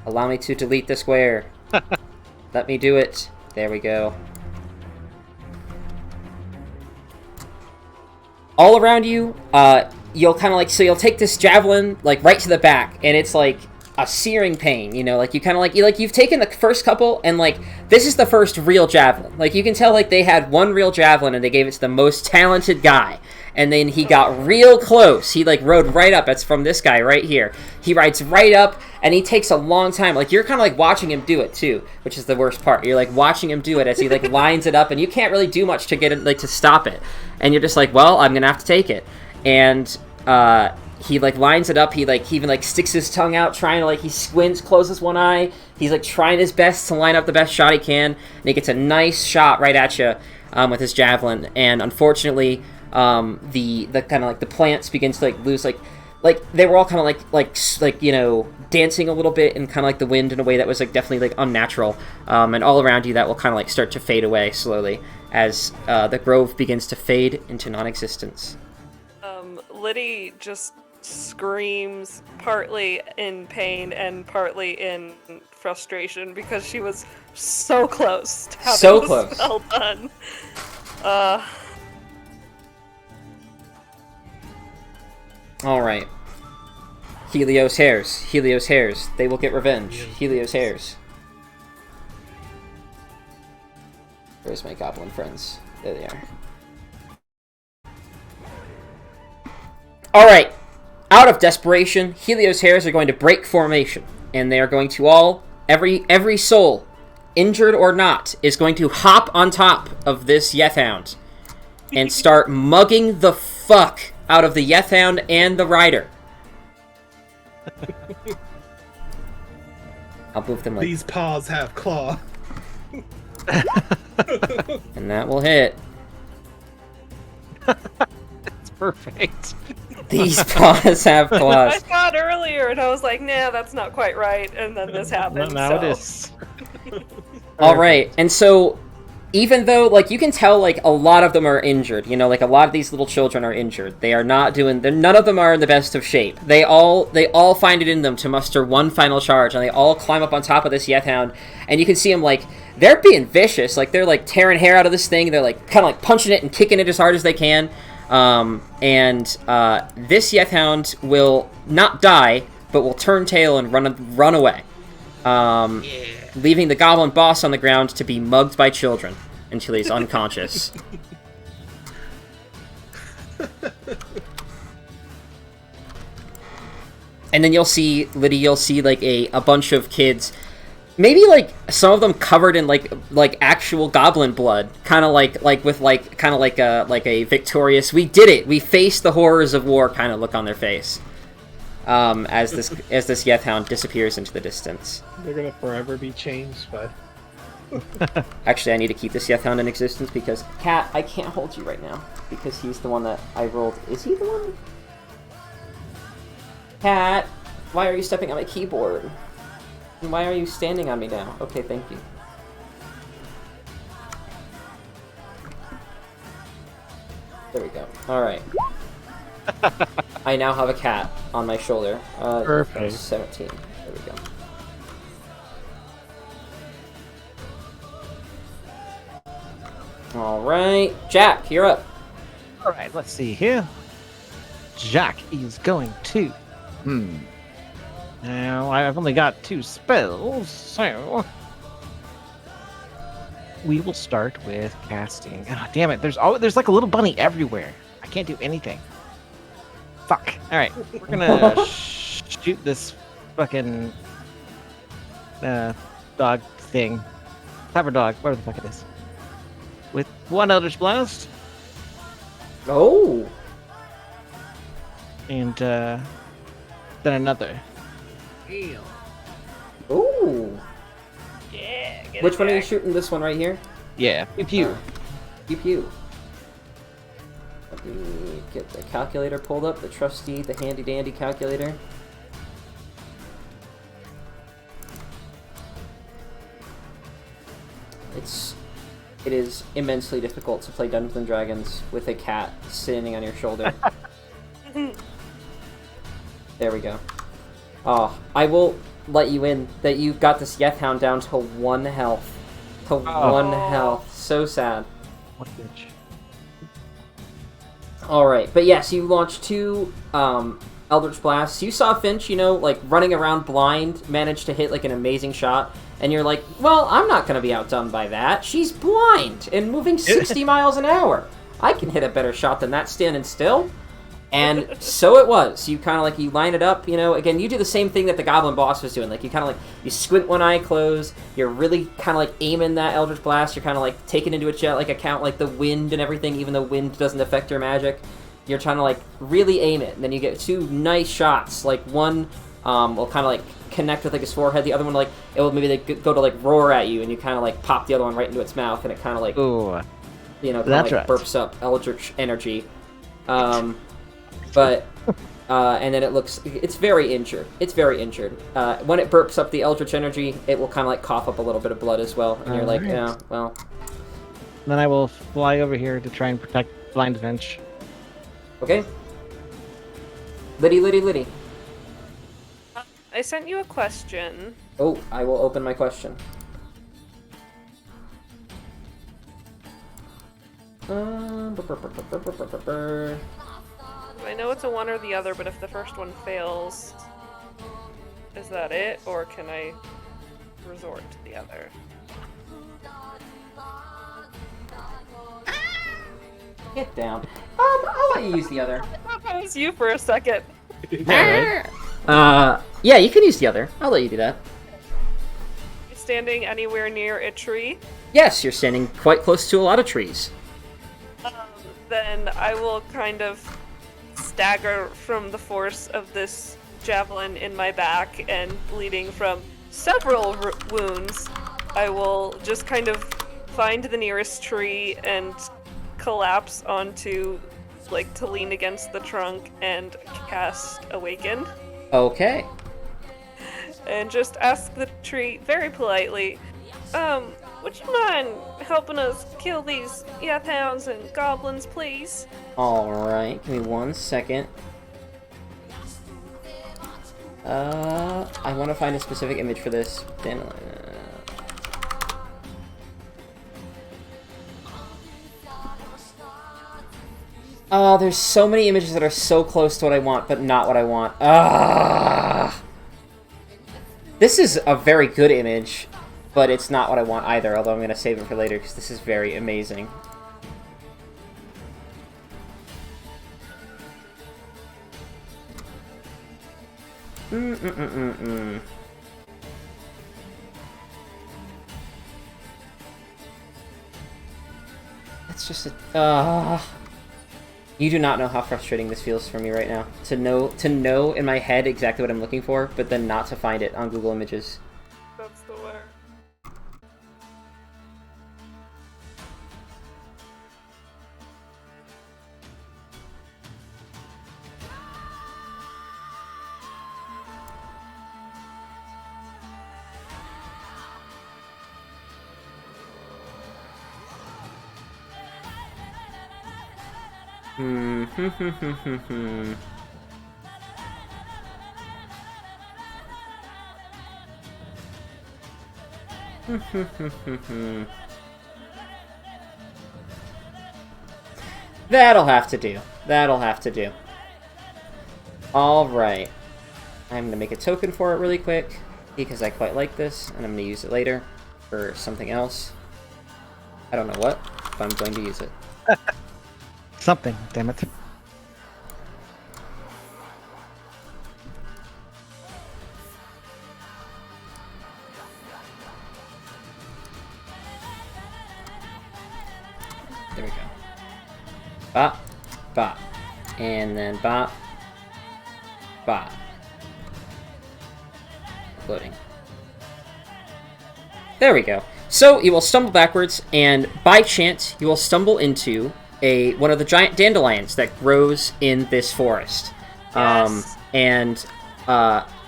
Allow me to delete the square. Let me do it. There we go. All around you, you'll kind of like, so you'll take this javelin like right to the back, and it's like a searing pain, you know, like you kind of like, you've taken the first couple, and like, this is the first real javelin. Like, you can tell like they had one real javelin and they gave it to the most talented guy. And then he got real close. He like rode right up. That's from this guy right here. He rides right up, and he takes a long time. Like, you're kind of like watching him do it too, which is the worst part. You're like watching him do it as he like lines it up, and you can't really do much to get it, like, to stop it. And you're just like, well, I'm gonna have to take it. And he like lines it up. He like even like sticks his tongue out, trying to like, he squints, closes one eye. He's like trying his best to line up the best shot he can, and he gets a nice shot right at you with his javelin. And unfortunately, the kind of like the plants begin to like lose like they were all kind of like you know, dancing a little bit in kind of like the wind in a way that was like definitely like unnatural, and all around you that will kind of like start to fade away slowly as the grove begins to fade into non-existence. Liddy just screams, partly in pain and partly in frustration, because she was so close to having So the close. spell done. Alright. Helios hairs. Helios hairs. They will get revenge. Helios hairs. Where's my goblin friends? There they are. Alright. Out of desperation, Helios hairs are going to break formation. And they are going to all, every soul, injured or not, is going to hop on top of this Yethhound and start mugging the fuck out of the Yethhound and the rider. I'll move them like, These paws have claw. and that will hit. It's perfect. These paws have I claws. thought earlier, and I was like, nah, that's not quite right. And then this happened. Now so. it is. All right, and so even though like you can tell like a lot of them are injured, you know, like a lot of these little children are injured. They are not doing. None of them are in the best of shape. They all find it in them to muster one final charge, and they all climb up on top of this Yethound, and you can see them like they're being vicious. Like they're like tearing hair out of this thing. They're like kind of like punching it and kicking it as hard as they can. This Yethound will not die, but will turn tail and run away. Leaving the goblin boss on the ground to be mugged by children until he's unconscious. And then you'll see, Liddy, you'll see like a bunch of kids, maybe like some of them covered in like actual goblin blood, kind of like a victorious, we did it, we faced the horrors of war kind of look on their face. As this Yethound disappears into the distance. They're gonna forever be changed, but Actually, I need to keep this Yethound in existence because Cat, I can't hold you right now because he's the one that I rolled. Is he the one? Cat, why are you stepping on my keyboard? And why are you standing on me now? Okay, thank you. There we go. All right. I now have a cat on my shoulder. Perfect. 17. There we go. All right, Jack, you're up. All right, let's see here. Jack is going to. Now I've only got 2 spells, so we will start with casting. Ah, damn it! There's like a little bunny everywhere. I can't do anything. Fuck. All right, we're gonna shoot this fucking dog thing, clever dog, whatever the fuck it is, with 1 Eldritch Blast. Oh. And then another. Ooh. Yeah. Get Which it one are you back. shooting? This one right here? Yeah, pew pew. Pew pew. Let me get the calculator pulled up, the trusty, the handy dandy calculator. It is immensely difficult to play Dungeons and Dragons with a cat sitting on your shoulder. There we go. Oh, I will let you in that you got this Yethound down to 1 health. To 1 health. So sad. What bitch? Alright, but yes, you launched 2 Eldritch Blasts. You saw Finch, you know, like running around blind, managed to hit like an amazing shot, and you're like, well, I'm not going to be outdone by that. She's blind and moving 60 miles an hour. I can hit a better shot than that standing still. And so it was. You kind of like, you line it up, you know, again, you do the same thing that the Goblin Boss was doing. Like, you kind of like, you squint one eye closed, you're really kind of like aiming that Eldritch Blast, you're kind of like taking into account like the wind and everything, even though wind doesn't affect your magic. You're trying to like really aim it, and then you get 2 nice shots. Like one will kind of like connect with like his forehead, the other one like, it will maybe like go to like roar at you, and you kind of like pop the other one right into its mouth, and it kind of like, Ooh. you know, That's like right. burps up Eldritch energy. But, and then it looks, it's very injured. It's very injured. When it burps up the Eldritch energy, it will kind of like cough up a little bit of blood as well. And you're like, Alright. yeah, well. Then I will fly over here to try and protect Blind Finch. Okay. Liddy. I sent you a question. Oh, I will open my question. I know it's a one or the other, but if the first one fails, is that it, or can I resort to the other? Get down. I'll let you use the other. That was you for a second. Yeah, right? Yeah, you can use the other. I'll let you do that. Standing anywhere near a tree, Yes, you're standing quite close to a lot of trees. then I will kind of stagger from the force of this javelin in my back and bleeding from several wounds, I will just kind of find the nearest tree and collapse onto, like, to lean against the trunk and cast Awaken. Okay. And just ask the tree very politely, would you mind helping us kill these hounds and goblins, please? Alright, give me 1 second. I want to find a specific image for this. Oh, there's so many images that are so close to what I want, but not what I want. Ah! This is a very good image, but it's not what I want either, although I'm going to save it for later, because this is very amazing. That's just a... You do not know how frustrating this feels for me right now. To know in my head exactly what I'm looking for, but then not to find it on Google Images. That's the way. That'll have to do. That'll have to do. Alright. I'm going to make a token for it really quick, because I quite like this, and I'm going to use it later for something else. I don't know what, but I'm going to use it. Something, damn it. There we go. Bop, bop, and then bop, bop. Loading. There we go. So you will stumble backwards, and by chance you will stumble into one of the giant dandelions that grows in this forest. Yes. And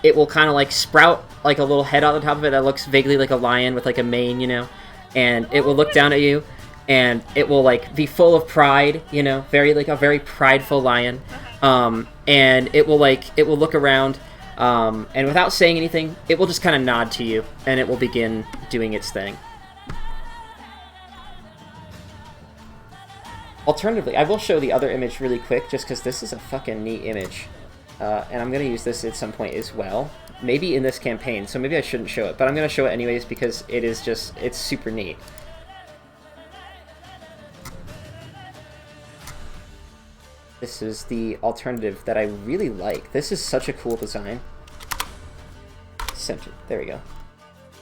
it will kind of like sprout like a little head out the top of it that looks vaguely like a lion with like a mane, you know. And it will look down at you, and it will like be full of pride, you know, a very prideful lion. And it will look around, and without saying anything, it will just kind of nod to you, and it will begin doing its thing. Alternatively, I will show the other image really quick, just because this is a fucking neat image. And I'm going to use this at some point as well. Maybe in this campaign, so maybe I shouldn't show it, but I'm going to show it anyways because it's super neat. This is the alternative that I really like. This is such a cool design. Center. There we go.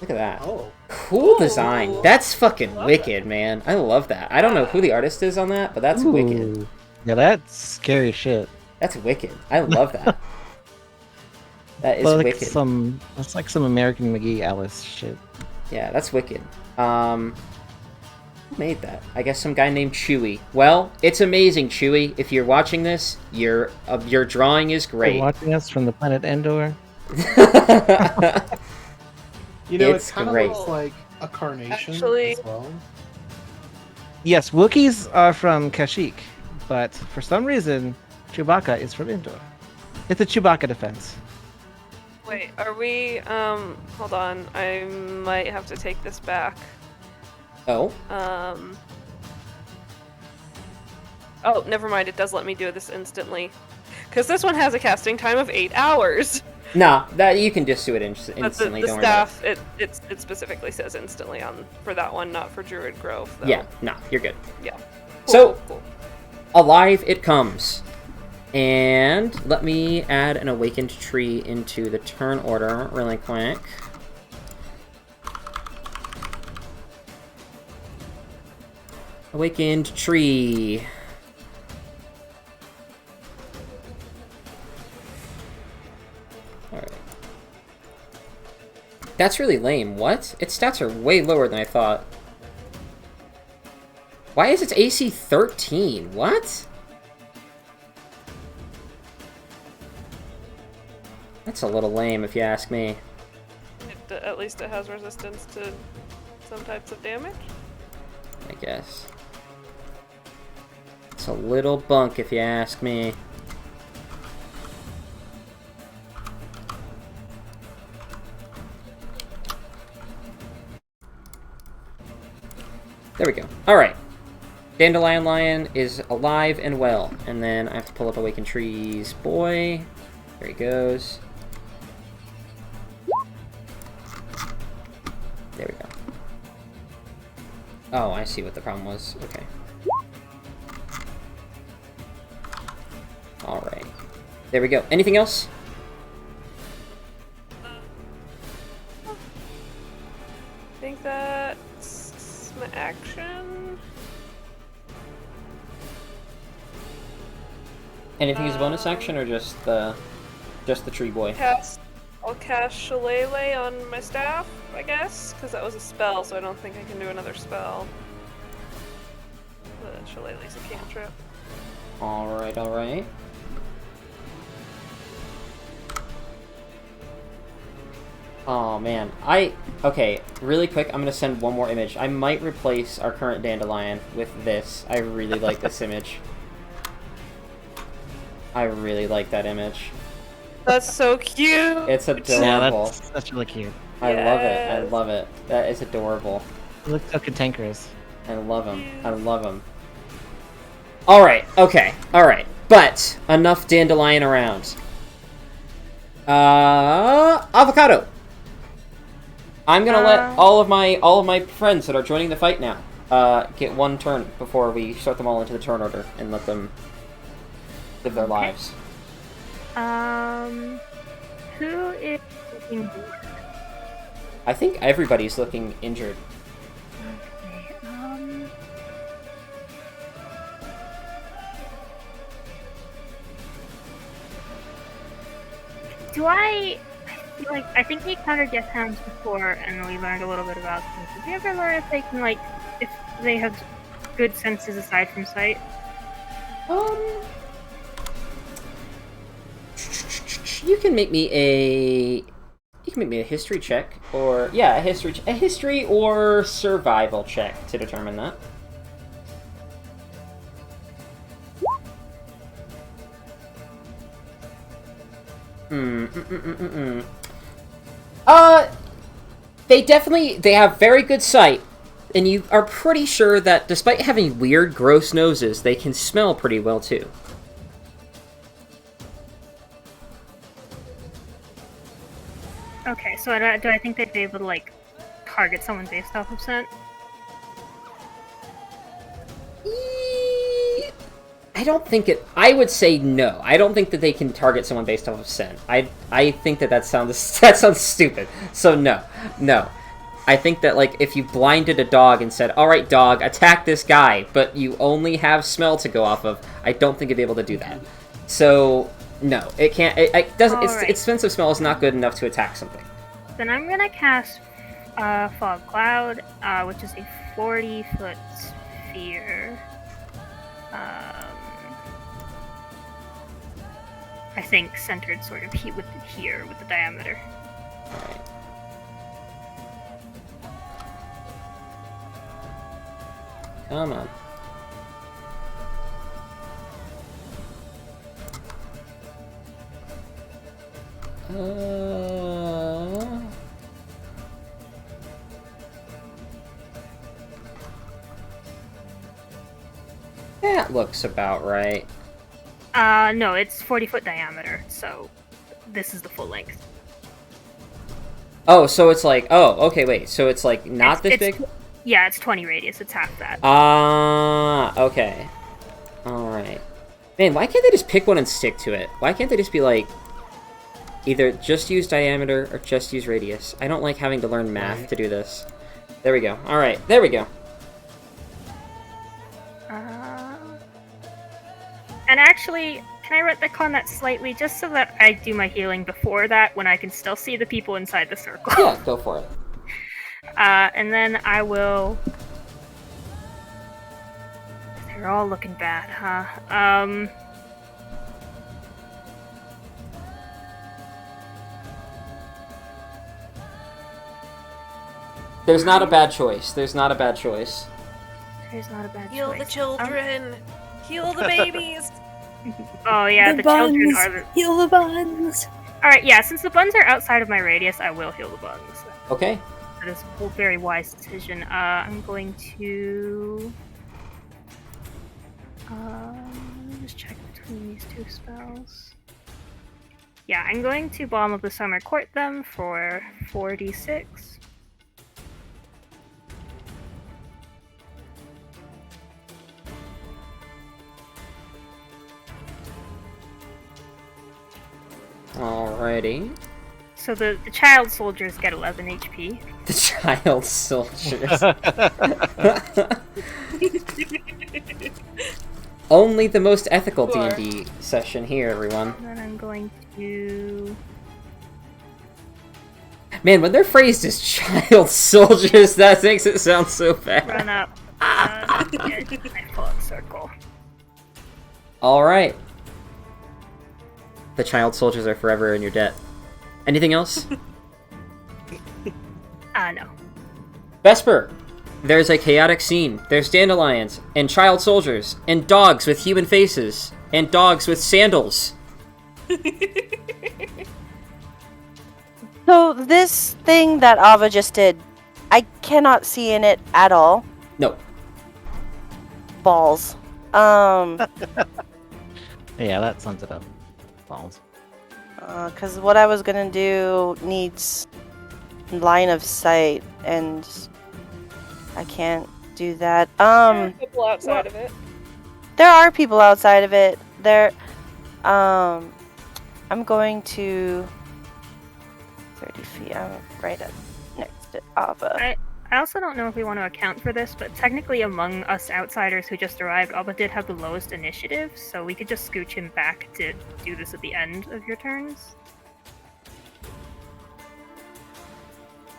Look at that. Oh. Cool design. That's fucking wicked, man. I love that. I don't know who the artist is on that, but that's wicked. Yeah, that's scary shit. That's wicked. I love that. That is like wicked. That's like some American McGee Alice shit. Yeah, that's wicked. Who made that? I guess some guy named Chewy. Well, it's amazing, Chewy. If you're watching this, your drawing is great. You're watching us from the planet Endor. You know, It's it kind of great. looks like a carnation Actually- as well. Yes, Wookiees are from Kashyyyk, but for some reason, Chewbacca is from Endor. It's a Chewbacca defense. Wait, are we, hold on, I might have to take this back. Oh, Oh, never mind, it does let me do this instantly. Because this one has a casting time of 8 hours. nah, that you can just do it But instantly. the Don't worry about staff, it specifically says instantly for that one, not for Druid Grove, it. though. Yeah, nah, you're good. Yeah. So, Cool. alive it comes. And let me add an awakened tree into the turn order really quick. Awakened tree. Alright. That's really lame. What? Its stats are way lower than I thought. Why is its AC 13? What? That's a little lame, if you ask me. At least it has resistance to some types of damage. I guess. It's a little bunk, if you ask me. There we go. Alright. Dandelion Lion is alive and well. And then I have to pull up Awakened Trees Boy. There he goes. There we go. Oh, I see what the problem was. Okay. Alright. There we go. Anything else? I think that's my action. Anything is a bonus action or just the tree boy? I'll cast Shillelagh on my staff, I guess, because that was a spell, so I don't think I can do another spell. The Shillelagh's a cantrip. Alright, alright. Oh man, okay, really quick, I'm gonna send one more image. I might replace our current dandelion with this. I really like this image. I really like that image. That's so cute! It's adorable. Yeah, that's really cute. I love it, I love it. That is adorable. It looks so cantankerous. I love him, I love him. Alright, okay, alright. But, enough dandelion around. Avocado! I'm gonna let all of my friends that are joining the fight now get one turn before we start them all into the turn order and let them live their lives. Who is looking bored? I think everybody's looking injured. Okay, I think we encountered Death Hounds before, and we learned a little bit about them. Did we ever learn if they can, if they have good senses aside from sight? You can make me a history check, or yeah, a history or survival check to determine that. They have very good sight, and you are pretty sure that despite having weird, gross noses, they can smell pretty well too. Okay, so do I think they'd be able to, target someone based off of scent? I don't think it... I would say no. I don't think that they can target someone based off of scent. I think that sounds stupid. So no. No. I think that, if you blinded a dog and said, alright, dog, attack this guy, but you only have smell to go off of, I don't think it'd be able to do that. So, no. It can't... It doesn't... Its sense of smell is not good enough to attack something. Then I'm gonna cast Fog Cloud, which is a 40-foot sphere. I think centered sort of here with the diameter. Alright. Come on. That looks about right. No, it's 40-foot diameter, so this is the full length. Oh, so it's okay, wait, so it's not this big? Yeah, it's 20 radius, it's half that. Okay. Alright. Man, why can't they just pick one and stick to it? Why can't they just be either just use diameter or just use radius? I don't like having to learn math to do this. There we go. Alright, there we go. And actually, Can I retcon that slightly, just so that I do my healing before that, when I can still see the people inside the circle? Yeah, go for it. And then I will... They're all looking bad, huh? There's not a bad choice. There's not a bad choice. There's not a bad Heal choice. the children. Heal the babies. Oh yeah, the children are the... Heal the buns! Alright, yeah, since the buns are outside of my radius, I will heal the buns. Okay. That is a very wise decision. I'm going to... let me just check between these two spells. Yeah, I'm going to Balm of the Summer Court them for 4d6. Alrighty. So the child soldiers get 11 HP. The child soldiers. Only the most ethical Sure. D&D session here, everyone. And then I'm going to... Man, when they're phrased as child soldiers, that makes it sound so bad. run up the edge of my fog circle. Alright. The child soldiers are forever in your debt. Anything else? No. Vesper! There's a chaotic scene. There's dandelions, and child soldiers, and dogs with human faces, and dogs with sandals. So this thing that Ava just did, I cannot see in it at all. No. Balls. Yeah, that sums it up. Balls. Because what I was gonna do needs line of sight, and I can't do that. There are people outside of it. There are people outside of it. I'm going to 30 feet. I'm right up next to Ava. I also don't know if we want to account for this, but technically among us outsiders who just arrived, Alba did have the lowest initiative, so we could just scooch him back to do this at the end of your turns.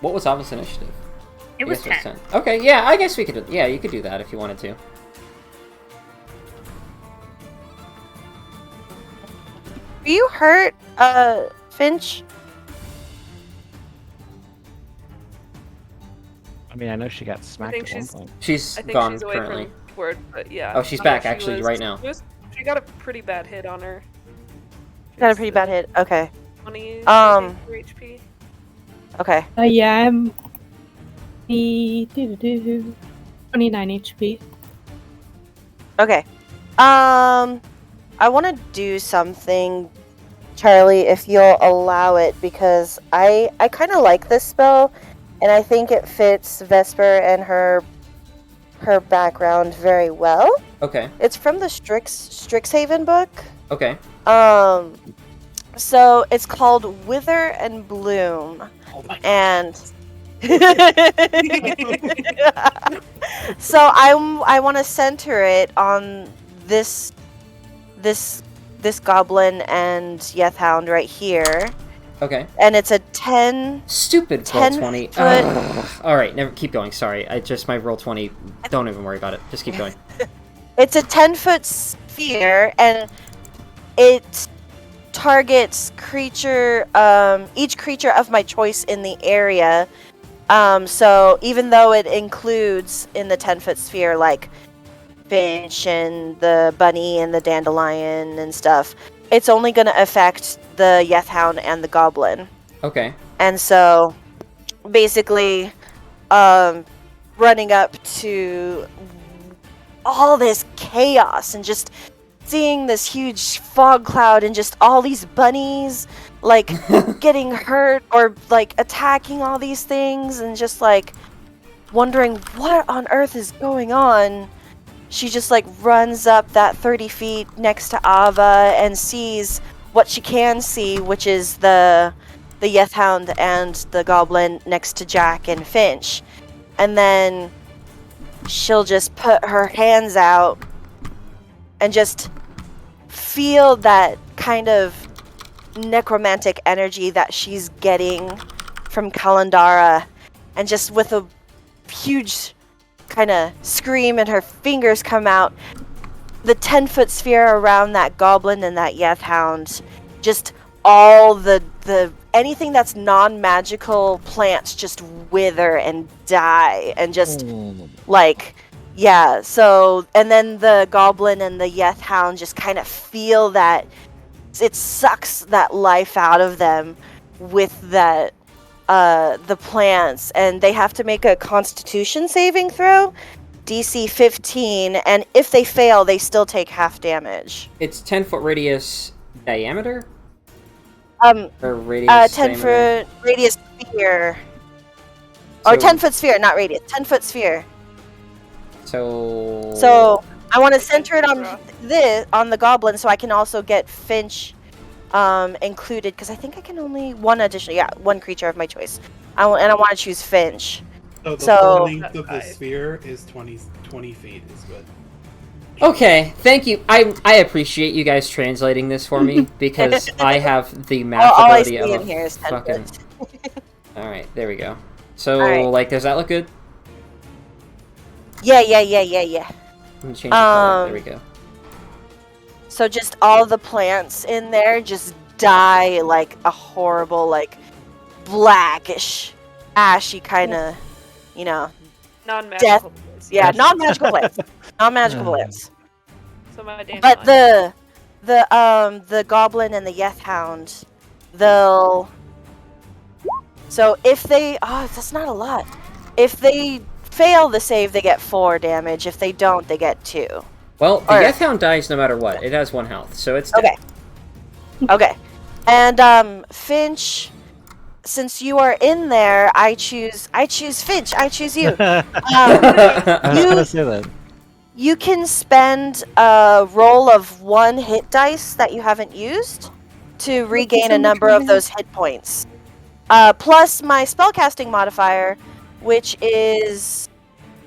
What was Ava's initiative? It I was guess 10. 10. Okay, yeah, I guess we could. Yeah, you could do that if you wanted to. Are you hurt, Finch? I mean, I know she got I smacked think at one she's. point. She's I think gone she's away currently. from Word, but yeah. Oh, she's back She actually was- right now. She got a pretty bad hit on her. Got a pretty bad hit. Okay. 20 HP. Okay. Yeah, I'm 29 HP. Okay. I want to do something, Charlie, if you'll allow it, because I kind of like this spell, and I think it fits Vesper and her background very well. Okay. It's from the Strixhaven book. Okay. So it's called Wither and Bloom. Oh my And so I want to center it on this goblin and Yethhound right here, Okay. and it's a 10. Stupid 10 roll 20. foot- Ugh. All right, never keep going. Sorry, my roll 20. Don't even worry about it. Just keep going. It's a 10-foot sphere, and it targets each creature of my choice in the area. So even though it includes in the 10-foot sphere like Finch and the bunny and the dandelion and stuff, it's only going to affect the Yethhound and the goblin. Okay. And so basically running up to all this chaos and just seeing this huge fog cloud and just all these bunnies like getting hurt or like attacking all these things and just like wondering what on earth is going on. She just like runs up that 30 feet next to Ava and sees what she can see, which is the Yethhound and the goblin next to Jack and Finch. And then she'll just put her hands out and just feel that kind of necromantic energy that she's getting from Kalandara, and just with a huge kind of scream and her fingers come out, the 10-foot sphere around that goblin and that Yeth hound, just all the anything that's non-magical plants just wither and die, and just like, yeah. So, and then the goblin and the Yeth hound just kind of feel that it sucks that life out of them with that the plants, and they have to make a Constitution saving throw, DC 15, and if they fail, they still take half damage. It's 10-foot radius diameter? Um, Or radius 10-foot radius sphere. So, Or 10-foot sphere, not radius. 10-foot sphere. So... So, I want to center it on the goblin, so I can also get Finch included, because I think I can only one creature of my choice. And I want to choose Finch. So the full length of the sphere is 20 feet is what. Okay, thank you. I appreciate you guys translating this for me, because I have the math all I ability see of in a here is 10 fucking... foot. Alright, there we go. So, Alright. like, does that look good? Yeah. I'm gonna change the color. There we go. So just all the plants in there just die like a horrible, like, blackish, ashy kind of, Non-magical plants. Yeah, non-magical plants. Non-magical plants. So my dandelion. But the goblin and the Yeth hound, they'll... So if they... Oh, that's not a lot. If they fail the save, they get 4 damage. If they don't, they get 2. Well, the Yeth hound dies no matter what. It has 1 health, so it's dead. Okay. And Finch, since you are in there, I choose Finch. I choose you. I was gonna say that. You can spend a roll of 1 hit dice that you haven't used to regain a number of those hit points. Plus my spellcasting modifier, which is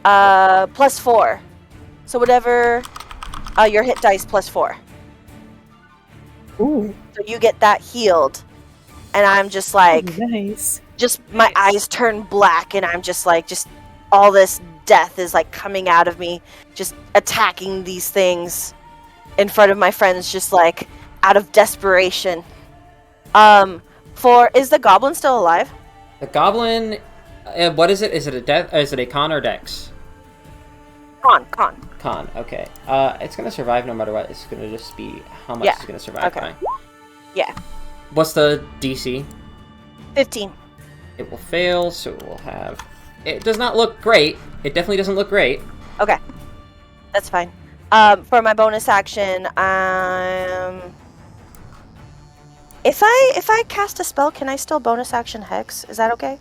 +4. So whatever your hit dice +4. Ooh. So you get that healed. And I'm just like... Nice. Just my eyes turn black, and I'm just like, just all this death is like coming out of me, just attacking these things in front of my friends, just like out of desperation. Is the goblin still alive? The goblin, what is it? Is it a con or dex? Con. Con, okay. It's gonna survive no matter what. It's gonna just be how much it's gonna survive by. Yeah. What's the DC? 15. It will fail, so it will have... It does not look great. It definitely doesn't look great. Okay. That's fine. For my bonus action, if I cast a spell, can I still bonus action Hex? Is that okay?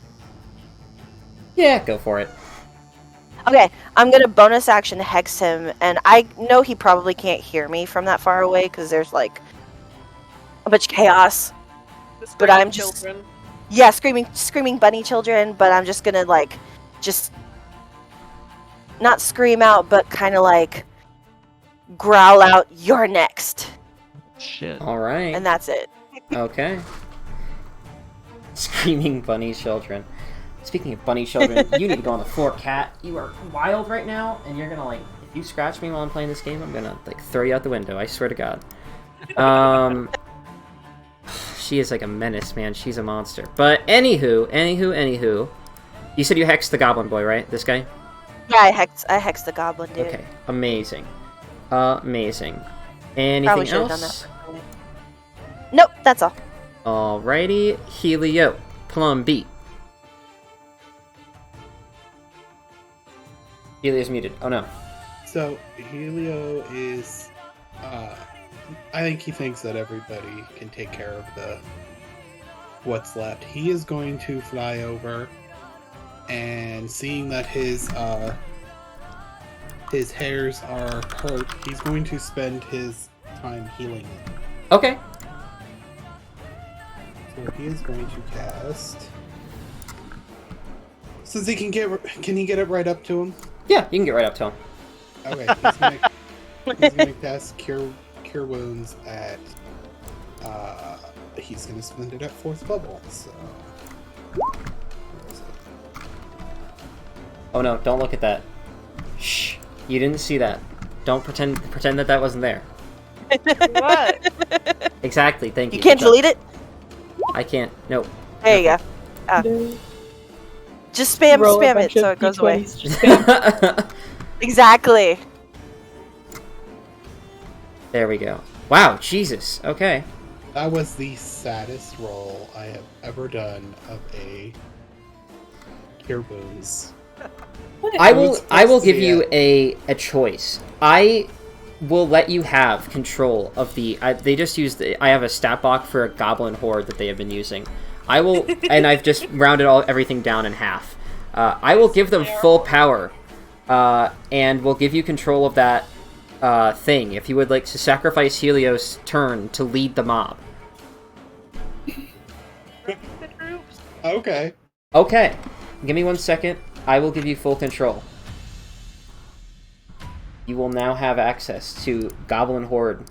Yeah, go for it. Okay, I'm gonna bonus action Hex him, and I know he probably can't hear me from that far away, because there's like a bunch of chaos. But I'm just... children. Yeah, screaming bunny children, but I'm just gonna, like, just not scream out, but kind of, like, growl out, "You're next." Shit. Alright. And that's it. Okay. Screaming bunny children. Speaking of bunny children, you need to go on the floor, cat. You are wild right now, and you're gonna, like, if you scratch me while I'm playing this game, I'm gonna, like, throw you out the window, I swear to God. She is like a menace, man. She's a monster. But anywho. You said you hexed the goblin boy, right? This guy? Yeah, I hexed the goblin, dude. Okay. Amazing. Anything Probably should have done else? that. Nope, that's all. Alrighty. Helio. Plum beat. Helio's muted. Oh no. So Helio is I think he thinks that everybody can take care of what's left. He is going to fly over, and seeing that his hairs are hurt, he's going to spend his time healing them. Okay. So he is going to cast. Since he can he get it right up to him? Yeah, you can get right up to him. Okay, he's gonna cast Cure Cure Wounds at. He's going to spend it at 4th level. So. Where is it? Oh no! Don't look at that. Shh! You didn't see that. Don't pretend that wasn't there. What? Exactly. Thank you. You can't Good job. delete it? I can't. Nope. There you go. No. Just spam Roll a it bunch so of it goes away. D20s, just spam. Exactly. There we go. Wow, Jesus. Okay. That was the saddest roll I have ever done of a Cure Wounds. I was will supposed give to you be a choice. I will let you have control of the. They just used. I have a stat block for a goblin horde that they have been using. I will, and I've just rounded everything down in half. I will give them full power, and will give you control of that thing. If you would like to sacrifice Helios' turn to lead the mob. Okay. Okay, give me 1 second. I will give you full control. You will now have access to Goblin Horde.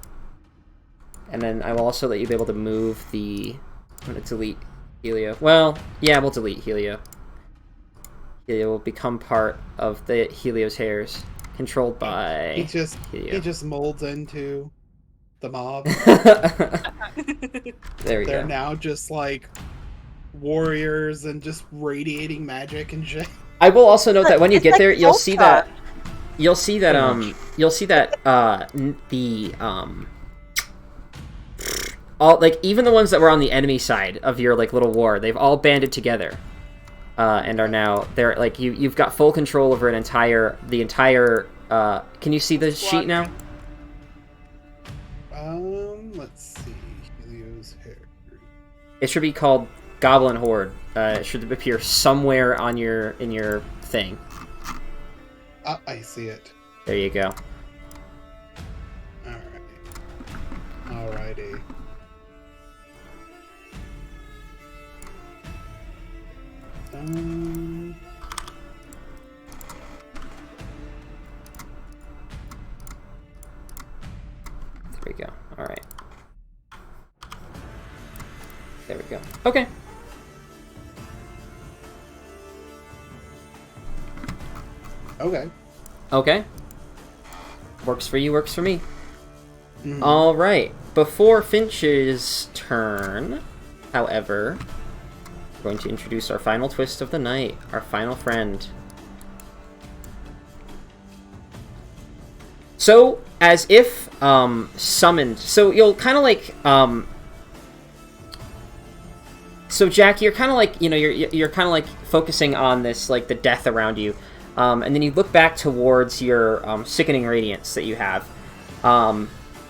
And then I will also let you be able to move the... I'm going to delete Helio. Well, yeah, we'll delete Helio. Helio will become part of the Helio's hairs, controlled by He Helio. just molds into the mob. There we They're go. now just like warriors and just radiating magic and shit. I will also note that when you It's get like there, you'll see Volta. that all, like, even the ones that were on the enemy side of your, like, little war, they've all banded together, and are now, they're, like, you've got full control over the entire, can you see the sheet now? Let's see. Helio's hair. It should be called Goblin Horde. It should appear somewhere in your thing. I see it. There you go. Alrighty. There we go. Alright. There we go. Okay. Okay. Okay. Works for you, works for me. Mhm. Alright. Before Finch's turn, however, we're going to introduce our final twist of the night, our final friend. So, as if summoned, so you'll kind of like so Jack, you're kind of like, you know, you're kind of like focusing on this, like, the death around you, and then you look back towards your sickening radiance that you have,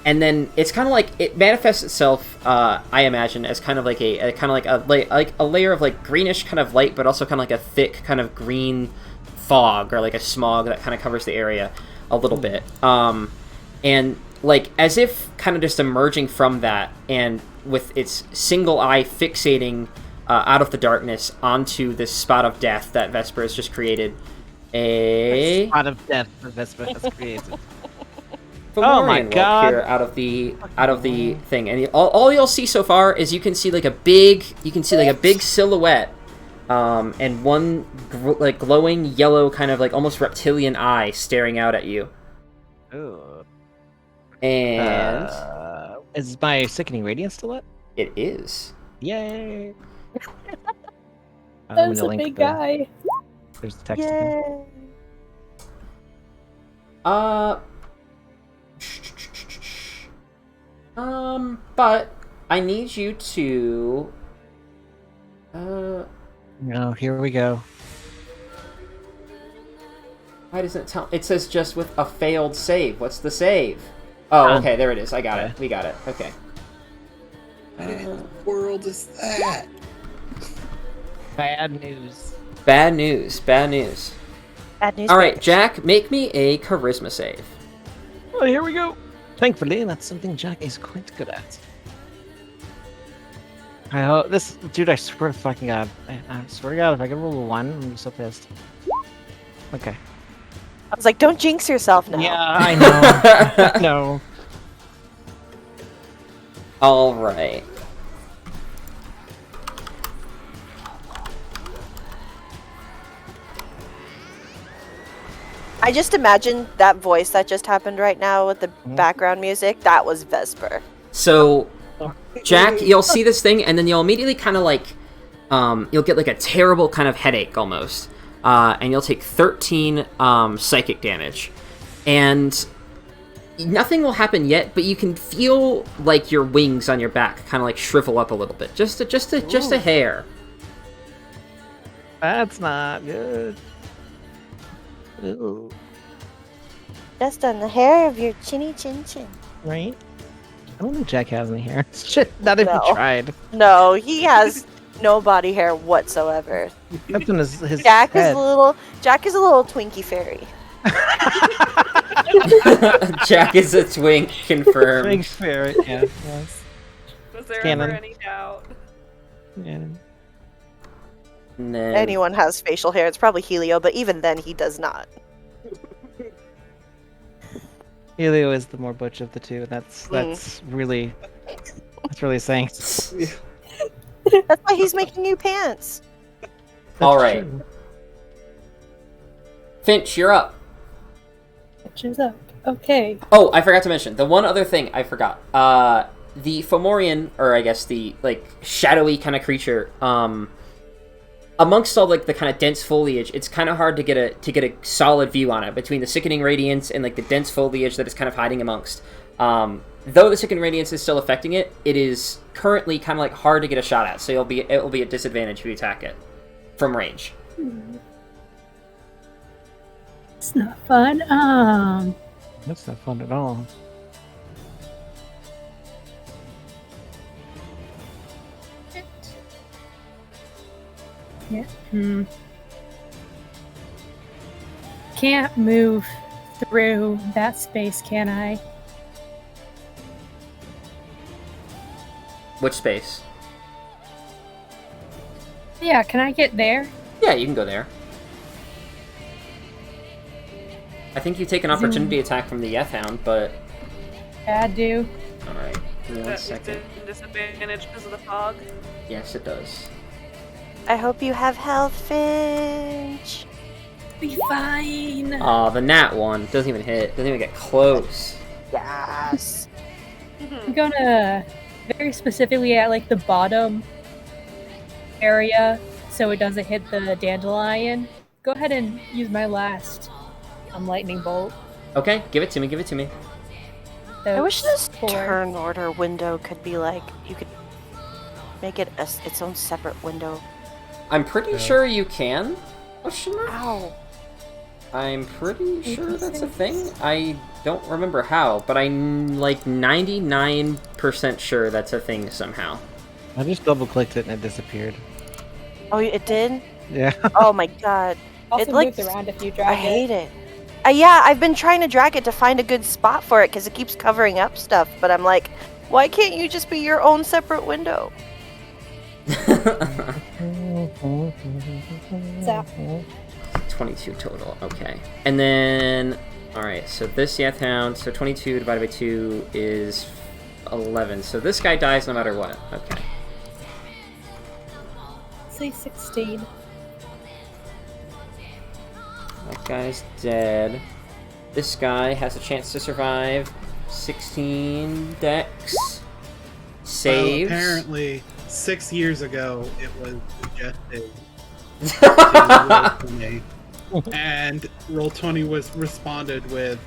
and then it's kind of like it manifests itself, I imagine, as kind of like a kind of like a layer of like greenish kind of light, but also kind of like a thick kind of green fog, or like a smog that kind of covers the area a little bit, and like as if kind of just emerging from that, and with its single eye fixating out of the darkness onto this spot of death that Vesper has just created. A spot of death that Vesper has created. Fomorian Oh my will God. appear out of the thing, and all you'll see so far is you can see like a big silhouette, and one like glowing yellow kind of like almost reptilian eye staring out at you. Ooh. And Is my sickening radiance still up? it is. Yay! I'm That's gonna a link big the- guy. There's the text. again. Yay. But I need you to No, here we go. why doesn't it tell? It says just with a failed save. What's the save? Oh, okay, there it is. I got it. We got it. Okay. What in the world is that? Bad news. Bad news. Bad news. Bad news. All right, bears. Jack, make me a charisma save. Oh, here we go. Thankfully, that's something Jack is quite good at. I hope this dude. I swear to fucking God. I swear to God, if I can roll a 1, I'm gonna be so pissed. Okay. I was like, don't jinx yourself now. Yeah, I know. No. All right. I just imagine that voice that just happened right now with the background music. That was Vesper. So, Jack, you'll see this thing, and then you'll immediately kind of like, you'll get like a terrible kind of headache almost, and you'll take 13 psychic damage, and nothing will happen yet, but you can feel like your wings on your back kind of like shrivel up a little bit, just a hair. That's not good. Ooh, Just on the hair of your chinny chin chin. right? I don't think Jack has any hair. Shit, not even No. tried. No, he has no body hair whatsoever. Except on his Jack head. is a little Twinkie fairy. Jack is a twink, confirmed. Big spirit, yeah. Yes. Was there Canon. ever any doubt? Yeah. And then, Anyone has facial hair, it's probably Helio, but even then he does not. Helio is the more butch of the two. That's really saying. That's why he's making new pants. all right, true. Finch, you're up. Which is up. Okay. Oh, I forgot to mention the one other thing I forgot. The Fomorian, or I guess the like shadowy kind of creature, amongst all like the kind of dense foliage, it's kind of hard to get a solid view on it between the sickening radiance and like the dense foliage that it's kind of hiding amongst. Though the sickening radiance is still affecting it, it is currently kind of like hard to get a shot at. So it will be at disadvantage if you attack it from range. It's not fun. That's not fun at all. Yeah. Can't move through that space, can I? Which space? Yeah, can I get there? Yeah, you can go there. I think you take an opportunity attack from the Yeth-hound, but Yeah, I do. alright. Give me 1 That second. disadvantage because of the fog. Yes, it does. I hope you have health, Finch. Be fine. Aw, the nat one doesn't even hit. Doesn't even get close. Yes. I'm gonna very specifically at like the bottom area so it doesn't hit the dandelion. Go ahead and use my last lightning bolt. Okay, give it to me, give it to me. So I wish this 4. turn order window could be like, you could make it its own separate window. I'm pretty sure you can. Question mark? Ow. I'm pretty sure that's a thing. I don't remember how, but I'm like 99% sure that's a thing somehow. I just double clicked it and it disappeared. Oh, it did? Yeah. Oh my god. Also It, like, moves around if you drag I hate it. Yeah, I've been trying to drag it to find a good spot for it because it keeps covering up stuff, but I'm like, why can't you just be your own separate window? So, 22 total, okay. And then, alright, so this Yeth-hound, so 22 divided by 2 is 11. So this guy dies no matter what. Okay. say 16. That guy's dead. This guy has a chance to survive. 16 dex. Saves. Well, apparently, 6 years ago, it was suggested to Roll20, and Roll20 was responded with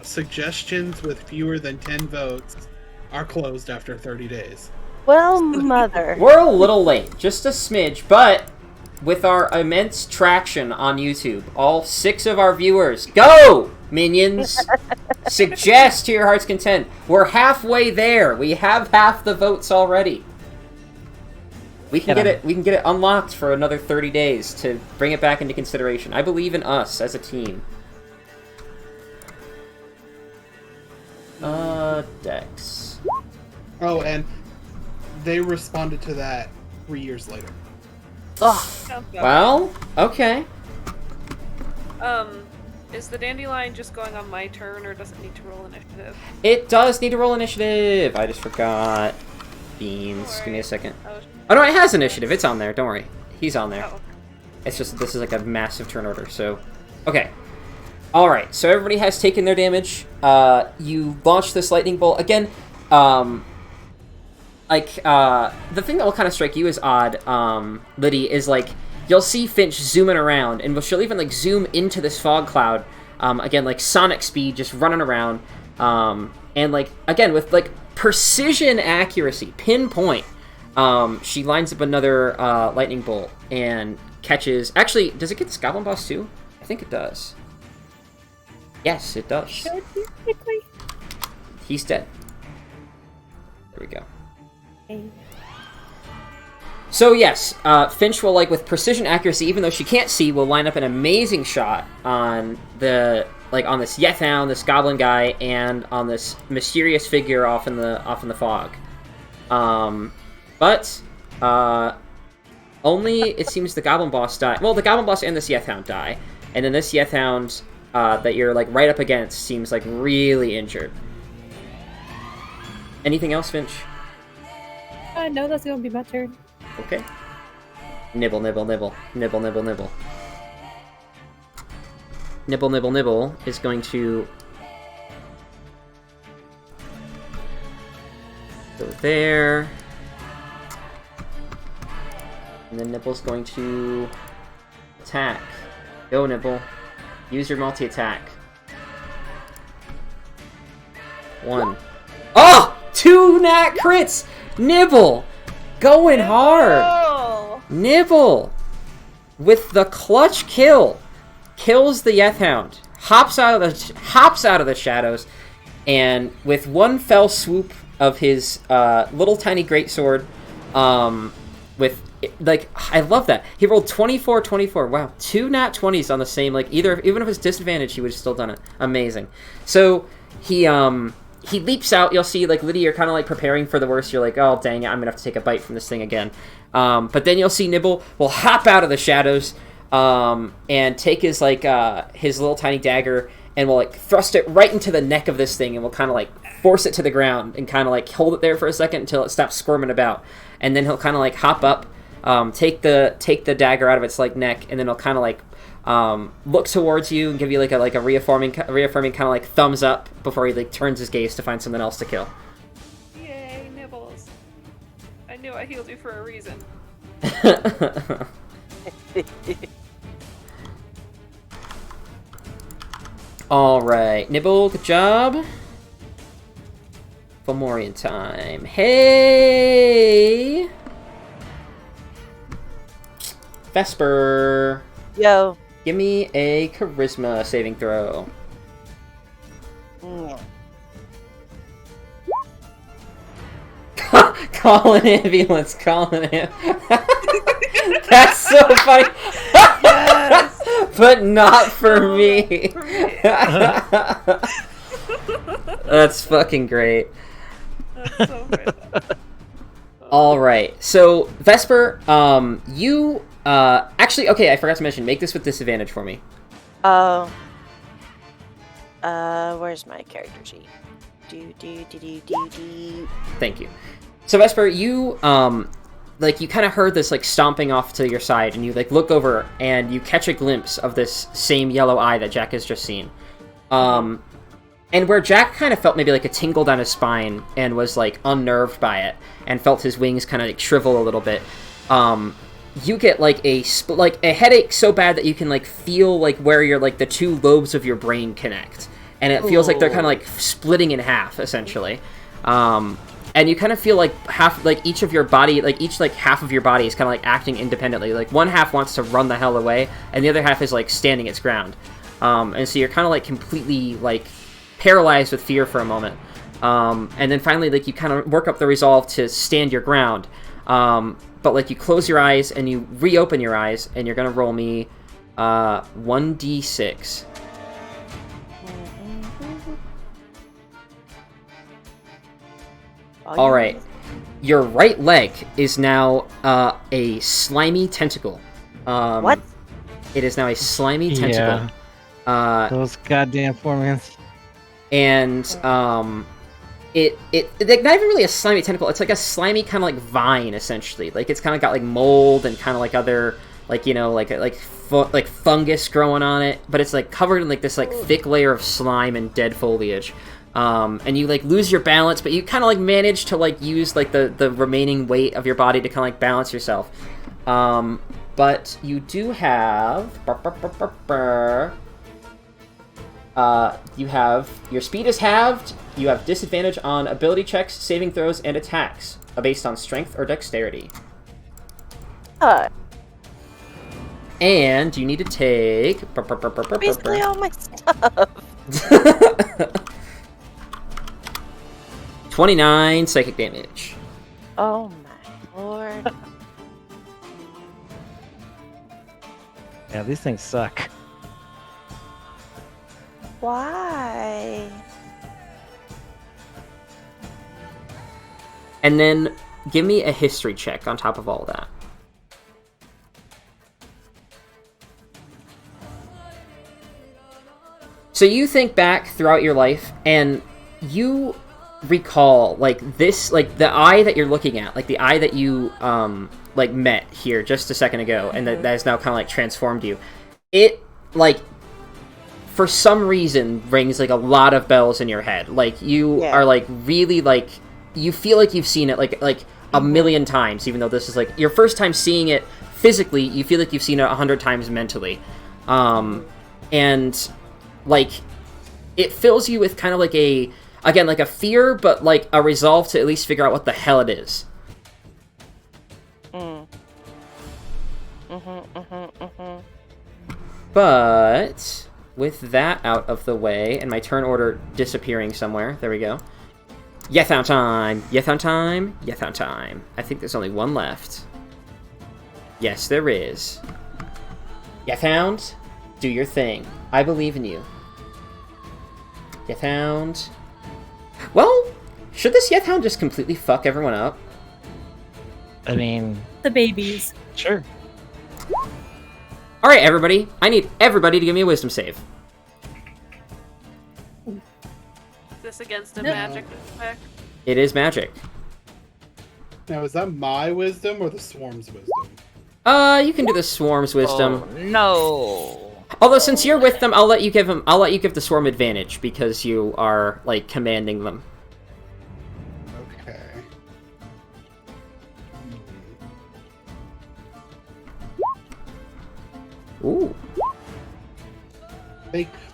suggestions with fewer than 10 votes are closed after 30 days. Well, mother. We're a little late, just a smidge, but with our immense traction on YouTube, all 6 of our viewers, go, minions! Suggest to your heart's content. We're halfway there. We have half the votes already. We can get it. We can get it unlocked for another 30 days to bring it back into consideration. I believe in us as a team. Dex. Oh, and they responded to that 3 years later. Ugh. Well, okay. Is the dandelion just going on my turn, or does it need to roll initiative? It does need to roll initiative. I just forgot. Beans. Give me a second. Oh, Oh no, it has initiative. It's on there. Don't worry. He's on there. oh, It's just this is like a massive turn order. So, okay. All right. So everybody has taken their damage. You launch this lightning bolt again. The thing that will kind of strike you as odd, Liddy, is like you'll see Finch zooming around, and she'll even like zoom into this fog cloud. Again, like sonic speed, just running around. And like again with like precision accuracy, pinpoint. She lines up another lightning bolt and catches. Actually, does it get this goblin boss too? I think it does. Yes, it does. Should be quickly. He's dead. There we go. Okay. So yes, Finch will, like, with precision accuracy, even though she can't see, will line up an amazing shot on the, like, on this Yethound, this goblin guy, and on this mysterious figure off in the fog. But only it seems the goblin boss die. Well, the goblin boss and this Yethound die, and then this Yethound that you're like right up against seems like really injured. Anything else, Finch? No, that's gonna be my turn. Okay. Nibble, nibble, nibble. Nibble, nibble, nibble. Nibble, nibble, nibble is going to go there. And then Nibble's going to attack. Go, Nibble. Use your multi-attack. 1. Oh! 2 nat crits! Nibble! Going hard! Oh! Nibble! With the clutch kill. Kills the Yethound. Hops out of the shadows. And with one fell swoop of his little tiny greatsword, with, like, I love that. He rolled 24. Wow, 2 nat 20s on the same, like, even if it was disadvantage, he would have still done it. Amazing. So, he leaps out. You'll see, like, Lydia, you're kind of, like, preparing for the worst. You're like, oh, dang it, I'm going to have to take a bite from this thing again. But then you'll see Nibble will hop out of the shadows and take his, like, his little tiny dagger and will, like, thrust it right into the neck of this thing and will kind of, like, force it to the ground and kind of, like, hold it there for a second until it stops squirming about. And then he'll kind of, like, hop up, take the dagger out of its, like, neck, and then he'll kind of, like, look towards you and give you, like, a reaffirming kind of, like, thumbs up before he, like, turns his gaze to find something else to kill. Yay, Nibbles. I knew I healed you for a reason. Alright, Nibble, good job. Fomorian time. Hey! Vesper! Yo. Give me a charisma saving throw. Call an ambulance, call an ambulance. That's so funny. Yes. But not for me. That's fucking great. That's so good. Alright, so Vesper, you, actually, okay, I forgot to mention, make this with disadvantage for me. Oh. Where's my character sheet? Do. Thank you. So Vesper, you, like, you kind of heard this, like, stomping off to your side, and you, like, look over, and you catch a glimpse of this same yellow eye that Jack has just seen. And where Jack kind of felt maybe, like, a tingle down his spine, and was, like, unnerved by it, and felt his wings kind of, like, shrivel a little bit, you get, like, a headache so bad that you can, like, feel, like, where your, like, the two lobes of your brain connect. And it feels like they're kind of, like, splitting in half, essentially. And you kind of feel like half, like, each of your body, like, each, like, half of your body is kind of, like, acting independently. Like, one half wants to run the hell away, and the other half is, like, standing its ground. And so you're kind of, like, completely, like, paralyzed with fear for a moment. And then finally, like, you kind of work up the resolve to stand your ground. But, like, you close your eyes, and you reopen your eyes, and you're going to roll me 1d6. Alright. Your right leg is now a slimy tentacle. What? It is now a slimy tentacle. Those goddamn formants. And it like not even really a slimy tentacle. It's like a slimy kind of like vine, essentially. Like it's kind of got like mold and kind of like other like like fungus growing on it. But it's like covered in like this like thick layer of slime and dead foliage. And you like lose your balance, but you kind of like manage to like use like the remaining weight of your body to kind of like balance yourself. But you do have you have your speed is halved. You have disadvantage on ability checks, saving throws, and attacks based on strength or dexterity. And you need to take basically all my stuff. 29 psychic damage. Oh my lord. Yeah, these things suck. Why? And then give me a history check on top of all that. So you think back throughout your life, and you recall, like, this, like, the eye that you're looking at, like, the eye that you, like, met here just a second ago, and that has now kind of, like, transformed you. It, like, for some reason, rings, like, a lot of bells in your head. Like, you are, like, really, like, you feel like you've seen it, like a million times, even though this is, like, your first time seeing it physically, you feel like you've seen it 100 times mentally. And, like, it fills you with kind of, like, again, like a fear, but, like, a resolve to at least figure out what the hell it is. But with that out of the way, and my turn order disappearing somewhere, there we go. Yethound time! Yethound time! Yethound time. I think there's only one left. Yes, there is. Yethound, do your thing. I believe in you. Yethound. Well, should this Yethound just completely fuck everyone up? I mean... The babies. Sure. Alright, everybody. I need everybody to give me a wisdom save. Is this against a magic effect? It is magic. Now, is that my wisdom or the swarm's wisdom? You can do the swarm's wisdom. Oh, no. Although since you're with them, I'll let you give the swarm advantage because you are like commanding them. Okay. Ooh.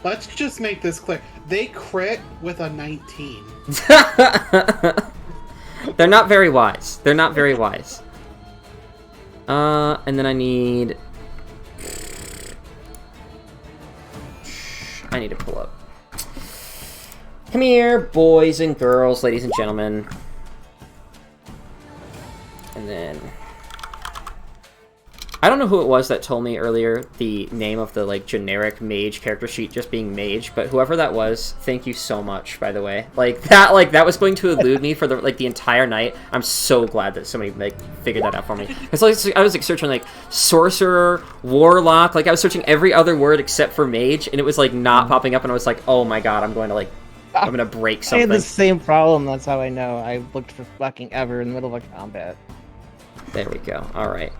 Let's just make this clear. They crit with a 19. They're not very wise. They're not very wise. And then I need to pull up. Come here, boys and girls, ladies and gentlemen. And then... I don't know who it was that told me earlier the name of the, like, generic mage character sheet just being mage, but whoever that was, thank you so much, by the way. That was going to elude me for, the entire night. I'm so glad that somebody, like, figured that out for me. It's like, I was, like, searching, like, sorcerer, warlock, like, I was searching every other word except for mage, and it was, like, not popping up, and I was like, oh my god, I'm going to break I something. had the same problem, that's how I know. I looked for fucking ever in the middle of a combat. There we go, alright.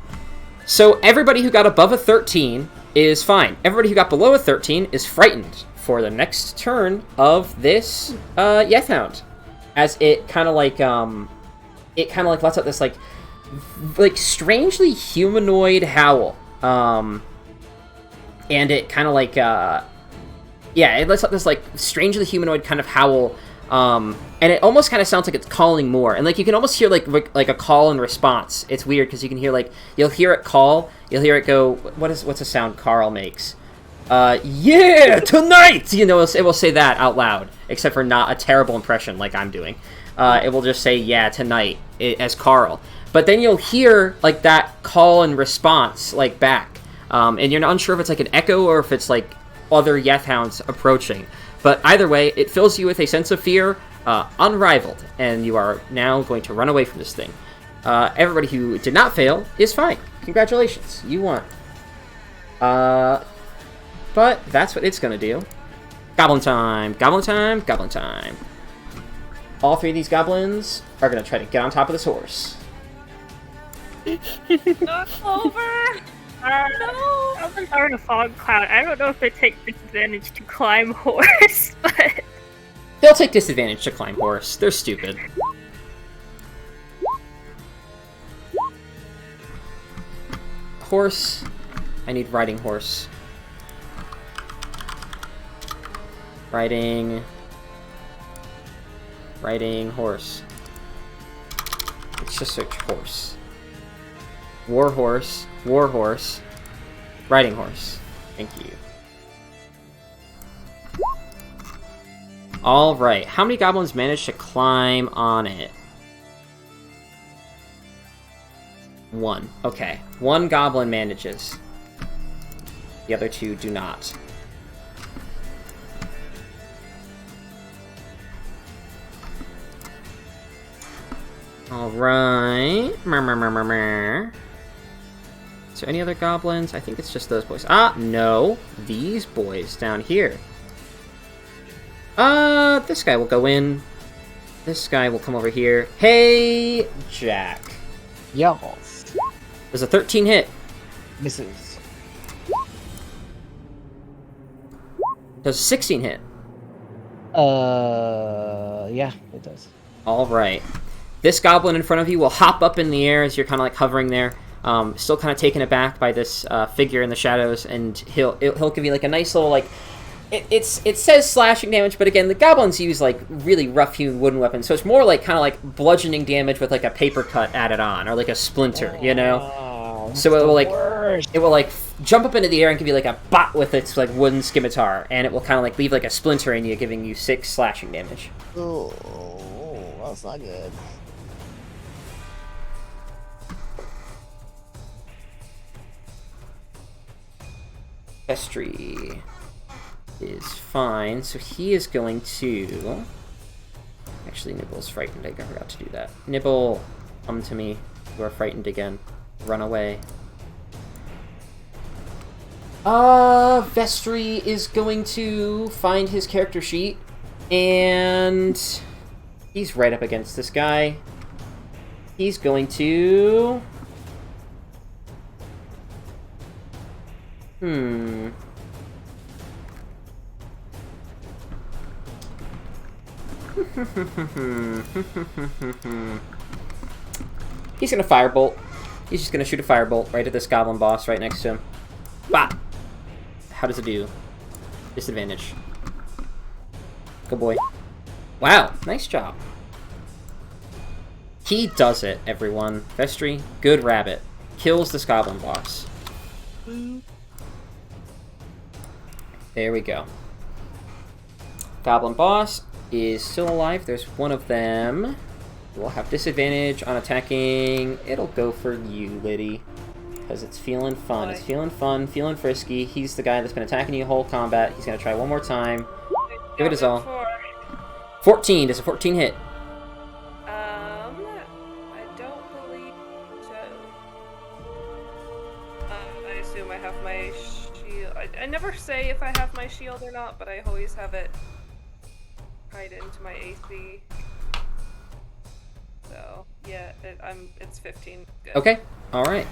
So everybody who got above a 13 is fine. Everybody who got below a 13 is frightened for the next turn of this Yethound. As it kind of like lets out this like strangely humanoid howl. And it kind of like it lets out this like strangely humanoid kind of howl. And it almost kind of sounds like it's calling more, and like you can almost hear like a call and response. It's weird because you can hear you'll hear it call, you'll hear it go. What's a sound Carl makes? Yeah, tonight. You know, it will say that out loud, except for not a terrible impression like I'm doing. It will just say yeah tonight as Carl, but then you'll hear like that call and response like back, and you're not unsure if it's like an echo or if it's like other Yethounds approaching. But either way, it fills you with a sense of fear, unrivaled, and you are now going to run away from this thing. Everybody who did not fail is fine. Congratulations, you won. But but that's what it's gonna do. Goblin time, goblin time, goblin time. All 3 of these goblins are gonna try to get on top of this horse. Not Clover! No! Goblins are in a fog cloud. I don't know if they take disadvantage to climb horse, but... They'll take disadvantage to climb horse. They're stupid. Horse. I need riding horse. Riding horse. Let's just search horse. War horse. Riding horse. Thank you. Alright, how many goblins managed to climb on it? 1. Okay. 1 goblin manages. The other 2 do not. Alright. Is there any other goblins? I think it's just those boys. Ah, no. These boys down here. This guy will go in. This guy will come over here. Hey, Jack. Yes. There's a 13 hit. Misses. Does a 16 hit. Yeah, it does. Alright. This goblin in front of you will hop up in the air as you're kind of like hovering there. Still kind of taken aback by this figure in the shadows, and he'll give you like a nice little like... It says slashing damage, but again, the goblins use like really rough-hewn wooden weapons, so it's more like kind of like bludgeoning damage with like a paper cut added on, or like a splinter, you know. So it will like jump up into the air and give you like a bot with its like wooden scimitar, and it will kind of like leave like a splinter in you, giving you 6 slashing damage. Oh, that's not good. Vestry is fine, so he is going to... Actually, Nibble's frightened. I forgot to do that. Nibble, come to me. You are frightened again. Run away. Vestry is going to find his character sheet, and he's right up against this guy. He's going to... He's gonna firebolt. He's just gonna shoot a firebolt right at this goblin boss right next to him. Bah! How does it do? Disadvantage. Good boy. Wow, nice job. He does it, everyone. Vestry, good rabbit. Kills this goblin boss. There we go. Goblin boss is still alive. There's one of them. We'll have disadvantage on attacking. It'll go for you, Liddy. Because it's feeling fun. It's feeling fun, feeling frisky. He's the guy that's been attacking you whole combat. He's going to try one more time. Give it his all. 14. Does a 14 hit? I don't believe so. I assume I have my shield. I never say if I have my shield or not, but I always have it tied into my AC. So yeah, it's 15. Good. Okay. All right.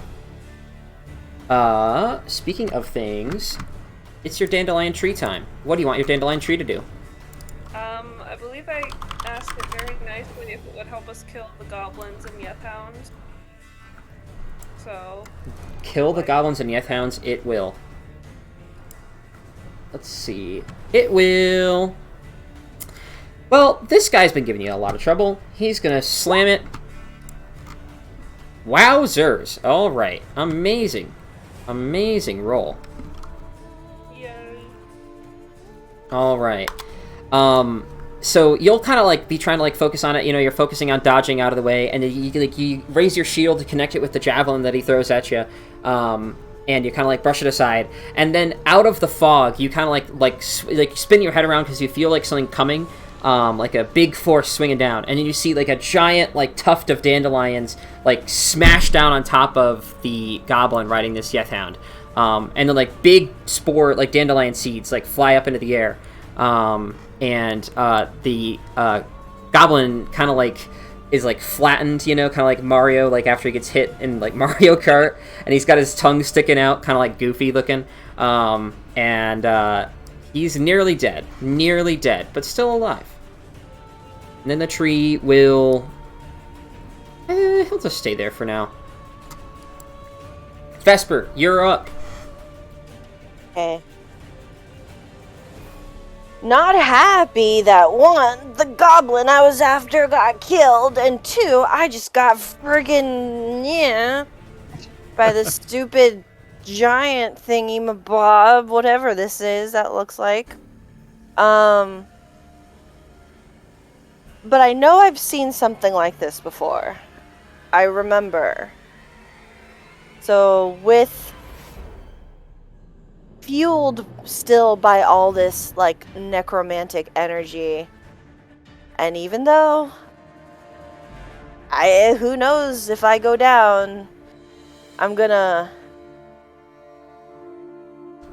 Speaking of things, it's your dandelion tree time. What do you want your dandelion tree to do? I believe I asked it very nicely if it would help us kill the goblins and yethhounds. So... Kill the goblins and yethhounds, it will. Let's see. It will... Well, this guy's been giving you a lot of trouble. He's gonna slam it. Wowzers. Alright. Amazing. Amazing roll. Yay. Alright. So you'll kind of like be trying to like focus on it. You know, you're focusing on dodging out of the way, and then you raise your shield to connect it with the javelin that he throws at you, and you kind of like brush it aside. And then out of the fog, you kind of like spin your head around because you feel like something coming, like a big force swinging down, and then you see like a giant like tuft of dandelions like smash down on top of the goblin riding this yethhound. and then like big spore, like dandelion seeds, like fly up into the air, and the goblin kind of like is like flattened, kind of like Mario, like after he gets hit in like Mario Kart, and he's got his tongue sticking out, kind of like Goofy looking, and he's nearly dead, but still alive. And then the tree will, he'll just stay there for now. Vesper, you're up. Okay. Not happy that one, the goblin I was after got killed, and two, I just got friggin' by the stupid giant thingy mabob, whatever this is, that looks like. But I know I've seen something like this before. I remember. So fueled still by all this like necromantic energy, and even though who knows if I go down, I'm gonna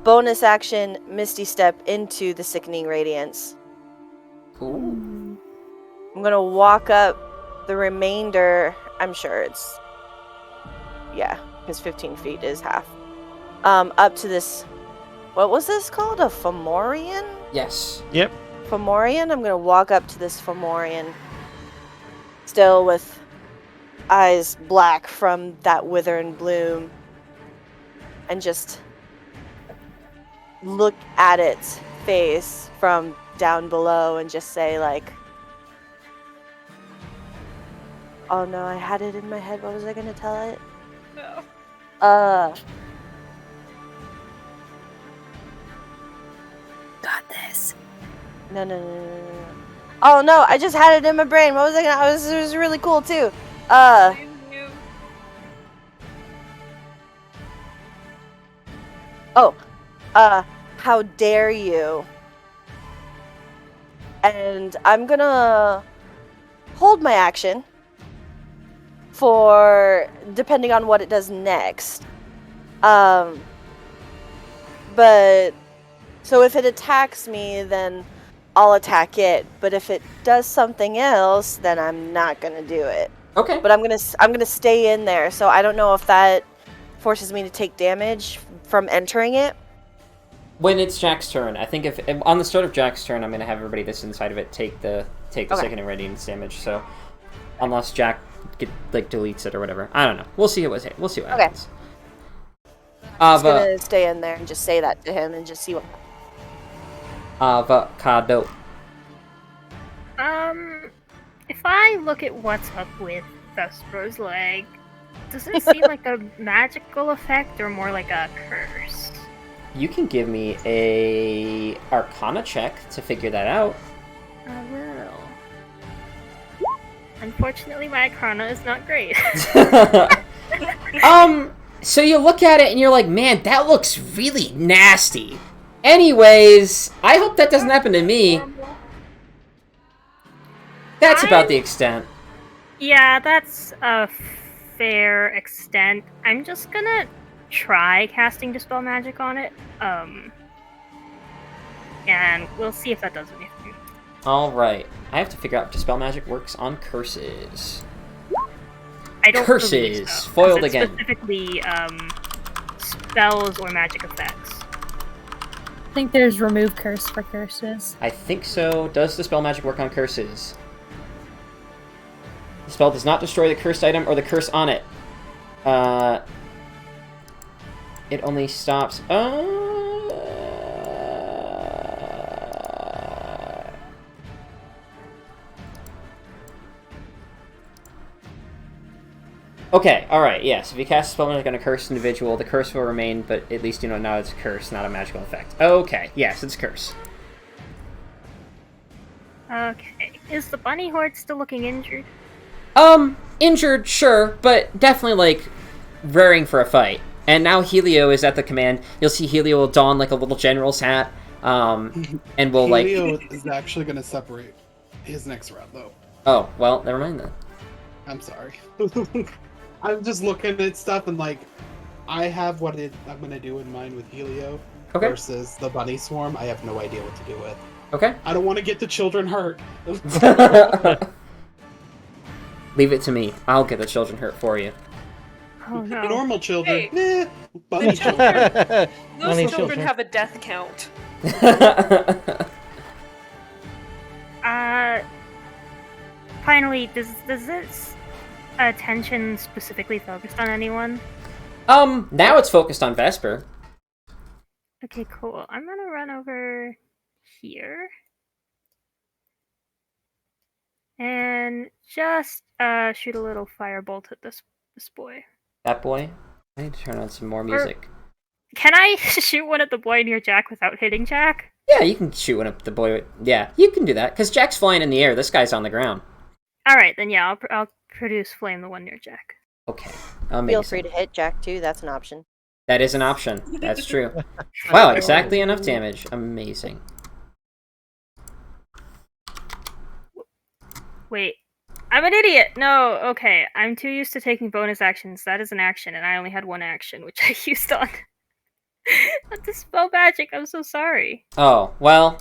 bonus action Misty Step into the sickening radiance. Ooh. I'm gonna walk up the remainder. I'm sure it's because 15 feet is half. Up to this. What was this called? A Fomorian? Yes. Yep. Fomorian? I'm gonna walk up to this Fomorian. Still with eyes black from that wither and bloom. And just look at its face from down below and just say like, oh no, I had it in my head. What was I gonna tell it? No. Got this. No. Oh no, I just had it in my brain. What was I gonna? It was really cool too. Blame you. How dare you? And I'm gonna hold my action for depending on what it does next. But so if it attacks me, then I'll attack it. But if it does something else, then I'm not gonna do it. Okay. But I'm gonna stay in there. So I don't know if that forces me to take damage from entering it. When it's Jack's turn, I think if on the start of Jack's turn, I'm gonna have everybody that's inside of it take the second and radiance damage. So unless Jack deletes it or whatever, I don't know. We'll see what happens. I'm just gonna stay in there and just say that to him and just see what happens. Avocado. If I look at what's up with Vesper's leg, does it seem like a magical effect or more like a curse? You can give me a Arcana check to figure that out. I will. Unfortunately, my Arcana is not great. So you look at it and you're like, man, that looks really nasty. Anyways, I hope that doesn't happen to me. That's about the extent. Yeah, that's a fair extent. I'm just gonna try casting Dispel Magic on it. And we'll see if that does anything. Alright. I have to figure out if Dispel Magic works on curses. I don't Curses! believe so, Foiled 'cause it's again. Specifically, spells or magic effects. I think there's remove curse for curses. I think so. Does Dispel Magic work on curses? The spell does not destroy the cursed item or the curse on it. It only stops... Okay, alright, yes. If you cast a spell magic on a cursed individual, the curse will remain, but at least you know now it's a curse, not a magical effect. Okay, yes, it's a curse. Okay. Is the bunny horde still looking injured? Injured, sure, but definitely, like, raring for a fight. And now Helio is at the command. You'll see Helio will don, like, a little general's hat, and will, like... Helio is actually going to separate his next round, though. Oh, well, never mind then. I'm sorry. I'm just looking at stuff and, like, I have what I'm gonna do in mind with Helio Okay. versus the bunny swarm. I have no idea what to do with. Okay. I don't want to get the children hurt. Leave it to me. I'll get the children hurt for you. Oh no. Normal children, Hey. bunny The children. children- Those Bunny children have a death count. Finally, does this attention specifically focused on anyone? Now it's focused on Vesper. Okay, cool. I'm gonna run over here. And just shoot a little firebolt at this boy. That boy. I need to turn on some more music. Can I shoot one at the boy near Jack without hitting Jack? Yeah, you can shoot one at the boy. Yeah, you can do that, because Jack's flying in the air. This guy's on the ground. Alright, then yeah, I'll produce flame the one near Jack. Okay, amazing. Feel free to hit Jack too. That's an option. That is an option. That's true. Wow, exactly enough damage. Amazing. Wait. I'm an idiot! No, okay. I'm too used to taking bonus actions. That is an action, and I only had one action, which I used on Dispel Magic. I'm so sorry. Oh, well,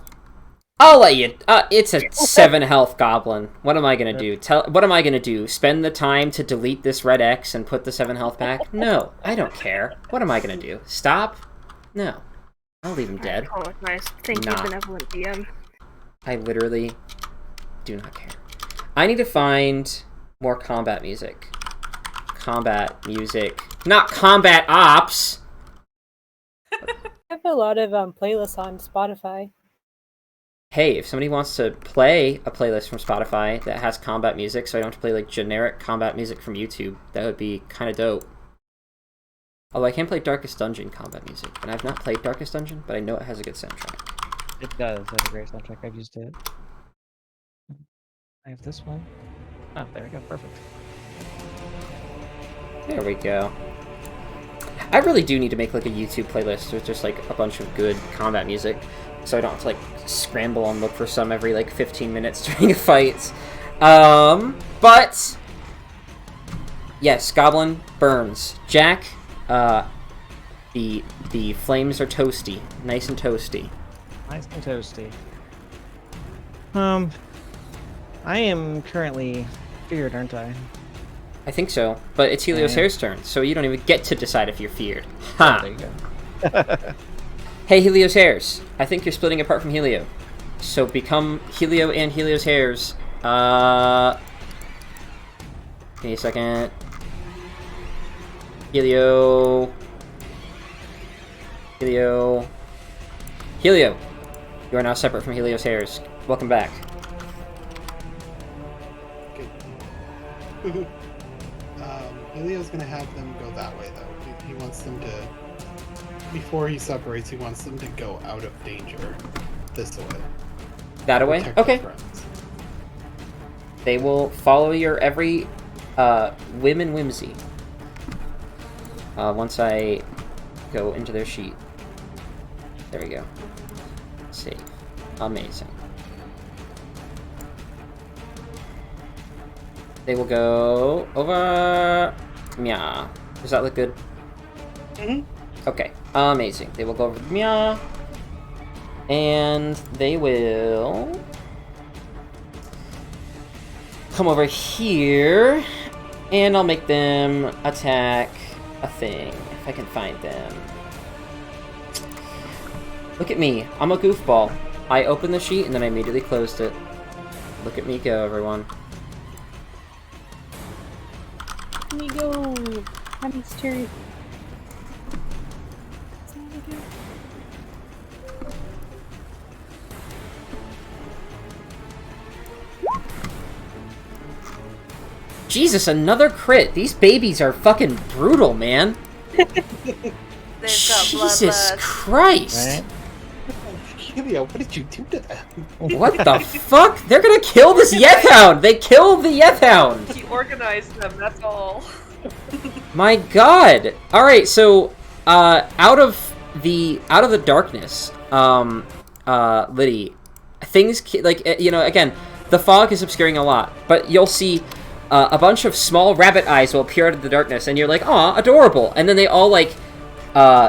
I'll let you. It's a 7 health goblin. What am I gonna do? What am I gonna do? Spend the time to delete this red X and put the 7 health back? No, I don't care. What am I gonna do? Stop? No. I'll leave him dead. I apologize. Thank Nah. you, benevolent DM. I literally do not care. I need to find more combat music. Combat music. Not combat ops! I have a lot of playlists on Spotify. Hey, if somebody wants to play a playlist from Spotify that has combat music, so I don't have to play like generic combat music from YouTube, that would be kind of dope. Although I can play Darkest Dungeon combat music, and I've not played Darkest Dungeon, but I know it has a good soundtrack. It does have a great soundtrack. I've used it. I have this one. Oh, there we go. Perfect. There we go. I really do need to make like a YouTube playlist with just like a bunch of good combat music, so I don't have to like scramble and look for some every like 15 minutes during a fight. But yes, Goblin burns. Jack, the flames are toasty, nice and toasty. Nice and toasty. I am currently feared, aren't I? I think so, but it's Helios Okay. Hair's turn, so you don't even get to decide if you're feared. Oh, Ha! there you go. Hey, Helios Hairs. I think you're splitting apart from Helio. So become Helio and Helios Hairs. Give me a second. Helio. Helio. Helio. You are now separate from Helios Hairs. Welcome back. Helio's gonna have them go that way though. He wants them to, before he separates, he wants them to go out of danger this way. That away? Protect their Okay. friends. They will follow your every whim and whimsy. Once I go into their sheet. There we go. Save. Amazing. They will go over. Meow. Does that look good? Mhm. Okay. Amazing. They will go over meow. And they will come over here. And I'll make them attack a thing. If I can find them. Look at me. I'm a goofball. I opened the sheet and then I immediately closed it. Look at me go, everyone. Let me go. Honey's turn. Jesus, another crit. These babies are fucking brutal, man. They've got Jesus bloodlust. Christ. Right? Helio, what did you do to them? What the fuck? They're gonna kill this Yethound! They killed the Yethound! He organized them, that's all. My god! Alright, so, out of the darkness, Liddy, things, like, you know, again, the fog is obscuring a lot, but you'll see, a bunch of small rabbit eyes will appear out of the darkness, and you're like, "Aw, adorable!" And then they all like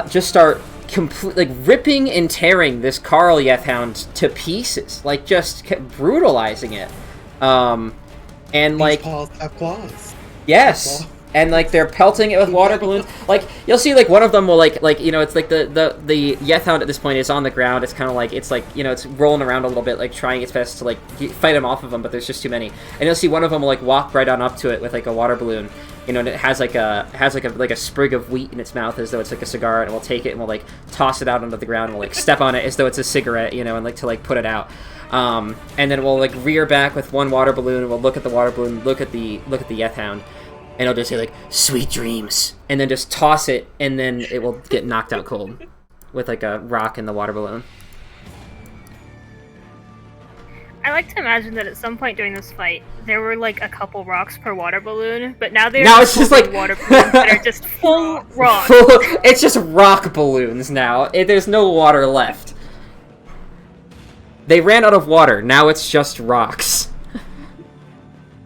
just start ripping and tearing this Carl Yethhound to pieces, like just brutalizing it. And like paws have claws. yes. And like they're pelting it with water balloons. Like you'll see, like one of them will like it's like the Yethhound at this point is on the ground. It's kind of like it's rolling around a little bit, like trying its best to like fight him off of them, but there's just too many. And you'll see one of them will like walk right on up to it with like a water balloon, and it has like a sprig of wheat in its mouth as though it's like a cigar, and it will take it and will like toss it out onto the ground and will like step on it as though it's a cigarette, and like to like put it out. And then we'll like rear back with one water balloon, and we'll look at the water balloon, look at the Yethhound. And it'll just say, like, sweet dreams. And then just toss it, and then it will get knocked out cold. With, like, a rock in the water balloon. I like to imagine that at some point during this fight, there were, like, a couple rocks per water balloon, but now it's just, like... water balloons that are just full rocks. It's just rock balloons now. There's no water left. They ran out of water. Now it's just rocks.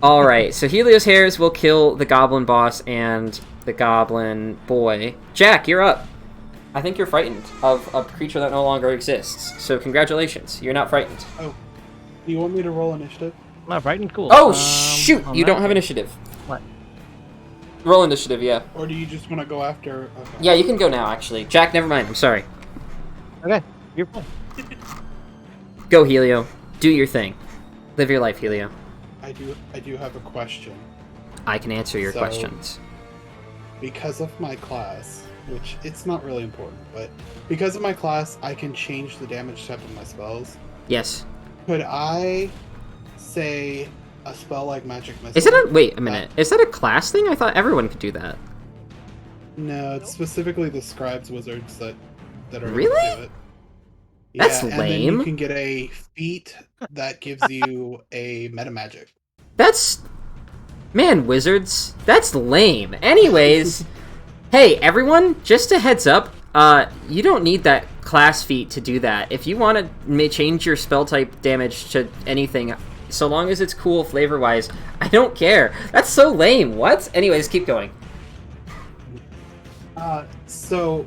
Alright, so Helios hairs will kill the goblin boss and the goblin boy. Jack, you're up. I think you're frightened of a creature that no longer exists. So congratulations, you're not frightened. Oh, do you want me to roll initiative? I'm not frightened? Cool. Oh, shoot! You don't have initiative. What? Roll initiative, yeah. Or do you just want to go after... Okay. Yeah, you can go now, actually. Jack, never mind, I'm sorry. Okay, you're fine. Go, Helio. Do your thing. Live your life, Helio. I do have a question. I can answer your questions. Because of my class, which it's not really important, but because of my class, I can change the damage type of my spells. Yes. Could I say a spell like Magic Missile? Is it a... Wait a minute. Is that a class thing? I thought everyone could do that. No, it's specifically the scribes wizards that are really? able to do it. That's yeah, lame. And then you can get a feat that gives you a meta magic. That's... Man, wizards. That's lame. Anyways, hey, everyone, just a heads up. You don't need that class feat to do that. If you want to change your spell type damage to anything, so long as it's cool flavor-wise, I don't care. That's so lame. What? Anyways, keep going. So...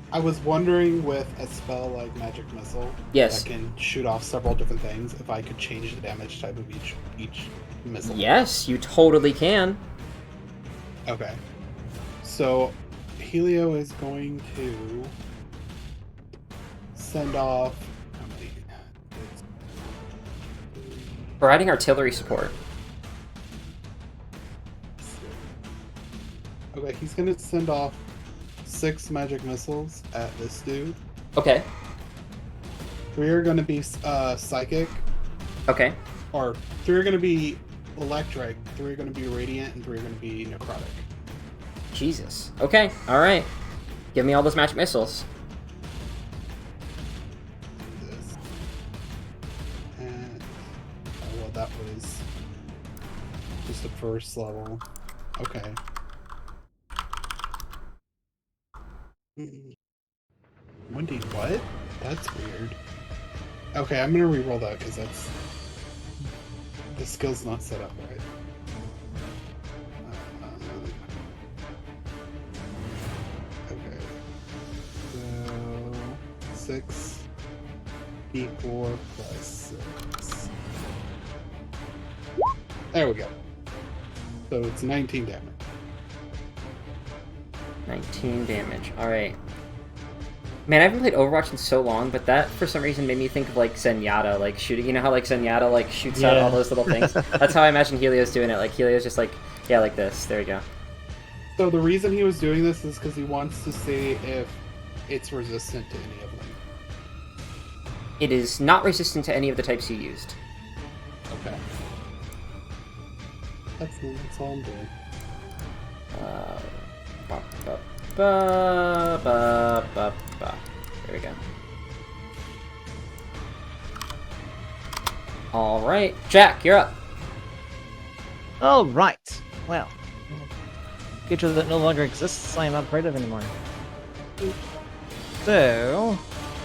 I was wondering with a spell like Magic Missile yes. that can shoot off several different things, if I could change the damage type of each missile. Yes, you totally can. Okay. So Helio is going to send off providing artillery support. Okay, he's gonna send off 6 magic missiles at this dude. Okay. 3 are going to be psychic. Okay. Or 3 are going to be electric, 3 are going to be radiant, and 3 are going to be necrotic. Jesus. Okay. All right. Give me all those magic missiles. This. And well, that was just the first level. Okay. Wendy, what? That's weird. Okay, I'm gonna re-roll that because that's... the skill's not set up right. Okay. So... 6... D4 plus 6... There we go. So it's 19 damage. 19 damage. Alright. Man, I haven't played Overwatch in so long, but that, for some reason, made me think of, like, Zenyatta, like, shooting... You know how, like, Zenyatta, like, shoots out all those little things? That's how I imagine Helio's doing it. Like, Helio's just, like... Yeah, like this. There we go. So the reason he was doing this is because he wants to see if it's resistant to any of them. It is not resistant to any of the types you used. Okay. That's all I'm doing. There we go. Alright, Jack, you're up. Alright. Well, creature that no longer exists, I am not afraid of anymore. So,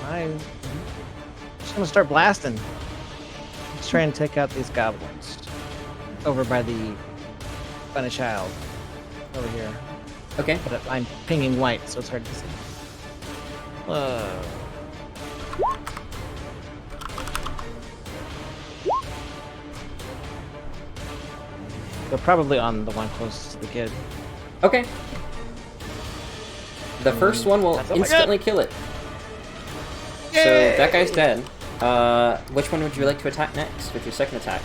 I'm just gonna start blasting. Let's try and take out these goblins. Over by the find a child over here. Okay. But I'm pinging white, so it's hard to see. Whoa. They're probably on the one closest to the kid. Okay. The first one will That's- oh my instantly kill it. So that guy's dead. Which one would you like to attack next with your second attack?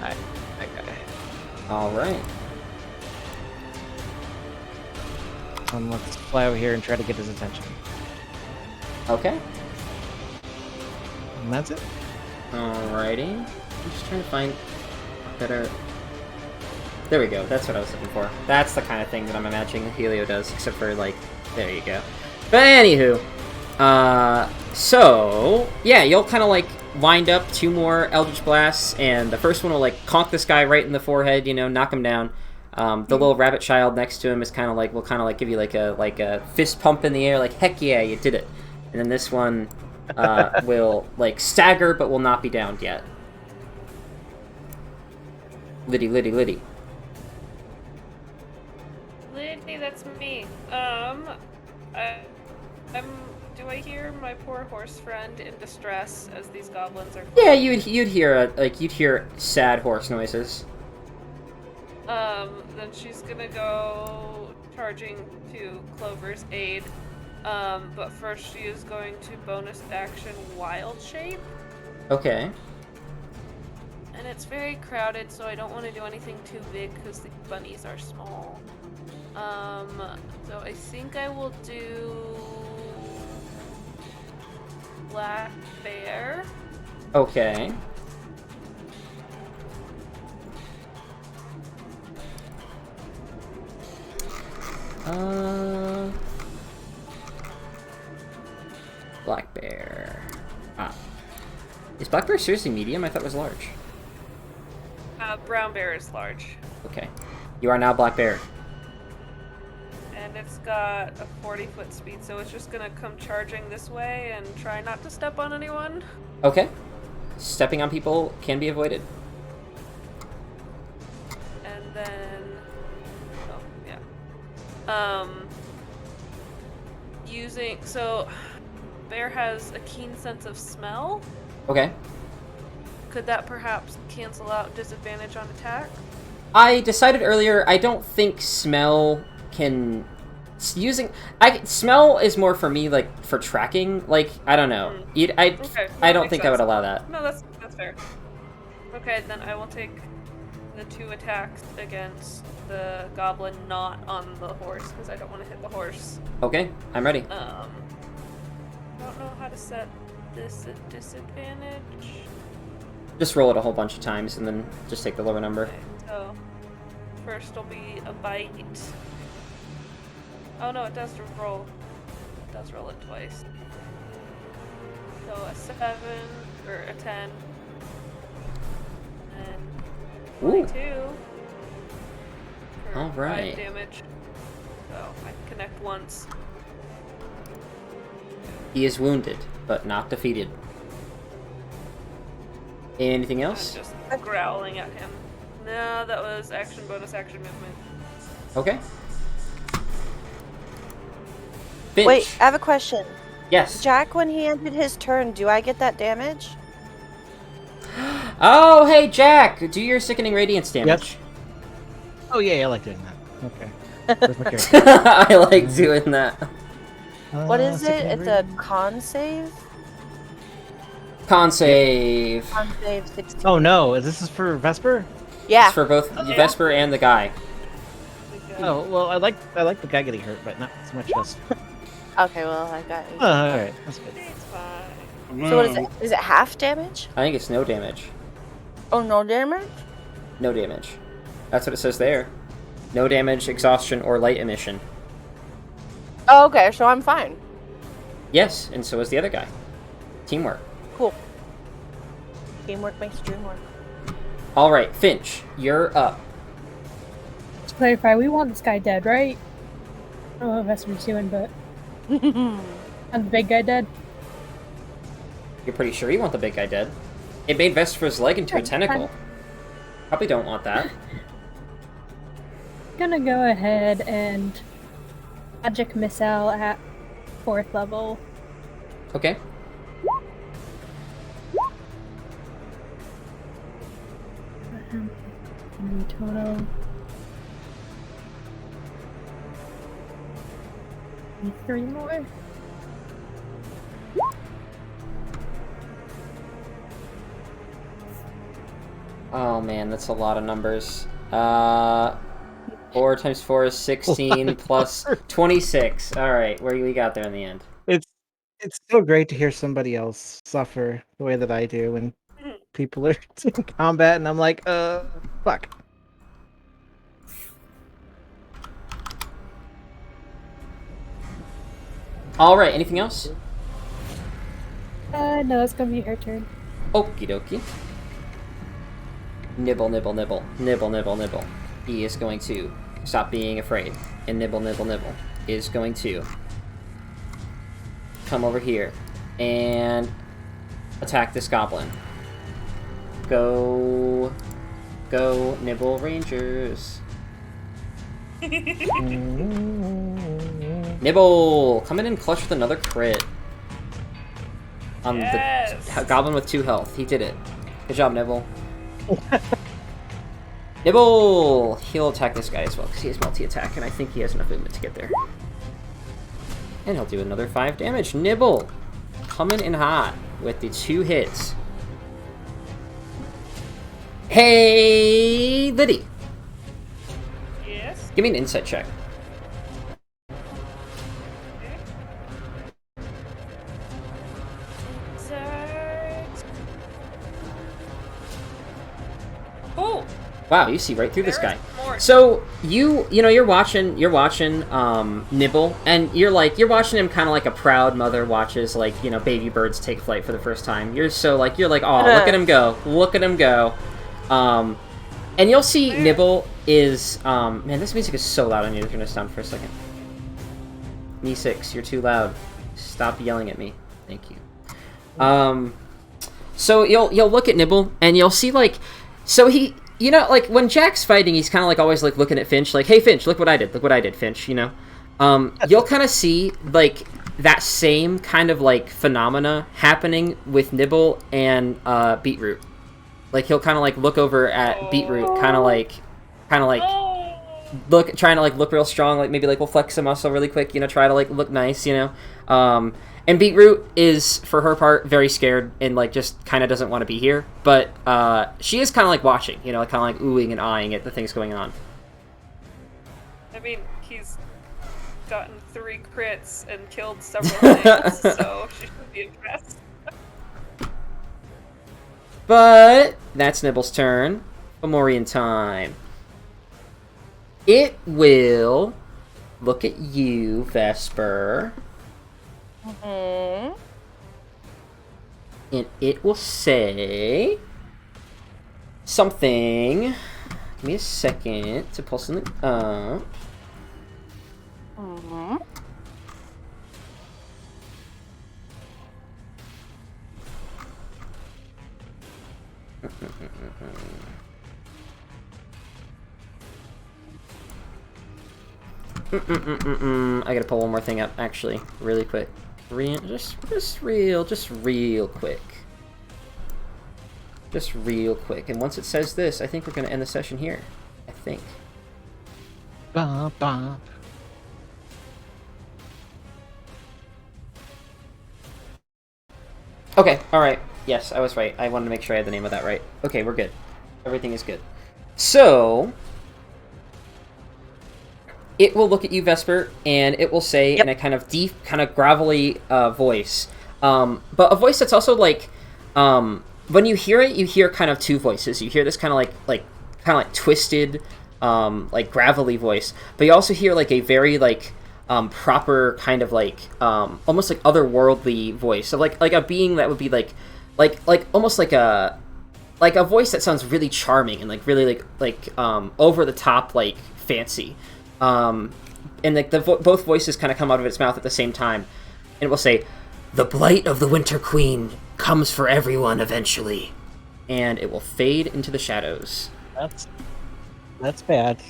That guy. Alright. Let's fly over here and try to get his attention. Okay. And that's it. Alrighty. I'm just trying to find a better... There we go. That's what I was looking for. That's the kind of thing that I'm imagining Helio does, except for, like... There you go. But anywho... So... Yeah, you'll kind of, like, wind up 2 more Eldritch Blasts, and the first one will, like, conk this guy right in the forehead, you know, knock him down. The little rabbit child next to him is kind of like, will kind of, like, give you, like a fist pump in the air, like, heck yeah, you did it. And then this one... will, like, stagger, but will not be downed yet. Liddy. Liddy, that's me. Do I hear my poor horse friend in distress as these goblins are? Yeah, you'd hear you'd hear sad horse noises. Then she's gonna go charging to Clover's aid. But first she is going to bonus action Wild Shape. Okay. And it's very crowded, so I don't want to do anything too big because the bunnies are small. So I think I will do Black Bear. Okay. Black Bear. Is Black Bear seriously medium? I thought it was large. Brown Bear is large. Okay. You are now Black Bear. And it's got a 40-foot speed, so it's just gonna come charging this way and try not to step on anyone. Okay. Stepping on people can be avoided. And then... Oh, yeah. Using... So, Bear has a keen sense of smell. Okay. Could that perhaps cancel out disadvantage on attack? I decided earlier I don't think smell can... Smell is more for me, like, for tracking. Like, I don't know. Okay, I don't makes think I would sense. allow that. No, that's fair. Okay, then I will take the 2 attacks against the goblin not on the horse, because I don't want to hit the horse. Okay, I'm ready. I don't know how to set this at disadvantage. Just roll it a whole bunch of times and then just take the lower number. Okay, so first will be a bite. Oh no, it does roll. It does roll it twice. So a 7 or a 10. And 22. For All right. 5 damage. So I connect once. He is wounded, but not defeated. Anything else? I'm just growling at him. No, that was action, bonus action movement. Okay. Finch. Wait, I have a question. Yes. Jack, when he ended his turn, do I get that damage? Oh, hey, Jack! Do your sickening radiance damage. Yes. Oh yeah, I like doing that. Okay. Where's my character? I like doing that. What is it? sickening It's a radiance. con save? Con save. Con save 16. Oh no, this is for Vesper? Yeah. It's for both Vesper and the guy. Oh well, I like the guy getting hurt, but not so much Vesper. Okay, well, I got you. Oh, all right, that's good. It's fine. So what is it? Is it half damage? I think it's no damage. Oh, no damage? No damage. That's what it says there. No damage, exhaustion, or light emission. Oh, okay, so I'm fine. Yes, and so is the other guy. Teamwork. Cool. Teamwork makes the dream work. Alright, Finch, you're up. To clarify, we want this guy dead, right? I don't know what Vesper's doing, but... And the big guy dead? You're pretty sure you want the big guy dead. It made Vesper's leg into a tentacle. Probably don't want that. gonna go ahead and magic missile at 4th level. Okay. Total. 3 more. Oh man, that's a lot of numbers. 4 times 4 is 16 plus 26. All right, where we got there in the end? It's so great to hear somebody else suffer the way that I do when people are in combat, and I'm like, fuck. All right, anything else? No, it's gonna be her turn. Okie dokie. Nibble, nibble, nibble. Nibble, nibble, nibble. He is going to stop being afraid. And nibble, nibble, nibble is going to come over here and attack this goblin. Go, nibble rangers. Nibble! Come in and clutch with another crit. On the goblin with 2 health. He did it. Good job, Nibble. Nibble! He'll attack this guy as well, because he has multi-attack, and I think he has enough movement to get there. And he'll do another 5 damage. Nibble! Coming in hot with the 2 hits. Hey, Liddy! Yes? Give me an insight check. Oh! Wow, you see right through this guy. More. So you're watching Nibble, and you're watching him kind of like a proud mother watches baby birds take flight for the first time. You're like, oh, look at him go, and you'll see Nibble is man, this music is so loud. I need to turn this down for a second. Me6, you're too loud. Stop yelling at me. Thank you. So you'll look at Nibble, and you'll see so he. When Jack's fighting, he's kind of always looking at Finch, hey Finch, look what I did, Finch, You'll kind of see that same kind of phenomena happening with Nibble and Beetroot. He'll kind of look over at Beetroot, trying to look real strong, maybe we'll flex a muscle really quick, try to like nice, and Beetroot is, for her part, very scared and just kind of doesn't want to be here, but she is kind of watching, kind of oohing and eyeing at the things going on. I mean, he's gotten 3 crits and killed several things, so she should be impressed. But that's Nibble's turn. Fomorian time. It will look at you, Vesper. Mm-hmm. And it will say something. Give me a second to pull something up. Mm-hmm. I gotta pull one more thing up, actually, really quick. Just real quick. Just real quick. And once it says this, I think we're gonna end the session here. I think. Bah, bah. Okay, alright. Yes, I was right. I wanted to make sure I had the name of that right. Okay, we're good. Everything is good. So, it will look at you, Vesper, and it will say in a kind of deep, kind of gravelly voice. But a voice that's also when you hear it, you hear kind of 2 voices. You hear this kind of twisted, gravelly voice, but you also hear a very proper kind of almost otherworldly voice of like a being that would be almost like a voice that sounds really charming and really over the top fancy. And both voices kind of come out of its mouth at the same time, and it will say, "The blight of the Winter Queen comes for everyone eventually," and it will fade into the shadows. That's bad.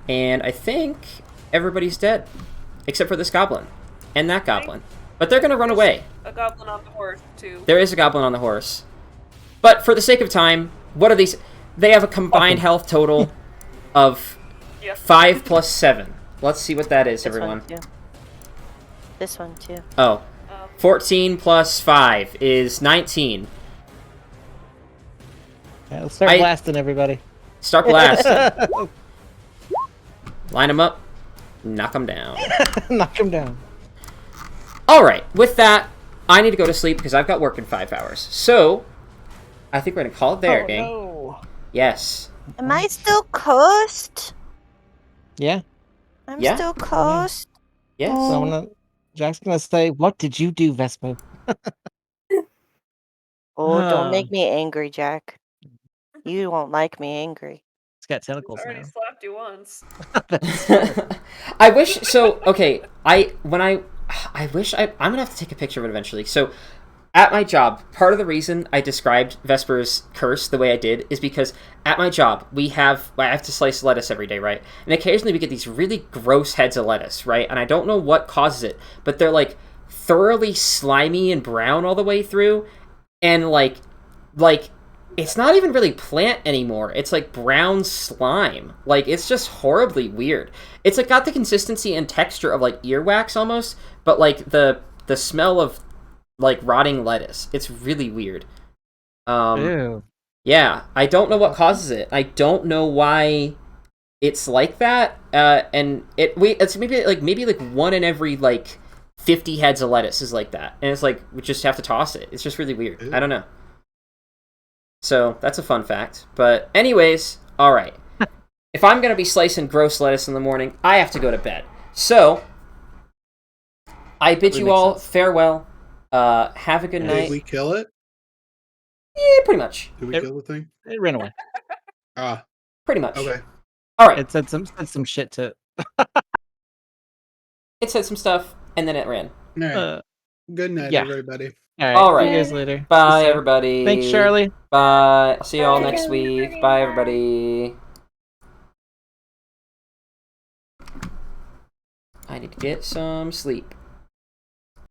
And I think everybody's dead. Except for this goblin. And that goblin. But they're gonna run away. A goblin on the horse, too. There is a goblin on the horse. But for the sake of time, what are these? They have a combined health total of 5 plus 7. Let's see what that is, everyone. This one, too. Oh. 14 plus 5 is 19. Yeah, let's start blasting everybody. Start blasting. Line them up. Knock them down. Knock them down. Alright, with that, I need to go to sleep because I've got work in 5 hours. So, I think we're going to call it there, gang. No. Yes. Am I still cursed? Yeah. I'm Yeah. still cursed. Yes. So Jack's gonna say, "What did you do, Vespa?" Oh, don't make me angry, Jack. You won't like me angry. It's got tentacles I already now. slapped you once. I wish so. Okay, I'm gonna have to take a picture of it eventually. So, at my job, part of the reason I described Vesper's curse the way I did is because at my job I have to slice lettuce every day, right? And occasionally we get these really gross heads of lettuce, right? And I don't know what causes it, but they're like thoroughly slimy and brown all the way through, and like it's not even really plant anymore. It's like brown slime. Like, it's just horribly weird. It's like got the consistency and texture of like earwax almost, but like the smell of like rotting lettuce. It's really weird. Ew. Yeah, I don't know what causes it. I don't know why it's like that. And it's maybe like 1 in every like 50 heads of lettuce is like that. And it's like we just have to toss it. It's just really weird. Ew. I don't know. So, that's a fun fact. But anyways, all right. If I'm going to be slicing gross lettuce in the morning, I have to go to bed. So, I bid you all farewell. Have a good night. Did we kill it? Yeah, pretty much. Did we kill the thing? It ran away. Ah, Pretty much. okay. All right. It said some shit to. It said some stuff, and then it ran. All right. Good night, yeah. everybody. All right. See you guys later. Bye, Peace out. everybody. Thanks, Charlie. Bye. I'll see you all Bye, next everybody. week. Bye, Bye. everybody. I need to get some sleep.